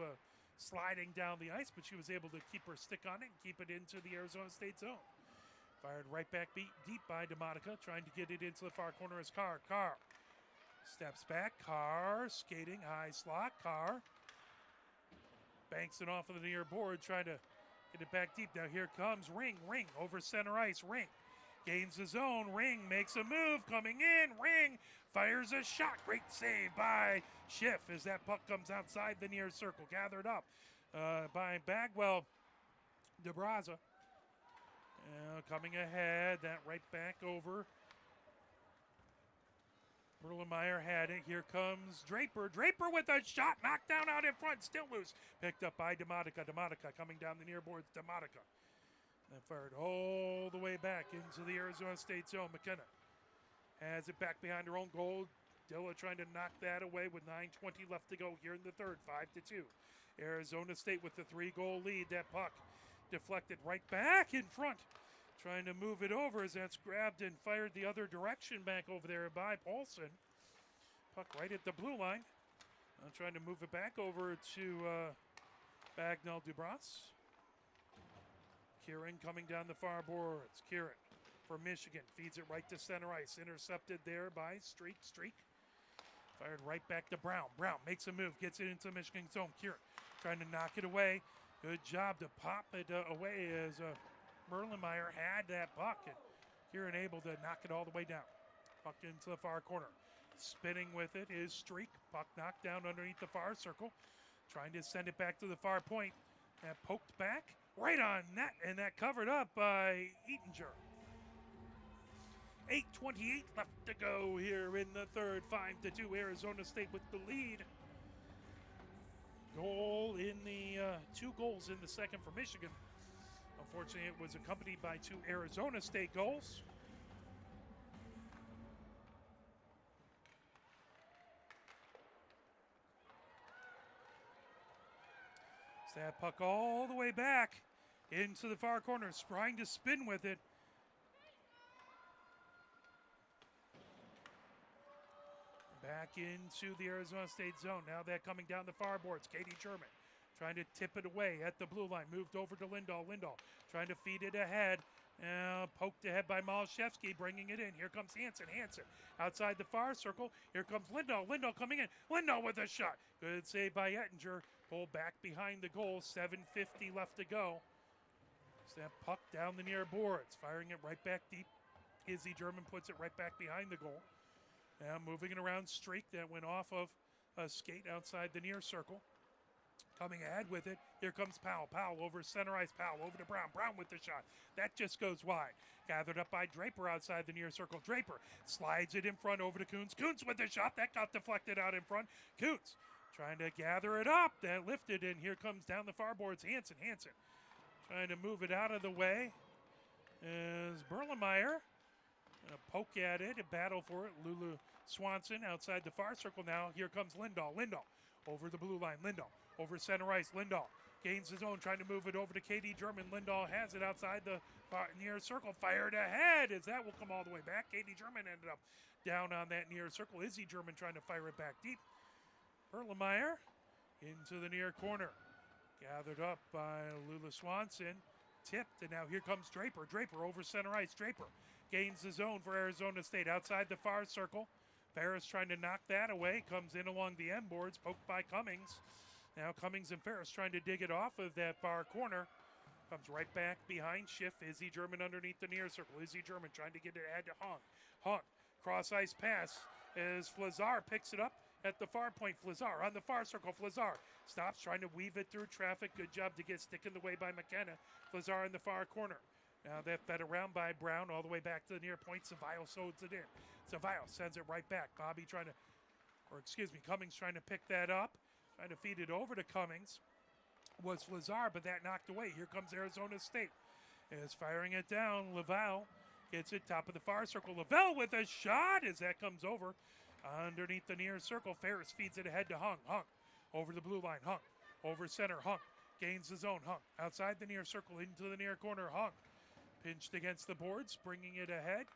sliding down the ice, but she was able to keep her stick on it and keep it into the Arizona State zone. Fired right back deep by DeMonica, trying to get it into the far corner is Carr. Carr steps back. Carr skating high slot. Carr banks it off of the near board, trying to get it back deep. Now here comes Ring. Ring over center ice. Ring gains the zone. Ring makes a move. Coming in. Ring fires a shot. Great save by Schiff as that puck comes outside the near circle. Gathered up by Bagwell. DeBraza coming ahead. That right back over. Erlenmeyer had it. Here comes Draper. Draper with a shot. Knocked down out in front. Still loose. Picked up by Demotica. Demotica coming down the near boards. Demotica. And fired all the way back into the Arizona State zone. McKenna has it back behind her own goal. Dilla trying to knock that away with 9:20 left to go here in the third. 5-2. Arizona State with the 3-goal lead. That puck deflected right back in front. Trying to move it over as that's grabbed and fired the other direction back over there by Paulson. Puck right at the blue line. Trying to move it back over to Bagnell Dubras. Kieran coming down the far boards. Kieran for Michigan feeds it right to center ice. Intercepted there by Streak. Fired right back to Brown. Brown makes a move, gets it into the Michigan zone. Kieran trying to knock it away. Good job to pop it away as Erlenmeyer had that puck, and Kieran able to knock it all the way down. Puck into the far corner. Spinning with it is Streak. Puck knocked down underneath the far circle. Trying to send it back to the far point. And poked back right on net, and that covered up by Ettinger. 8:28 left to go here in the third. 5-2. Arizona State with the lead. Goal in the 2 goals in the second for Michigan. Unfortunately, it was accompanied by 2 Arizona State goals. So that puck all the way back into the far corner, trying to spin with it. Back into the Arizona State zone. Now they're coming down the far boards. Katie German trying to tip it away at the blue line. Moved over to Lindahl. Lindahl trying to feed it ahead. Poked ahead by Malashevsky, bringing it in. Here comes Hansen. Hansen outside the far circle. Here comes Lindahl. Lindahl coming in. Lindahl with a shot. Good save by Ettinger. Pulled back behind the goal. 7:50 left to go. So that puck down the near boards. Firing it right back deep. Izzy German puts it right back behind the goal. Now moving it around Streak. That went off of a skate outside the near circle. Coming ahead with it. Here comes Powell. Powell over center ice. Powell over to Brown. Brown with the shot. That just goes wide. Gathered up by Draper outside the near circle. Draper slides it in front over to Coons. Coons with the shot. That got deflected out in front. Coons trying to gather it up. That lifted, and here comes down the far boards Hansen. Hansen trying to move it out of the way is Erlenmeyer. A poke at it. A battle for it. Lulu Swanson outside the far circle now. Here comes Lindahl. Lindahl over the blue line. Lindahl over center ice. Lindahl gains his own, trying to move it over to Katie German. Lindahl has it outside the near circle. Fired ahead as that will come all the way back. Katie German ended up down on that near circle. Izzy German trying to fire it back deep. Erlenmeyer into the near corner. Gathered up by Lula Swanson. Tipped, and now here comes Draper. Draper over center ice. Draper gains the zone for Arizona State outside the far circle. Ferris trying to knock that away. Comes in along the end boards. Poked by Cummings. Now Cummings and Ferris trying to dig it off of that far corner. Comes right back behind Schiff. Izzy German underneath the near circle. Izzy German trying to get it ahead to Hung. Hung. Cross ice pass as Flazar picks it up at the far point. Flazar on the far circle. Flazar stops trying to weave it through traffic. Good job to get stick in the way by McKenna. Flazar in the far corner. Now that fed around by Brown all the way back to the near point. Cevallos holds it in. Cevallos sends it right back. Cummings trying to pick that up. Trying to feed it over to Cummings. Was Flazar, but that knocked away. Here comes Arizona State. Is firing it down. Laval gets it top of the far circle. Lavelle with a shot as that comes over. Underneath the near circle. Ferris feeds it ahead to Hung. Hung over the blue line. Hung over center. Hung gains the zone. Hung outside the near circle into the near corner. Hung pinched against the boards, bringing it ahead.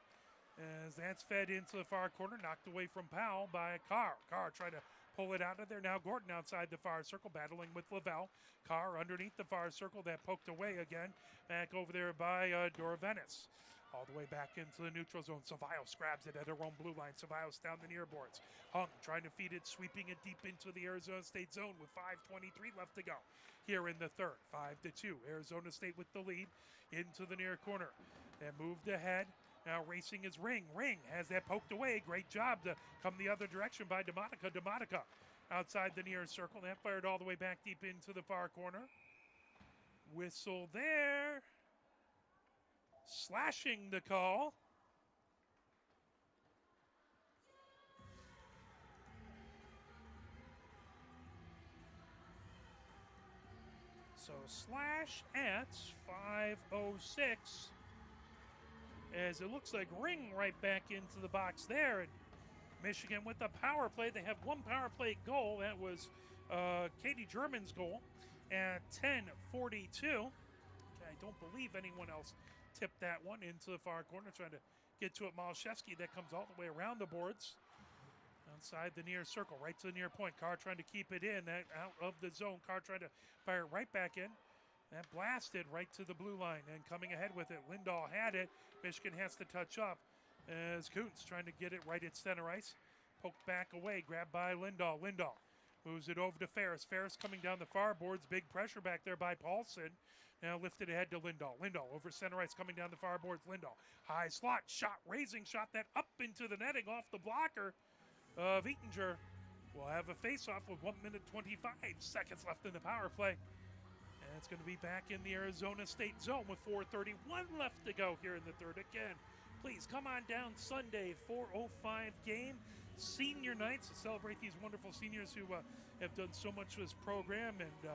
As that's fed into the far corner, knocked away from Powell by Carr. Carr trying to pull it out of there. Now Gordon outside the far circle, battling with Lavelle. Carr underneath the far circle, that poked away again. Back over there by Dora Venice. All the way back into the neutral zone. Cevallos grabs it at her own blue line. Cevallos down the near boards. Hung trying to feed it, sweeping it deep into the Arizona State zone with 5:23 left to go. Here in the third, 5-2. Arizona State with the lead into the near corner. They moved ahead. Now racing is Ring. Ring has that poked away. Great job to come the other direction by Demotica. Demotica outside the near circle. That fired all the way back deep into the far corner. Whistle there. Slashing the call. So slash at 5:06 as it looks like Ring right back into the box there. And Michigan with the power play. They have one power play goal. That was Katie German's goal at 10:42. I don't believe anyone else tipped that one into the far corner, trying to get to it. Malashevsky, that comes all the way around the boards. Outside the near circle, right to the near point. Carr trying to keep it in, that out of the zone. Carr trying to fire it right back in. That blasted right to the blue line, and coming ahead with it. Lindahl had it. Michigan has to touch up as Kuntz trying to get it right at center ice. Poked back away, grabbed by Lindahl. Lindahl moves it over to Ferris. Ferris coming down the far boards. Big pressure back there by Paulson. Now lifted ahead to Lindahl. Lindahl over center ice coming down the far boards. Lindahl, high slot, shot, raising shot, that up into the netting off the blocker of Eatinger. Will have a face-off with 1 minute 25 seconds left in the power play. And it's going to be back in the Arizona State zone with 4:31 left to go here in the third. Again, please come on down Sunday, 4:05 game. Senior nights to celebrate these wonderful seniors who have done so much for this program, and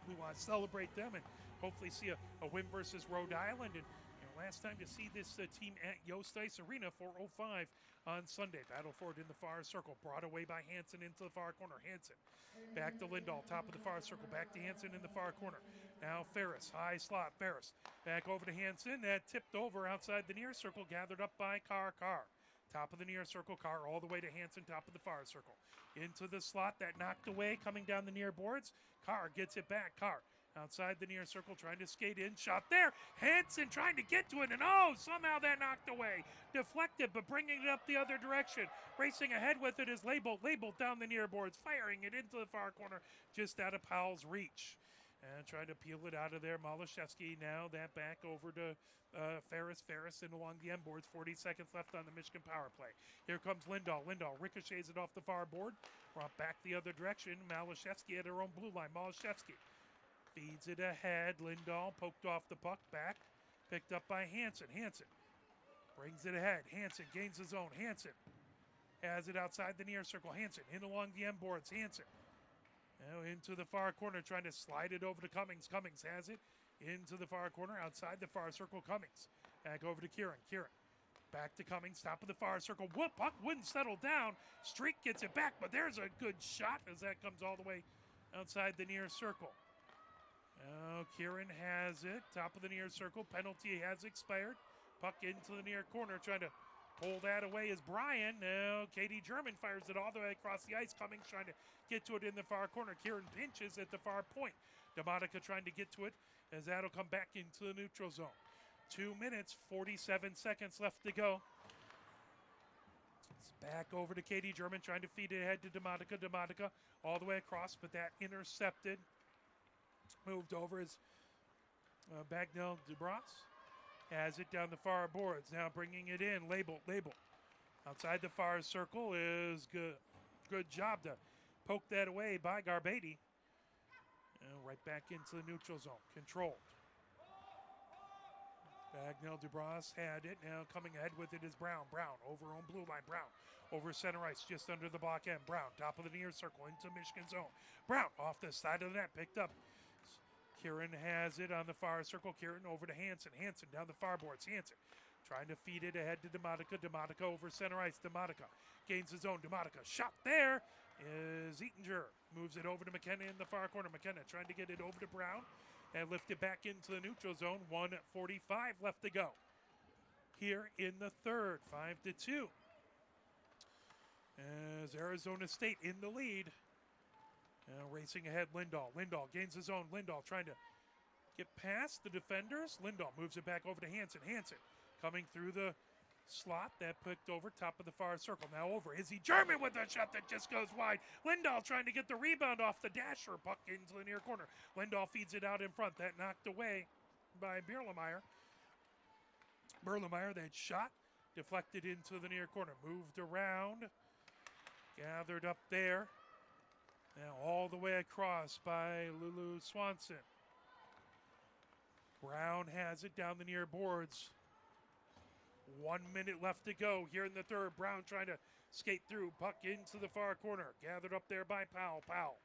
we want to celebrate them and hopefully see a win versus Rhode Island. And last time to see this team at Yost Ice Arena, 4:05 on Sunday. Battle for it in the far circle, brought away by Hansen into the far corner. Hansen back to Lindahl, top of the far circle, back to Hansen in the far corner. Now Ferris, high slot, Ferris back over to Hansen. That tipped over outside the near circle, gathered up by Carr. Top of the near circle, Carr all the way to Hansen, top of the far circle. Into the slot, that knocked away, coming down the near boards. Carr gets it back. Carr outside the near circle, trying to skate in. Shot there. Hansen trying to get to it, and somehow that knocked away. Deflected, but bringing it up the other direction. Racing ahead with it is Label. Label down the near boards, firing it into the far corner, just out of Powell's reach. And trying to peel it out of there. Malashevsky now that back over to Ferris. Ferris in along the end boards. 40 seconds left on the Michigan power play. Here comes Lindahl. Lindahl ricochets it off the far board. Brought back the other direction. Malashevsky at her own blue line. Malashevsky feeds it ahead. Lindahl poked off the puck. Back. Picked up by Hansen. Hansen brings it ahead. Hansen gains his own. Hansen has it outside the near circle. Hansen in along the end boards. Hansen now into the far corner, trying to slide it over to Cummings. Cummings has it into the far corner, outside the far circle. Cummings back over to Kieran. Kieran back to Cummings, top of the far circle. Whoop, puck wouldn't settle down. Streak gets it back, but there's a good shot as that comes all the way outside the near circle. Now Kieran has it, top of the near circle. Penalty has expired. Puck into the near corner, trying to pull that away is Brian. Now Katie German fires it all the way across the ice. Cummings trying to get to it in the far corner. Kieran pinches at the far point. Demonica trying to get to it as that'll come back into the neutral zone. 2 minutes, 47 seconds left to go. It's back over to Katie German, trying to feed it ahead to Demonica. Demonica all the way across, but that intercepted. Moved over as Bagnell DeBras has it down the far boards. Now bringing it in. Label. Outside the far circle is good. Good job to poke that away by Garbady. Right back into the neutral zone. Controlled. Bagnell DeBras had it. Now coming ahead with it is Brown. Brown over on blue line. Brown over center ice, just under the block end. Brown top of the near circle into Michigan zone. Brown off the side of the net, picked up. Kieran has it on the far circle. Kieran over to Hansen. Hansen down the far boards. Hansen trying to feed it ahead to Demonica. Demonica over center ice. Demonica gains his own. Demonica shot there is Eatinger. Moves it over to McKenna in the far corner. McKenna trying to get it over to Brown and lift it back into the neutral zone. 1:45 left to go here in the third. 5-2 as Arizona State in the lead. Now racing ahead, Lindahl. Lindahl gains his own. Lindahl trying to get past the defenders. Lindahl moves it back over to Hansen. Hansen coming through the slot. That picked over, top of the far circle. Now over. Izzy German with a shot that just goes wide. Lindahl trying to get the rebound off the dasher. Puck into the near corner. Lindahl feeds it out in front. That knocked away by Berlemeyer. Berlemeyer, that shot deflected into the near corner. Moved around. Gathered up there. Now all the way across by Lulu Swanson. Brown has it down the near boards. 1 minute left to go here in the third. Brown trying to skate through. Puck into the far corner. Gathered up there by Powell. Powell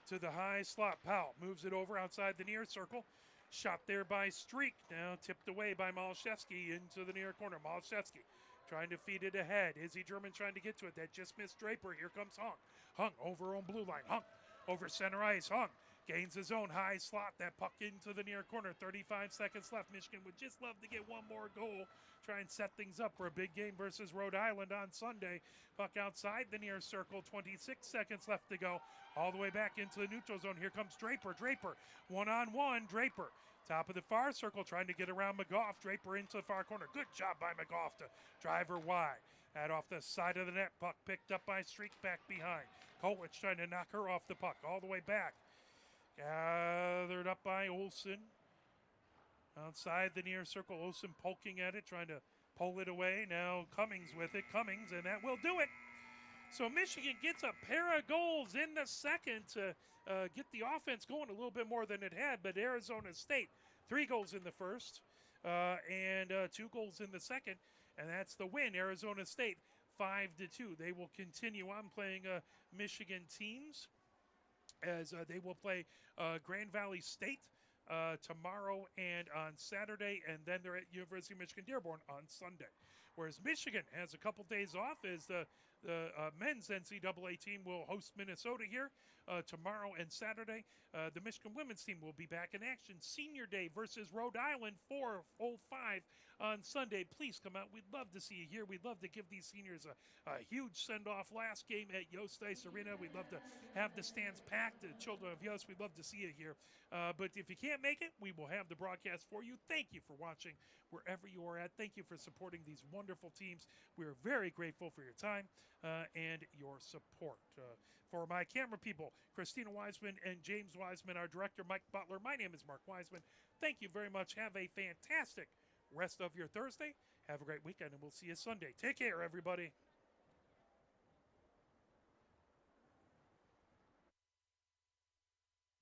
to the high slot. Powell moves it over outside the near circle. Shot there by Streak. Now tipped away by Malashevsky into the near corner. Malashevsky trying to feed it ahead. Izzy German trying to get to it. That just missed Draper. Here comes Hung. Hung over on blue line. Hung over center ice. Hung gains his own high slot. That puck into the near corner. 35 seconds left. Michigan would just love to get one more goal. Try and set things up for a big game versus Rhode Island on Sunday. Puck outside the near circle. 26 seconds left to go. All the way back into the neutral zone. Here comes Draper. Draper one-on-one. Draper top of the far circle trying to get around McGough. Draper into the far corner. Good job by McGough to drive her wide. That off the side of the net. Puck picked up by Streak back behind. Kolwich trying to knock her off the puck all the way back. Gathered up by Olsen. Outside the near circle, Olsen poking at it, trying to pull it away. Now Cummings with it. Cummings, and that will do it. So Michigan gets a pair of goals in the second to get the offense going a little bit more than it had. But Arizona State, 3 goals in the first and 2 goals in the second. And that's the win. Arizona State 5-2. They will continue on playing Michigan teams as they will play Grand Valley State tomorrow and on Saturday, and then they're at University of Michigan Dearborn on Sunday. Whereas Michigan has a couple days off as the men's NCAA team will host Minnesota here tomorrow and Saturday. The Michigan women's team will be back in action. Senior Day versus Rhode Island, 4:05 on Sunday. Please come out. We'd love to see you here. We'd love to give these seniors a huge send-off. Last game at Yost Ice Arena. We'd love to have the stands packed. The children of Yost, we'd love to see you here. But if you can't make it, we will have the broadcast for you. Thank you for watching wherever you are at. Thank you for supporting these wonderful teams. We are very grateful for your time and your support. For my camera people, Christina Wiseman and James Wiseman, our director, Mike Butler, my name is Mark Wiseman. Thank you very much. Have a fantastic rest of your Thursday. Have a great weekend, and we'll see you Sunday. Take care, everybody.